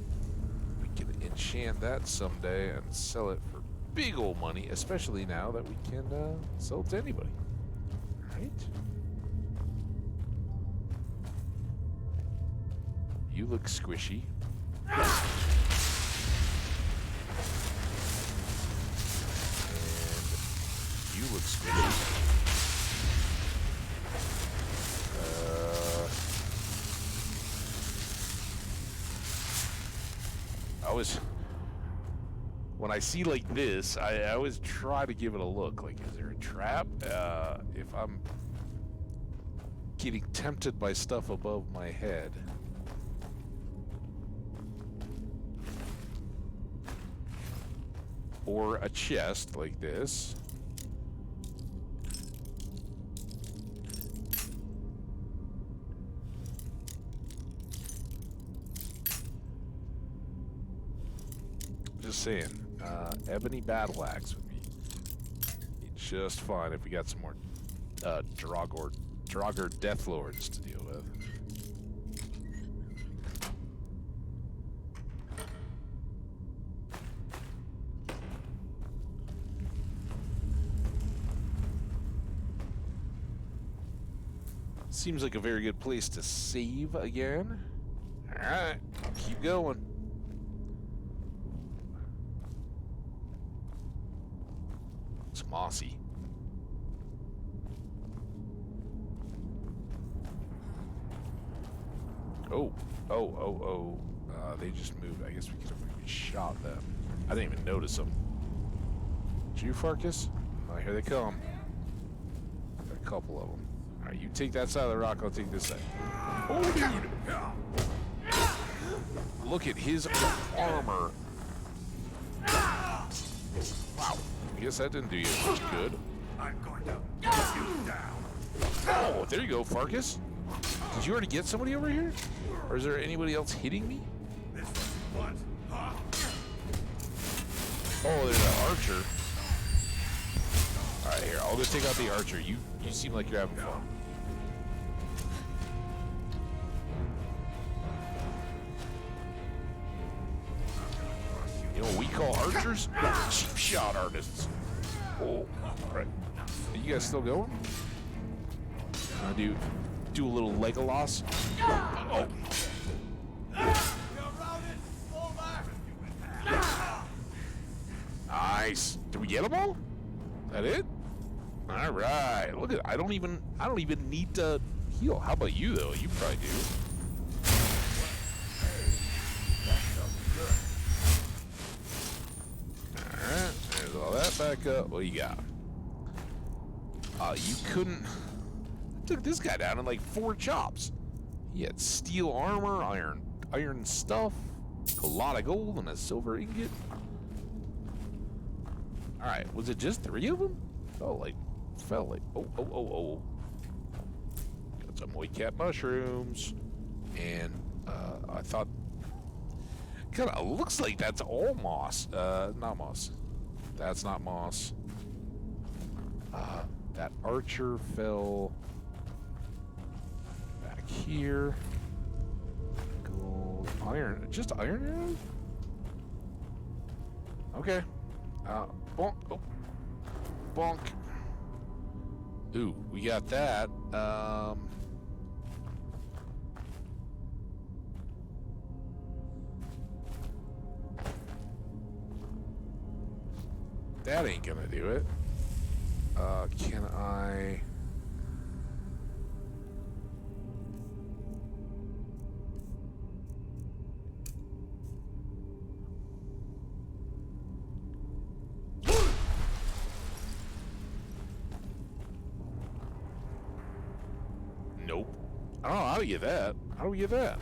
We can enchant that someday and sell it for big old money, especially now that we can sell it to anybody. Right? You look squishy. You look squishy. when I see like this, I always try to give it a look. Like, is there a trap? If I'm getting tempted by stuff above my head. Or a chest like this. Just saying, ebony battle axe would be just fine if we got some more Draugr Death Lords to deal with. Seems like a very good place to save again. Alright, keep going. It's mossy. Oh. They just moved. I guess we could have maybe shot them. I didn't even notice them. Did you, Farkas? Oh, here they come. Got a couple of them. Alright, you take that side of the rock, I'll take this side. Oh, dude! Look at his armor. Wow. I guess that didn't do you much good. I'm going to get you down. Oh, there you go, Farkas. Did you already get somebody over here? Or is there anybody else hitting me? What? Huh? Oh, there's an archer. Alright, here, I'll go take out the archer. You seem like you're having fun. You know what we call archers? Cheap shot artists. Oh, alright. Are you guys still going? Do a little Legolas. Oh. Nice. Did we get them all? That it? All right. Look at. I don't even need to heal. How about you though? You probably do. All right. There's all that back up. What you got? You couldn't. Took this guy down in like 4 chops. He had steel armor, iron stuff, a lot of gold, and a silver ingot. All right, was it just 3 of them? Oh, felt like. Oh. Got some white cat mushrooms, and I thought. Kind of looks like that's all moss. Not moss. That's not moss. That archer fell. Here, gold, iron, just iron arrows? Okay. Bonk. Oh. Bonk. Ooh, we got that. That ain't gonna do it. Can I... Nope. I don't know how to get that. How do we get that?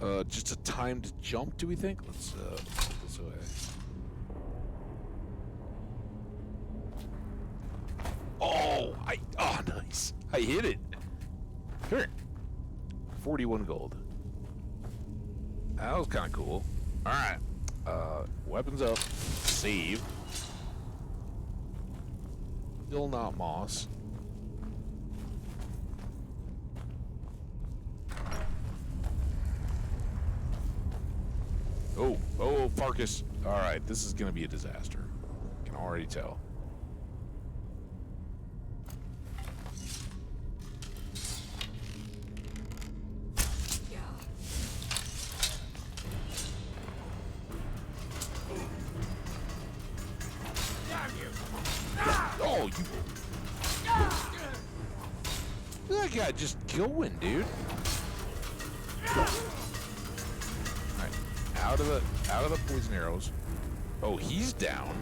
Oh. Just a timed jump, do we think? Let's put this away. Oh, nice. I hit it. Here. 41 gold. That was kind of cool. All right. Weapons up. Save. Still not moss. Oh, Farkas. All right, this is going to be a disaster. I can already tell. guy just going, dude. Alright. Out of the poison arrows. Oh, he's down.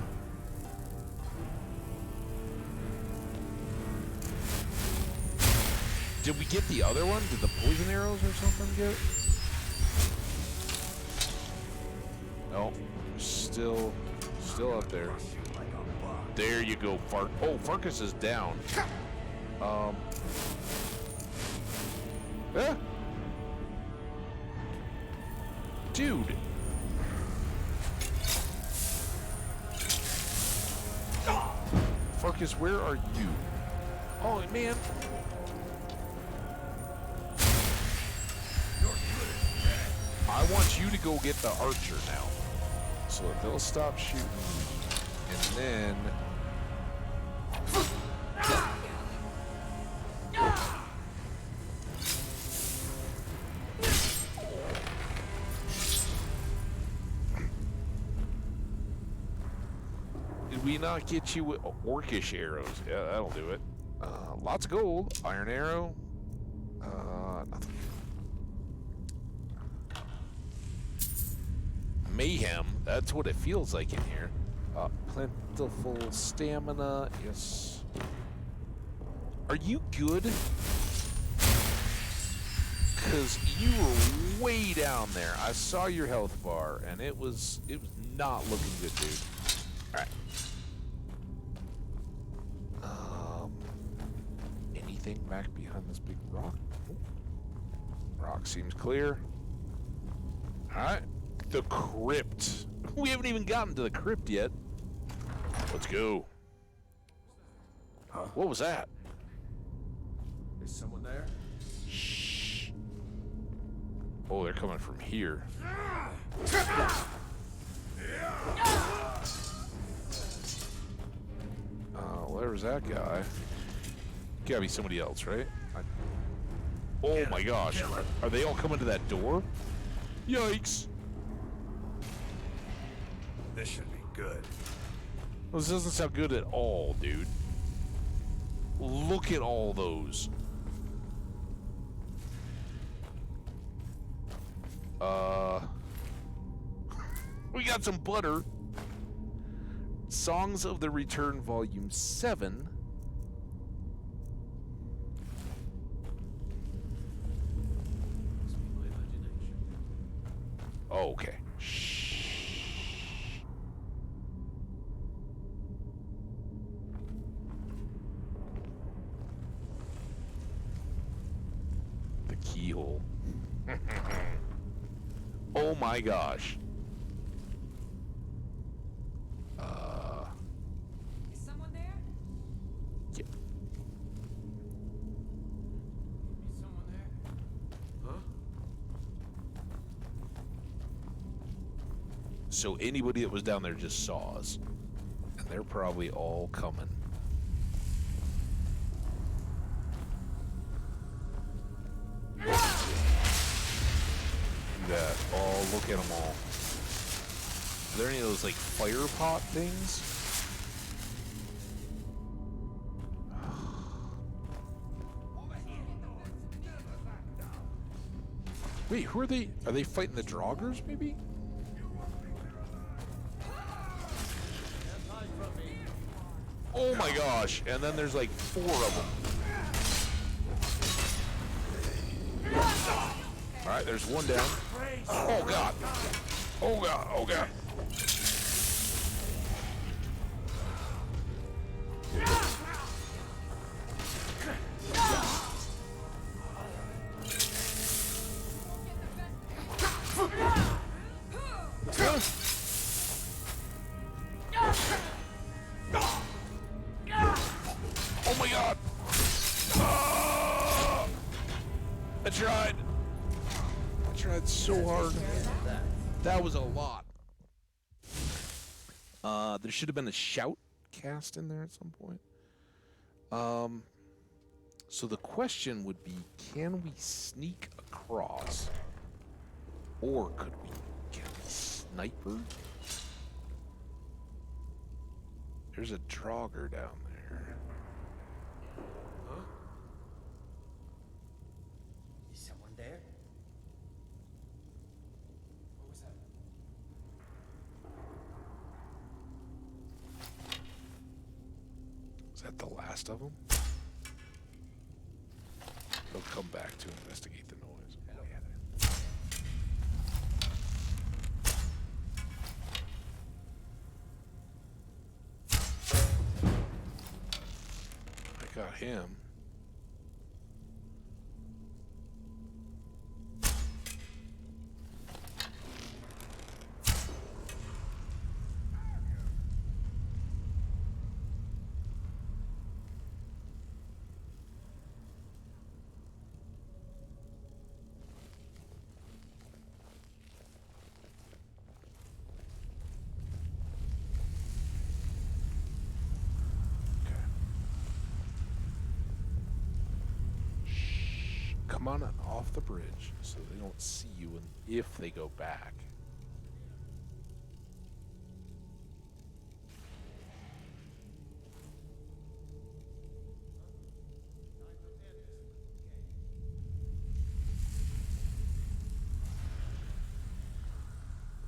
Did we get the other one? Did the poison arrows or something get it? No. Still up there. There you go, Fark. Oh, Farkas is down. Dude. Farkas, where are you? Oh, man. I want you to go get the archer now. So they'll stop shooting. And then... Did we not get you with orcish arrows? Yeah, that'll do it. Lots of gold. Iron arrow. Nothing. Mayhem. That's what it feels like in here. Plentiful stamina. Yes. Are you good? Because you were way down there. I saw your health bar, and it was not looking good, dude. All right. Anything back behind this big rock? Rock seems clear. All right. The crypt. We haven't even gotten to the crypt yet. Let's go. Huh? What was that? Is someone there? Shh. Oh, they're coming from here. Well, there was that guy. Gotta be somebody else, right? Oh my gosh. Are they all coming to that door? Yikes. This should be good. Well, this doesn't sound good at all, dude. Look at all those. We got some butter. Songs of the Return, Volume 7. Oh, okay. The keyhole. Oh my gosh. Is someone there? Yeah. Is someone there? Huh? So anybody that was down there just saw us. And they're probably all coming. Do that. Oh, look at them all. Are there any of those, like, fire pot things? Wait, who are they? Are they fighting the Draugrs, maybe? Oh my gosh, and then there's like 4 of them. Alright, there's one down. Oh god. Oh god, oh god. Oh my god! I tried so hard. That was a lot. There should have been a shout cast in there at some point. So the question would be, can we sneak across? Or can we sniper? There's a Draugr down there. last of them. They'll come back to investigate the noise. Oh, yeah. I got him. Come on off the bridge so they don't see you if they go back.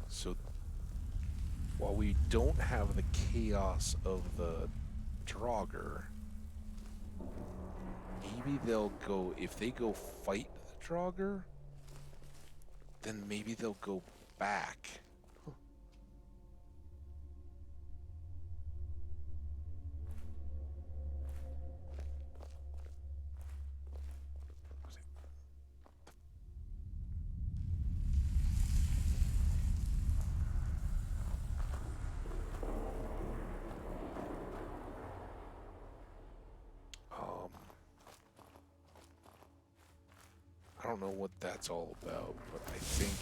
So while we don't have the chaos of the Draugr, maybe they'll go, if they go fight the Draugr, then maybe they'll go back. Huh. I don't know what that's all about, but I think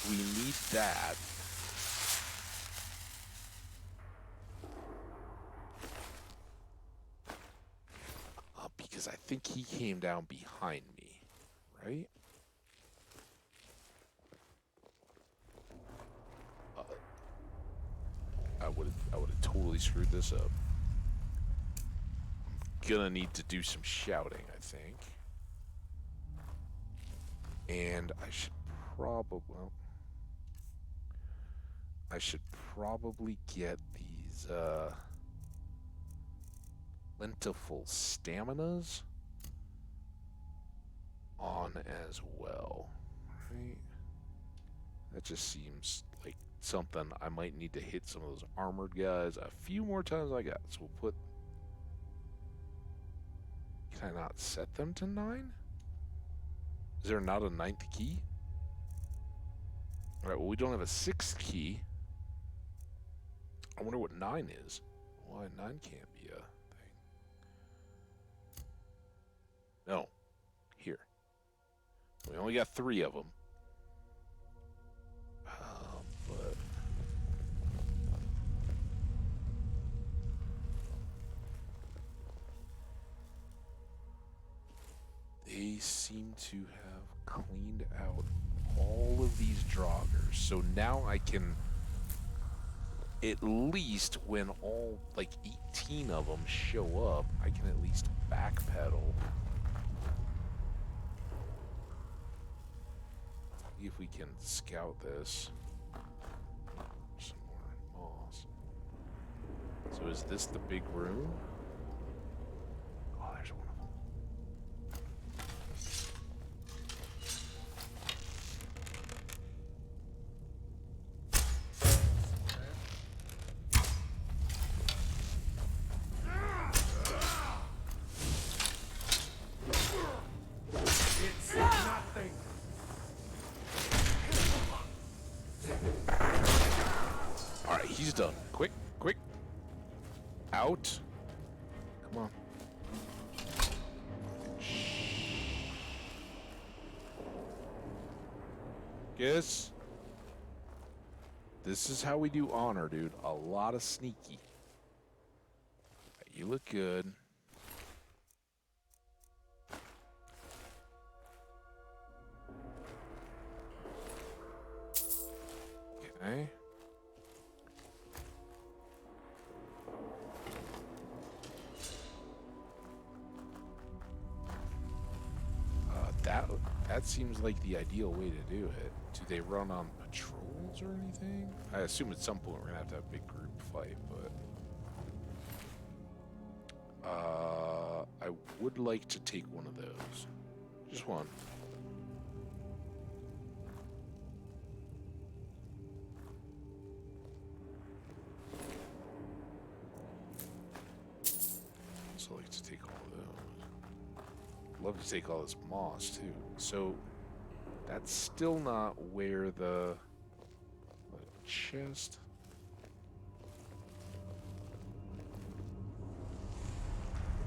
we need that. Because I think he came down behind me, right? I would have totally screwed this up. I'm gonna need to do some shouting, I think. And I should probably get these plentiful staminas on as well, right? That just seems like something I might need to hit some of those armored guys a few more times I got. So we'll put... Can I not set them to 9? Is there not a 9th key? Alright, well we don't have a 6th key. I wonder what 9 is. Why 9 can't be a thing. No. Here. We only got 3 of them. But... They seem to have cleaned out all of these Draugrs. So now I can... At least when all, like, 18 of them show up, I can at least backpedal. See if we can scout this. Some more moss. So is this the big room? Oh, there's one of them. He's done. Quick, quick. Out. Come on. Guess. This is how we do honor, dude. A lot of sneaky. You look good. Okay. That seems like the ideal way to do it. Do they run on patrols or anything? I assume at some point we're gonna have to have a big group fight, but I would like to take one of those. Just one. Also like to take all of those. Love to take all this moss too. So that's still not where the chest.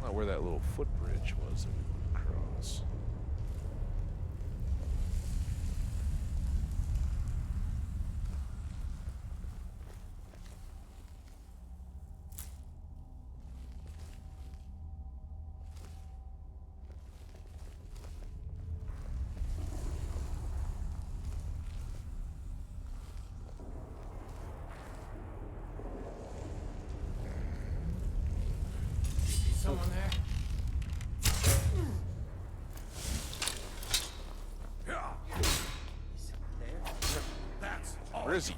Not where that little footbridge was that we went across. Someone there? Where is he?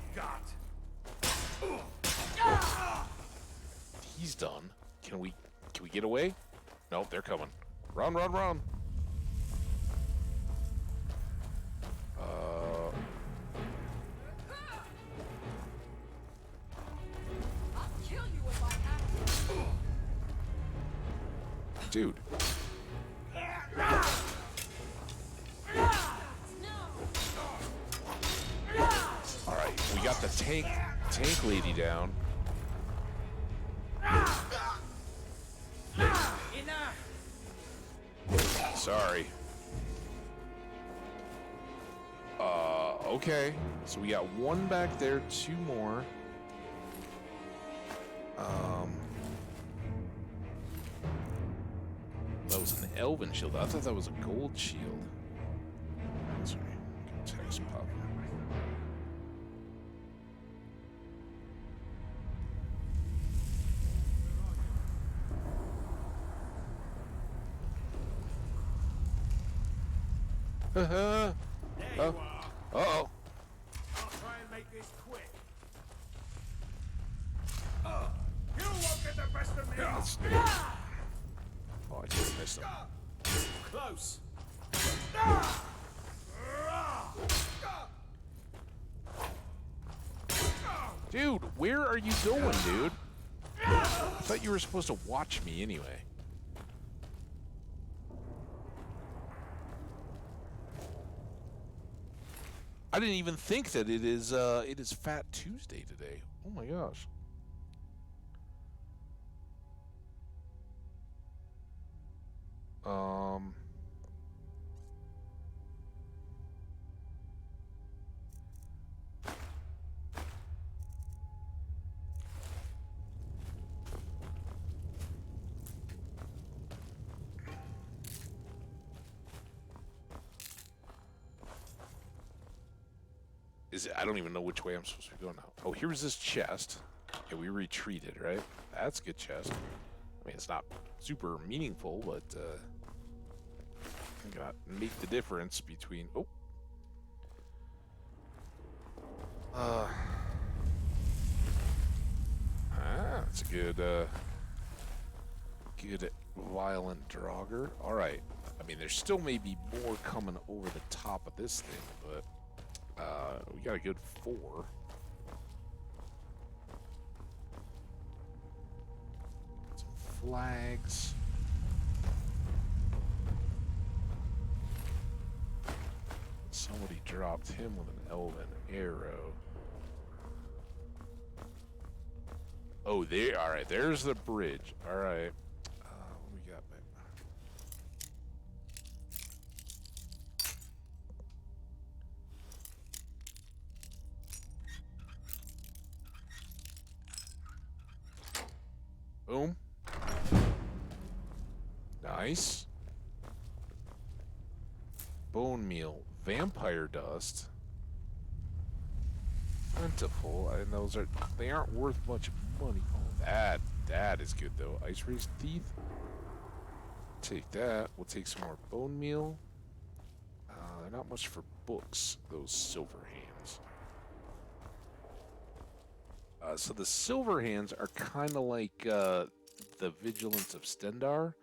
He's done. Can we get away? Nope, they're coming. Run, run, run. I'll kill you if I have to. Dude. Alright, we got the tank lady down. Sorry. Okay. So we got one back there, two more. That was an elven shield. I thought that was a gold shield. Sorry. Text pop. Uh-oh. I'll try and make this quick. You won't get the best of me. Oh, I just missed him. Close. Dude, where are you going, dude? I thought you were supposed to watch me anyway. I didn't even think that it is Fat Tuesday today. Oh my gosh. I don't even know which way I'm supposed to be going now. Oh, here's this chest. Okay, we retreated, right? That's a good chest. I mean, it's not super meaningful, but got make the difference between. Oh. That's a good, good violent Draugr. All right. I mean, there still may be more coming over the top of this thing, but. We got a good 4. Some flags. Somebody dropped him with an elven arrow. Oh, there. All right, there's the bridge. All right. What we got back? Boom. Nice. Bone meal. Vampire dust. Plentiful. And they aren't worth much money. Oh, that is good though. Ice raised teeth. Take that. We'll take some more bone meal. not much for books, those silver hands. So the silver hands are kind of like the Vigilance of Stendar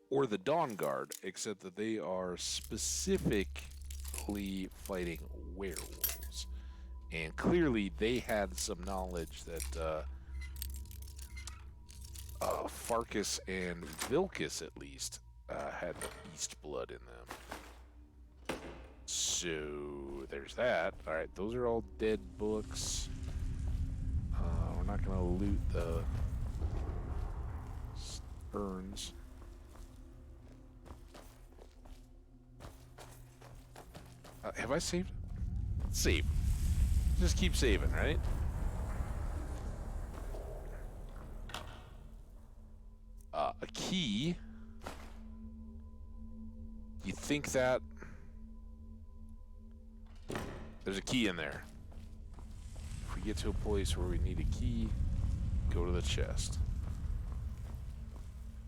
or the Dawn Guard, except that they are specifically fighting werewolves. And clearly they had some knowledge that Farkas and Vilkas, at least, had beast blood in them. So there's that. All right, those are all dead books. We're not going to loot the urns. Have I saved? Save. Just keep saving, right? A key. You think that there's a key in there? If we get to a place where we need a key, go to the chest.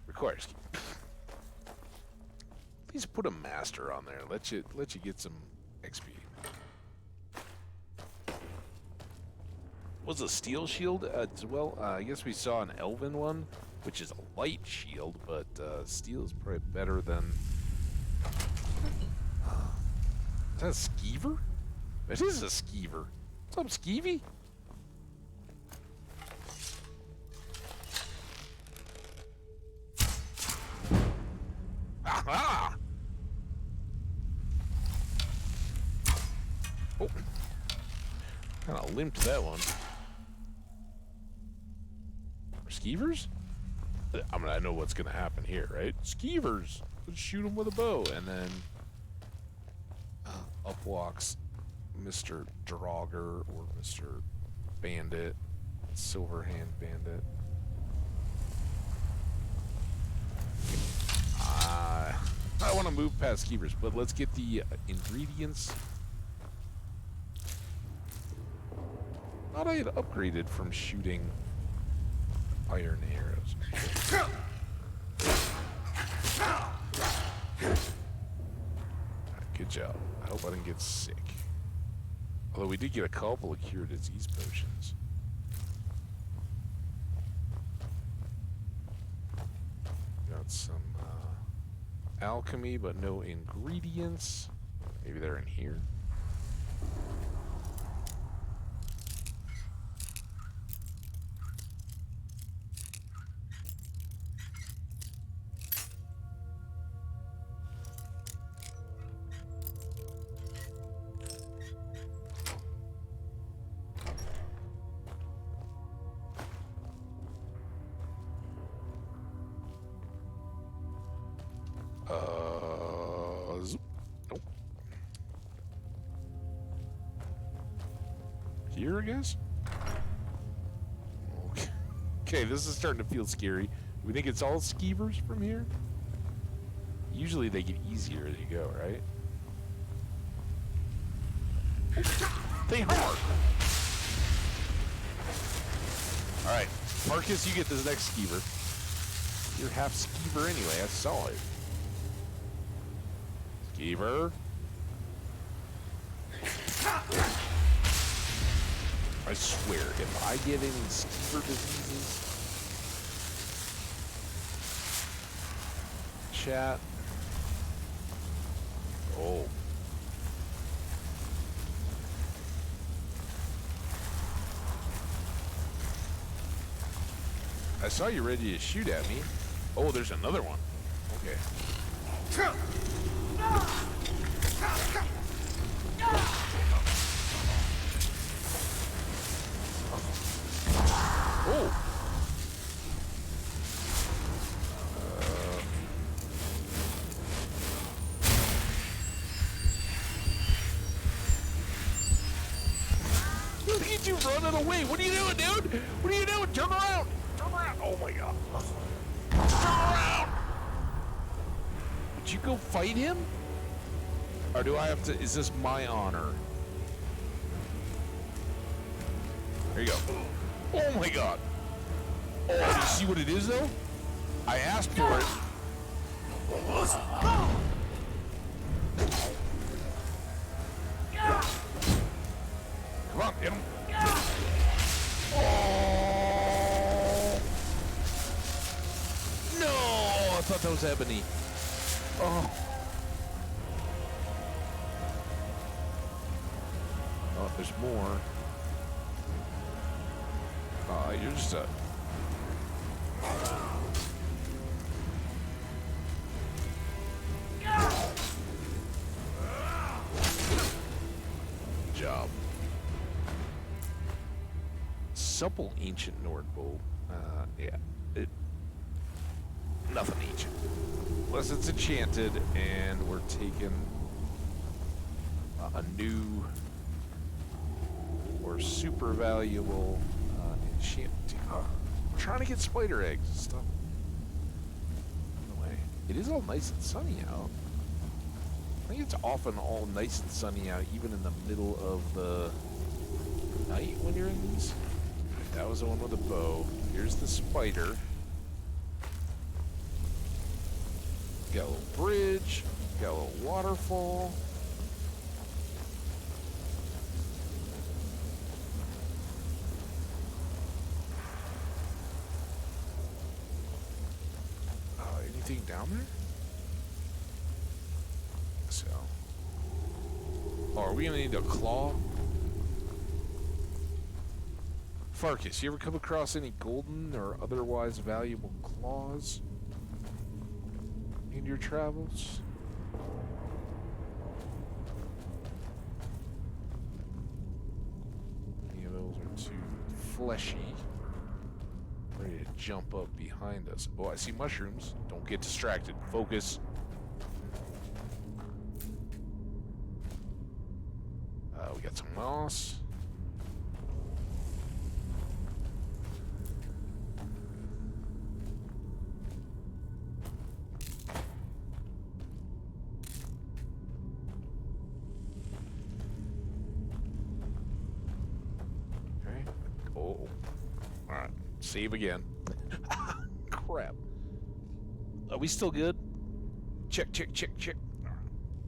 Requires key. Please put a master on there. Let you get some XP. Was a steel shield as well? I guess we saw an elven one, which is a light shield, but steel is probably better than. Is that a skeever? It is a skeever. What's up, Skeevy? Aha! Oh, kind of limped that one. Skeevers? I know what's gonna happen here, right? Skeevers. Let's shoot them with a bow, and then up walks Mr. Draugr or Mr. Bandit, Silverhand Bandit. I want to move past Skeevers, but let's get the ingredients. Thought I had upgraded from shooting iron arrows. Good job. I hope I didn't get sick. Although we did get a couple of cure disease potions. Got some alchemy, but no ingredients. Maybe they're in here. Nope. Here, I guess? Okay, this is starting to feel scary. We think it's all skeevers from here? Usually they get easier as you go, right? They are! Alright, Marcus, you get this next skeever. You're half skeever anyway, I saw it. Skeever. I swear, if I get any skeever diseases, chat. Oh. I saw you ready to shoot at me. Oh, there's another one. Okay. Oh. Look at you running away. What are you doing, dude? What are you doing? Turn around. Turn around. Oh my god. Turn around. Would you go fight him? Or do I have to? Is this my honor? There you go. Oh my god. Oh, you see what it is though? I asked for it. thought that was ebony. Oh. Oh, there's more. You're just a... Good job. Supple ancient Nord bow. Yeah. Nothing ancient. Unless it's enchanted, and we're taking a new or super valuable enchant. I'm trying to get spider eggs and stuff. Anyway, it is all nice and sunny out. I think it's often all nice and sunny out, even in the middle of the night when you're in these. That was the one with the bow. Here's the spider. Got a little bridge. Got a little waterfall. Anything down there? So. Oh, are we gonna need a claw? Farkas, you ever come across any golden or otherwise valuable claws in your travels? Any of those are too fleshy. Ready to jump up behind us. Oh, I see mushrooms. Don't get distracted. Focus. We got some moss. Okay. Oh. Alright. Save again. Crap. Are we still good? Check, check, check, check.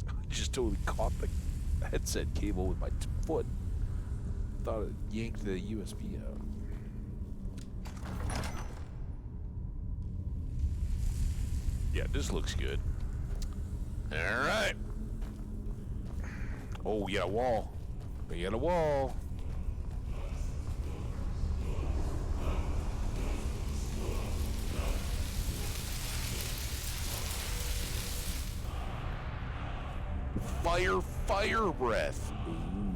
I just totally caught the headset cable with my foot. Thought it yanked the USB out. Yeah, this looks good. Alright. Oh, we got a wall. We got a wall. Fire breath. Ooh.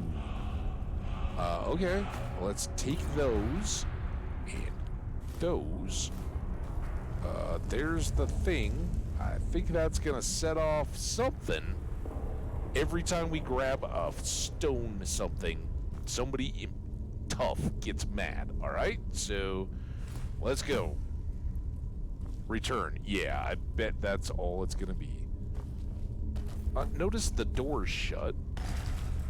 Okay. Well, let's take those. And those. There's the thing. I think that's gonna set off something. Every time we grab a stone something, somebody tough gets mad. Alright? So, let's go. Return. Yeah, I bet that's all it's gonna be. Notice the door's shut.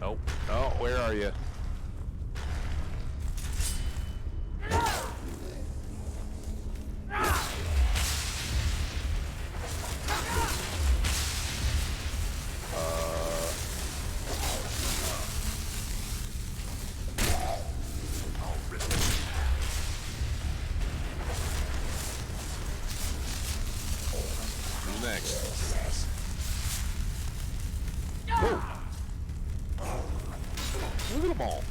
Oh, oh, where are you? Who's next? Look at them all.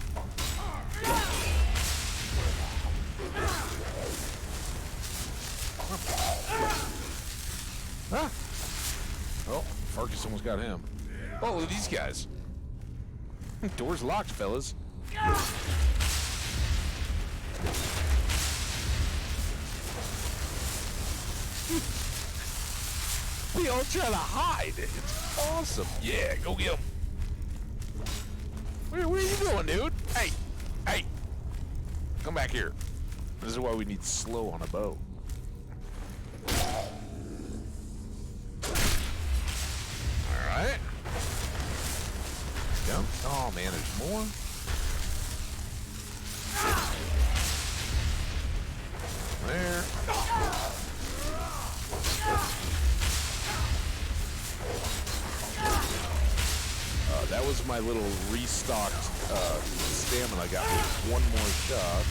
Huh? Oh, Farkas almost got him. Oh, look at these guys. Door's locked, fellas. We all try to hide. It's awesome. Yeah, go get him. Where are you going, dude? Hey! Hey! Come back here. This is why we need slow on a bow. Alright. Jump. Oh man, there's more. There. That was my little restocked stamina I got with one more shot.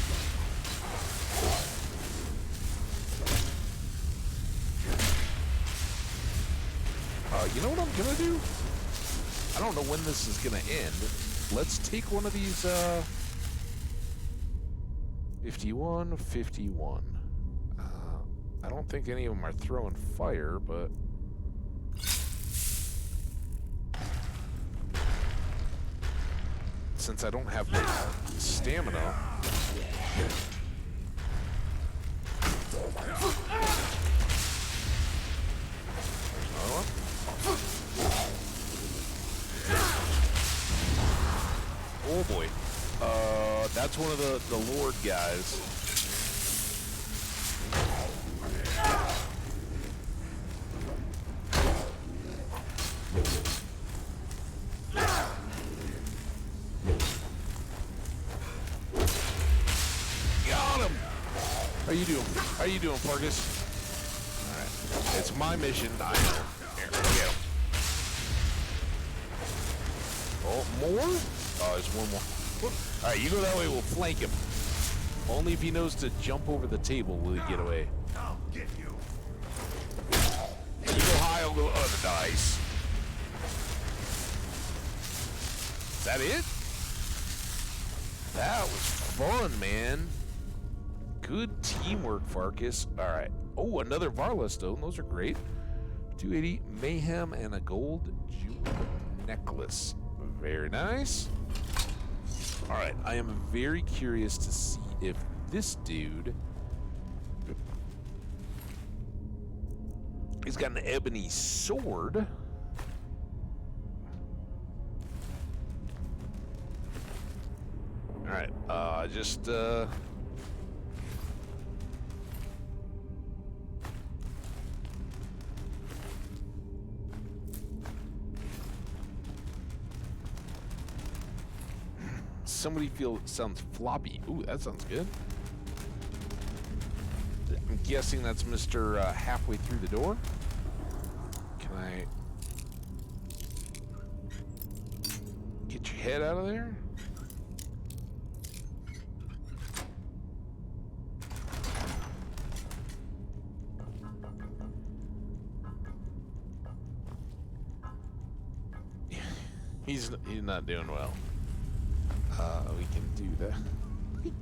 You know what I'm gonna do? I don't know when this is gonna end. Let's take one of these, 51, 51. I don't think any of them are throwing fire, but... Since I don't have the stamina... Oh boy. That's one of the Lord guys. Got him! How you doing? How you doing, Fargus? Alright. It's my mission. I know. Here, we go. Oh, more? Oh, there's one more. Alright, you go that way, we'll flank him. Only if he knows to jump over the table will he get away. I'll get you. You go high, I'll go other dice. Is that it? That was fun, man. Good teamwork, Farkas. Alright. Oh, another Varla stone. Those are great. 280 mayhem and a gold jewel necklace. Very nice. Alright, I am very curious to see if this dude... He's got an ebony sword. Alright, somebody sounds floppy. Ooh, that sounds good. I'm guessing that's Mr. Halfway through the door. Can I get your head out of there? He's not doing well. We can do that.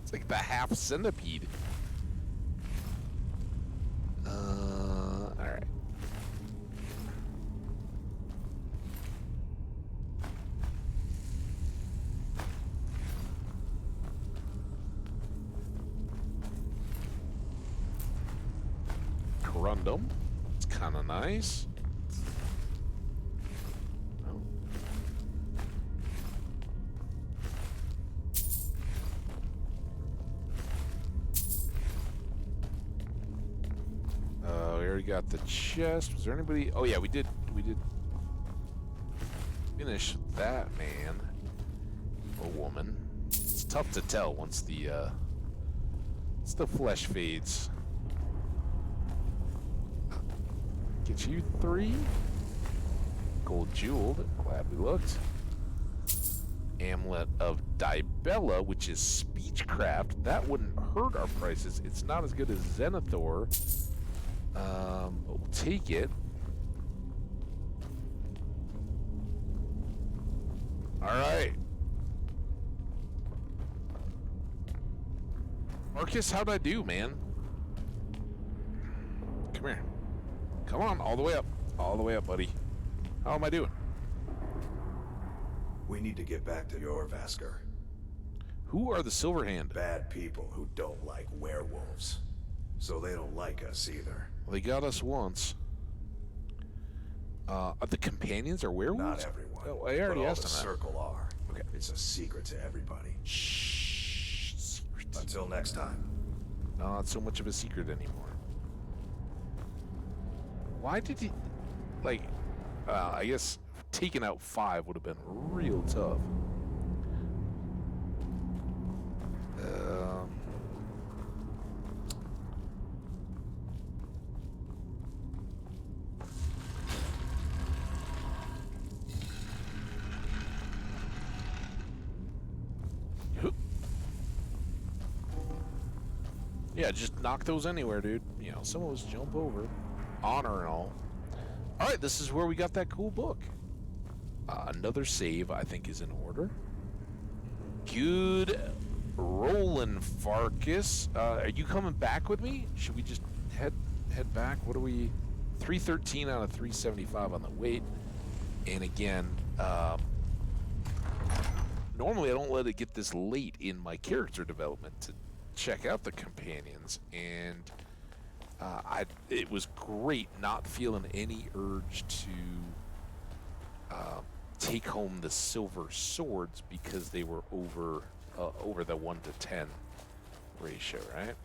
It's like the half centipede. Alright. Corundum. It's kind of nice. Got the chest. Was there anybody? Oh yeah, we did finish that man or woman. It's tough to tell once the flesh fades. Get you 3 gold jeweled. Glad we looked. Amulet of Dibella, which is speechcraft. That wouldn't hurt our prices. It's not as good as Zenithor. We'll take it. Alright. Marcus, how'd I do, man? Come here. Come on, all the way up. All the way up, buddy. How am I doing? We need to get back to your Vasker. Who are the Silverhand? Bad people who don't like werewolves. So they don't like us either. Well, they got us once. The companions are werewolves? Not everyone. Oh, I already asked them that. Circle are. Okay. It's a secret to everybody. Shh. Secret. Until next time. Not so much of a secret anymore. Why did he... Like, I guess taking out 5 would have been real tough. Yeah, just knock those anywhere, dude. You know, some of us jump over. Honor and all. All right, this is where we got that cool book. Another save, I think, is in order. Good rolling, Farkas. Are you coming back with me? Should we just head back? What are we? 313 out of 375 on the weight. And again, normally I don't let it get this late in my character development to check out the companions, and it was great not feeling any urge to take home the silver swords because they were over the 1 to 10 ratio, right?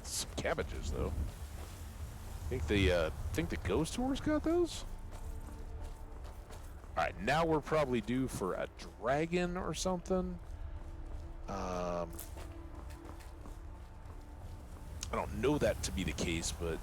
Some cabbages though. Think the ghost horse got those? All right, now we're probably due for a dragon or something. I don't know that to be the case, but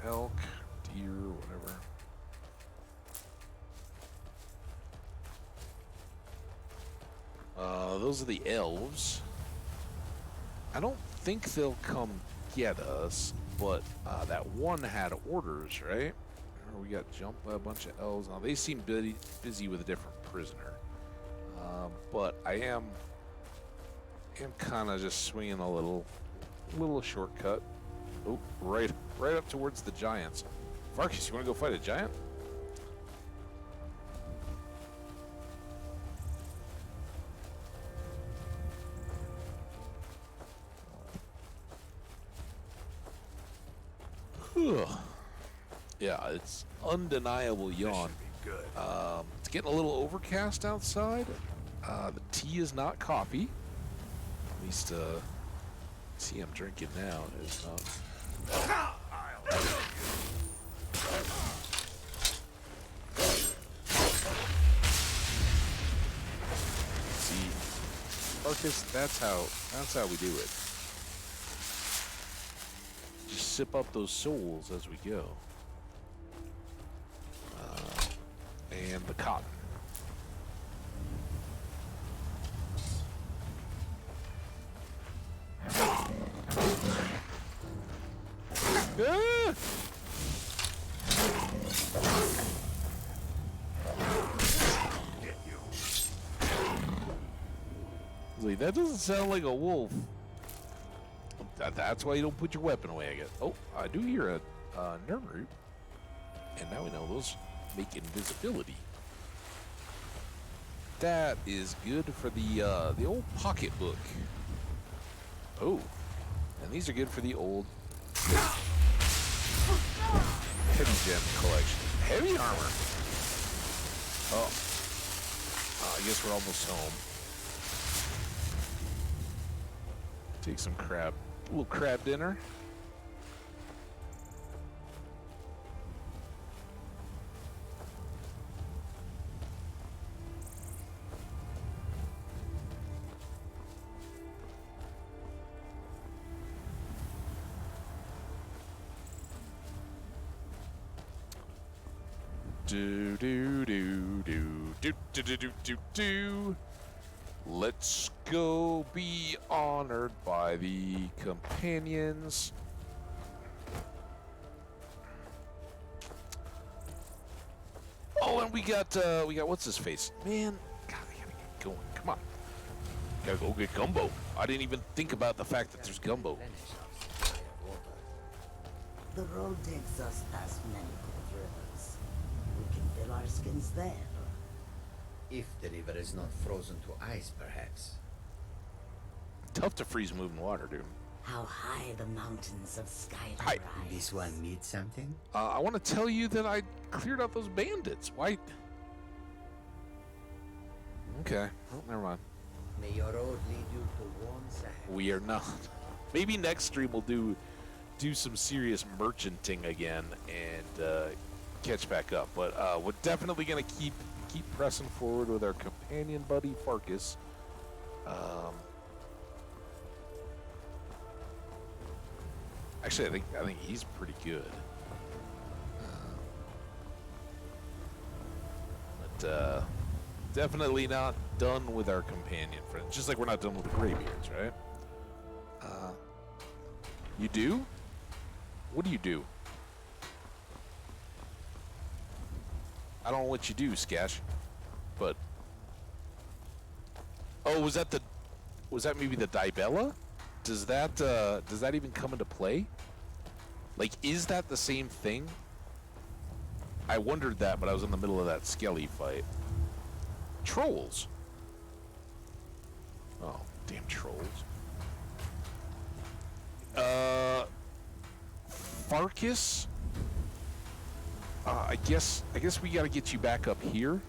elk, deer, whatever. Those are the elves. I don't think they'll come get us, but that one had orders, right? Remember we got jumped by a bunch of elves. Now they seem busy with a different prisoner, but I am kind of just swinging a little shortcut. Oh, right up towards the giants. Farkas, you want to go fight a giant? Yeah, it's undeniable yawn. It's getting a little overcast outside. The tea is not coffee. At least, tea I'm drinking now is not. See, Farkas, that's how we do it. Just sip up those souls as we go. And the cotton. Ah! Like, that doesn't sound like a wolf. That's why you don't put your weapon away, I guess. Oh, I do hear a nerve root. And now we know those make invisibility. That is good for the old pocketbook. Oh, and these are good for the old heavy gem collection. Heavy armor. Oh, I guess we're almost home. Take some crab, a little crab dinner. Do. Let's go be honored by the companions. Oh, and we got what's his face? Man, God, I gotta get going. Come on, gotta go get gumbo. I didn't even think about the fact that there's gumbo. The road takes us past many cold rivers. We can fill our skins there. If the river is not frozen to ice, perhaps. Tough to freeze moving water, dude. How high the mountains of Skyrim rise. This one needs something? I want to tell you that I cleared out those bandits. Why? Okay, well, never mind. May your road lead you to warm sand. We are not. Maybe next stream we'll do some serious merchanting again and catch back up. But we're definitely gonna keep pressing forward with our companion buddy Farkas. Actually, I think he's pretty good. definitely not done with our companion friends. Just like we're not done with the Greybeards, right? You do? What do you do? I don't know what you do, Skash. But oh, was that maybe the Dibella? Does that even come into play? Like, is that the same thing? I wondered that, but I was in the middle of that Skelly fight. Trolls. Oh, damn trolls. Farkas? I guess we gotta get you back up here.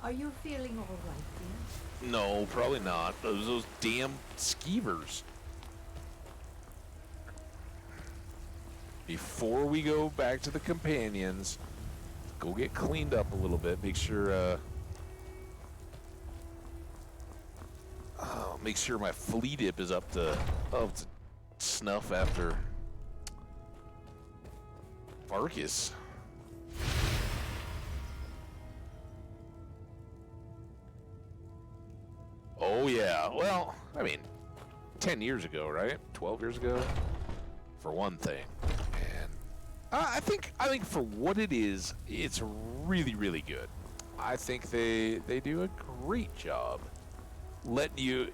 Are you feeling all right, dear? No, probably not. Those damn skeevers. Before we go back to the companions, go get cleaned up a little bit. Make sure my flea dip is up to snuff after Farkas. Oh yeah. Well, I mean, 10 years ago, right? 12 years ago, for one thing. And I think for what it is, it's really, really good. I think they do a great job letting you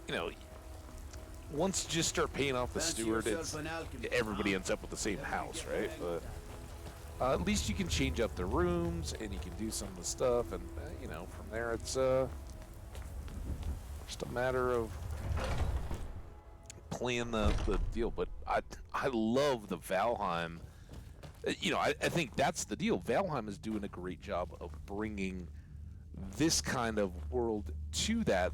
know, once you just start paying off the steward, everybody ends up with the same house, right? But at least you can change up the rooms and you can do some of the stuff, and you know, from there it's just a matter of playing the deal. But I love the Valheim. You know, I think that's the deal. Valheim is doing a great job of bringing this kind of world to that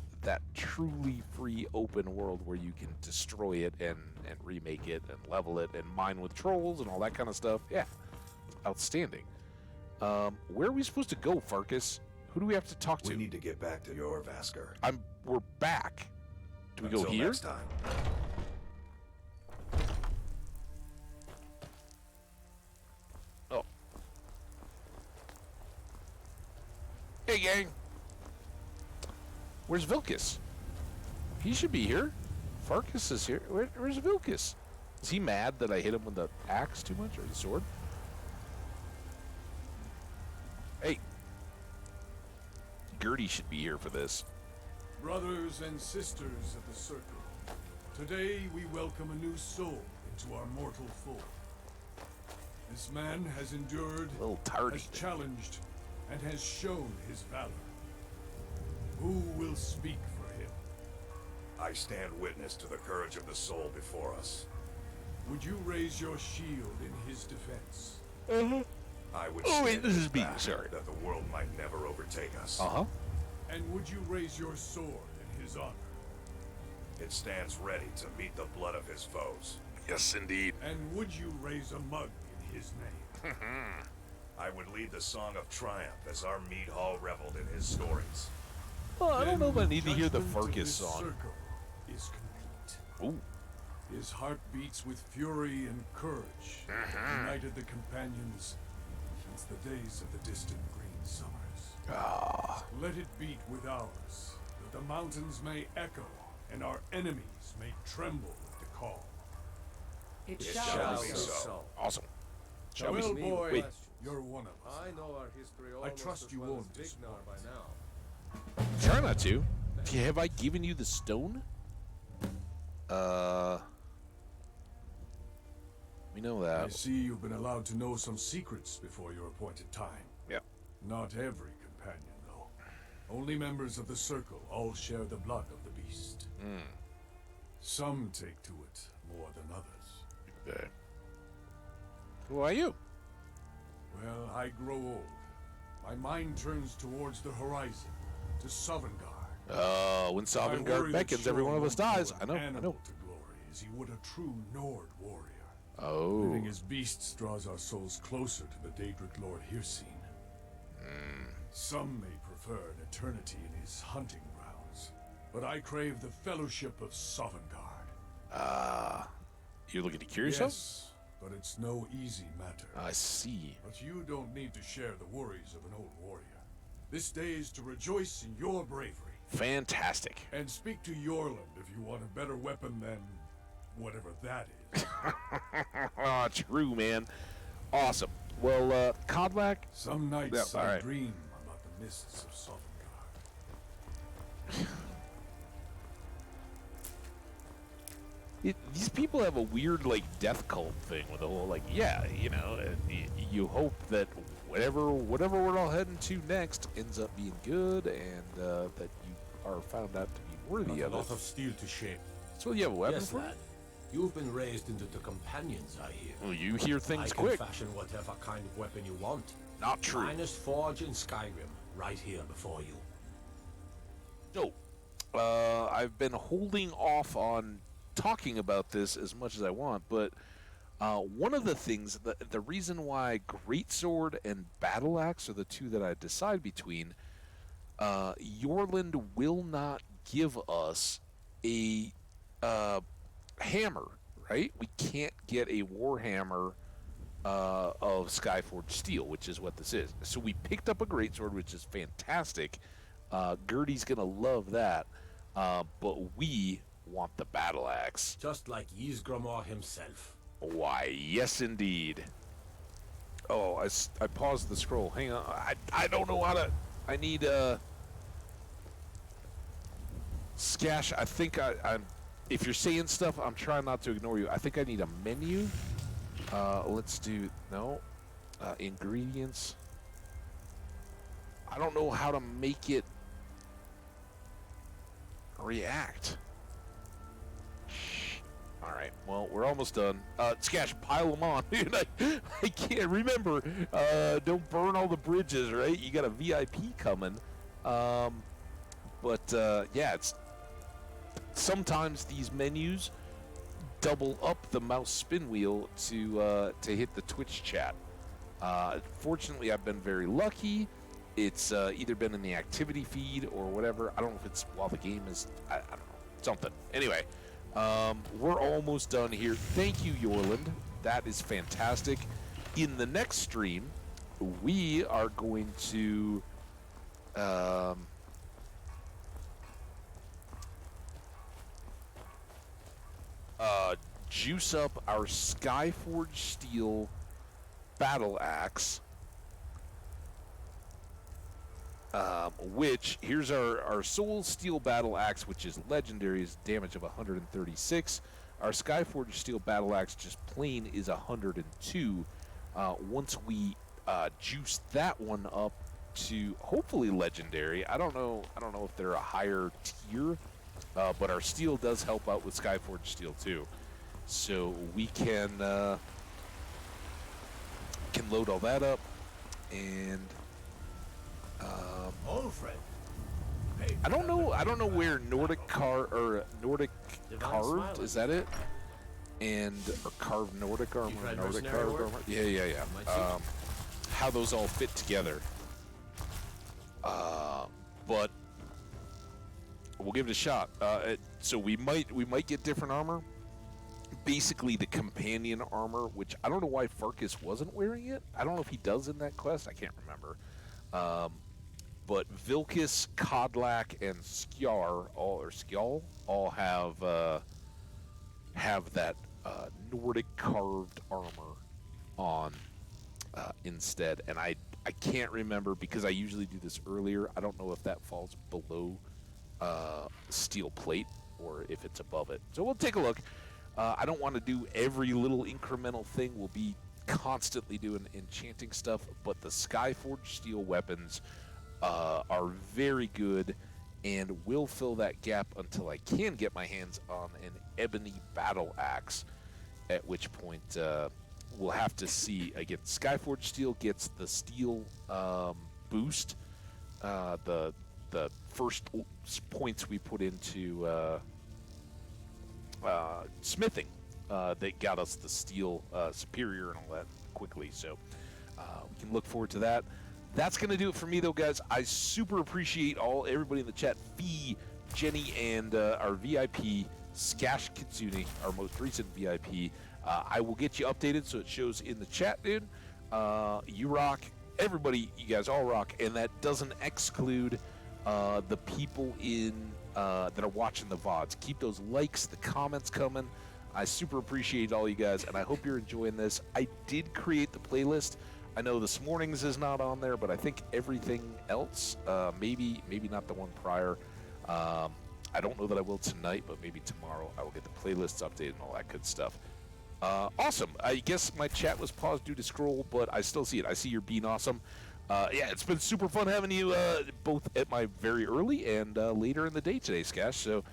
truly free open world where you can destroy it and remake it and level it and mine with trolls and all that kind of stuff. Yeah, outstanding. Where are we supposed to go, Farkas? Who do we have to talk to? We need to get back to your Vasker. We're back. Do we go Until here? Next time. Oh. Hey, gang. Where's Vilkas? He should be here. Farkas is here. Where's Vilkas? Is he mad that I hit him with the axe too much or the sword? Hey. Gertie should be here for this. Brothers and sisters of the Circle, today we welcome a new soul into our mortal fold. This man has endured, has challenged, and has shown his valor. Who will speak for him? I stand witness to the courage of the soul before us. Would you raise your shield in his defense? I would Oh, wait, stand this his is me. back Sorry. that the world might never overtake us. Uh-huh. And would you raise your sword in his honor? It stands ready to meet the blood of his foes. Yes, indeed. And would you raise a mug in his name? I would lead the song of triumph as our mead hall reveled in his stories. Well, I don't know if I Then need to hear the judgment of Farkas this song. Circle is complete. Ooh. His heart beats with fury and courage. United the companions since the days of the distant green summers. Let it beat with ours, that the mountains may echo and our enemies may tremble at the call. It shall be so. Awesome. Shall well, we? boy, Wait. you're one of us. I know our history I almost trust as you well won't as Vignar by disappoint. now. Try not to. Have I given you the stone? We know that. I see you've been allowed to know some secrets before your appointed time. Yep. Not every companion, though. Only members of the Circle all share the blood of the beast. Some take to it more than others. Okay. Who are you? Well, I grow old. My mind turns towards the horizon, to Sovngarde. When I Sovngarde worry that beckons, every Sjorn one of us won't dies. go I know, an I animal know. to glory, as he would a true Nord warrior. Oh. Living as beasts draws our souls closer to the Daedric Lord Hircine. Some may prefer an eternity in his hunting grounds, but I crave the fellowship of Sovngarde. You're looking to cure yourself? Yes, but it's no easy matter. I see. But you don't need to share the worries of an old warrior. This day is to rejoice in your bravery. Fantastic. And speak to Yorland if you want a better weapon than whatever that is. Oh, true, man. Awesome. Well, Codlac? Some nights Yeah, I right. dream about the mists of Sovngarde. These people have a weird, like, death cult thing with the whole, like, yeah, you know, you hope that whatever we're all heading to next ends up being good, and that you are found out to be worthy of A it. lot of steel to shape. So you have a weapon Yes, for lad. You've been raised into the companions, I hear. Well, you hear things I quick. can fashion whatever kind of weapon you want. Not true. Finest forge in Skyrim, right here before you. So, I've been holding off on talking about this as much as I want, but one of the things, the reason why Greatsword and Battle Axe are the two that I decide between, Yorland will not give us a hammer, right? We can't get a Warhammer of Skyforged steel, which is what this is. So we picked up a Greatsword, which is fantastic. Gertie's going to love that, but we want the Battle Axe. Just like Ysgramor himself. Why, yes, indeed. Oh, I paused the scroll. Hang on. I don't know how to... I need, Skash, I think I'm... If you're saying stuff, I'm trying not to ignore you. I think I need a menu. Let's do... No. Ingredients. I don't know how to make it react. All right, well, we're almost done. Skash, pile them on. Dude, I can't remember. Don't burn all the bridges, right? You got a VIP coming. Yeah, it's... Sometimes these menus double up the mouse spin wheel to hit the Twitch chat. Fortunately, I've been very lucky. It's either been in the activity feed or whatever. I don't know if it's while the game is... I don't know. Something. Anyway... we're almost done here. Thank you, Yorland. That is fantastic. In the next stream, we are going to juice up our Skyforged Steel Battle Axe. Which, here's our Soul Steel Battle Axe, which is legendary, is damage of 136. Our Skyforged Steel Battle Axe, just plain, is 102. Once we juice that one up to hopefully legendary, I don't know if they're a higher tier, but our steel does help out with Skyforged Steel too. So we can load all that up, and I don't know where Nordic carved, is that it? And or carved Nordic armor, Nordic carved armor. Yeah. How those all fit together. But we'll give it a shot. So we might get different armor. Basically the companion armor, which I don't know why Farkas wasn't wearing it. I don't know if he does in that quest. I can't remember. But Vilkas, Codlac, and Skjar all have that Nordic carved armor on instead. And I can't remember because I usually do this earlier. I don't know if that falls below steel plate or if it's above it. So we'll take a look. I don't want to do every little incremental thing. We'll be constantly doing enchanting stuff, but the Skyforged steel weapons are very good and will fill that gap until I can get my hands on an ebony battle axe, at which point we'll have to see. Again, Skyforged steel gets the steel boost, the first points we put into smithing that got us the steel superior and all that quickly, so we can look forward to that. That's going to do it for me, though, guys. I super appreciate everybody in the chat. Fee, Jenny, and our VIP. Skash Kitsune, our most recent VIP. I will get you updated so it shows in the chat, dude. You rock. Everybody, you guys all rock. And that doesn't exclude the people in that are watching the VODs. Keep those likes, the comments coming. I super appreciate all you guys, and I hope you're enjoying this. I did create the playlist. I know this morning's is not on there, but I think everything else, maybe not the one prior. I don't know that I will tonight, but maybe tomorrow I will get the playlists updated and all that good stuff. Awesome. I guess my chat was paused due to scroll, but I still see it. I see you're being awesome. Yeah, it's been super fun having you both at my very early and later in the day today, Skash. So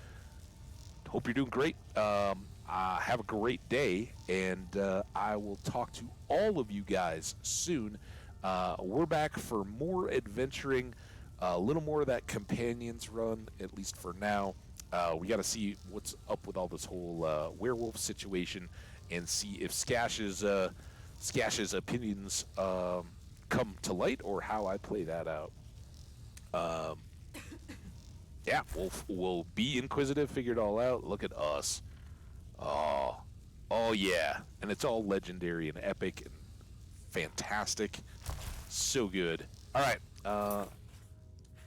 hope you're doing great. Have a great day, and I will talk to all of you guys soon. We're back for more adventuring, a little more of that companions run, at least for now. We got to see what's up with all this whole werewolf situation, and see if Skash's opinions come to light, or how I play that out. Yeah, we'll be inquisitive, figure it all out. Look at us. Oh yeah, and it's all legendary and epic and fantastic. So good. All right,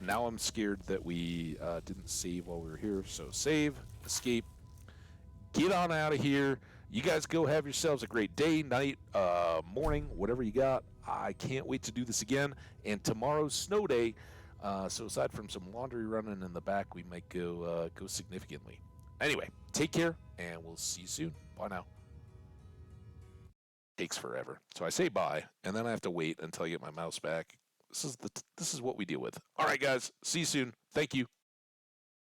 now I'm scared that we didn't save while we were here, so save, escape, get on out of here. You guys go have yourselves a great day, night, morning, whatever you got. I can't wait to do this again, and tomorrow's snow day, so aside from some laundry running in the back, we might go significantly. Anyway, take care, and we'll see you soon. Bye now. Takes forever. So I say bye, and then I have to wait until I get my mouse back. This is what we deal with. All right, guys. See you soon. Thank you.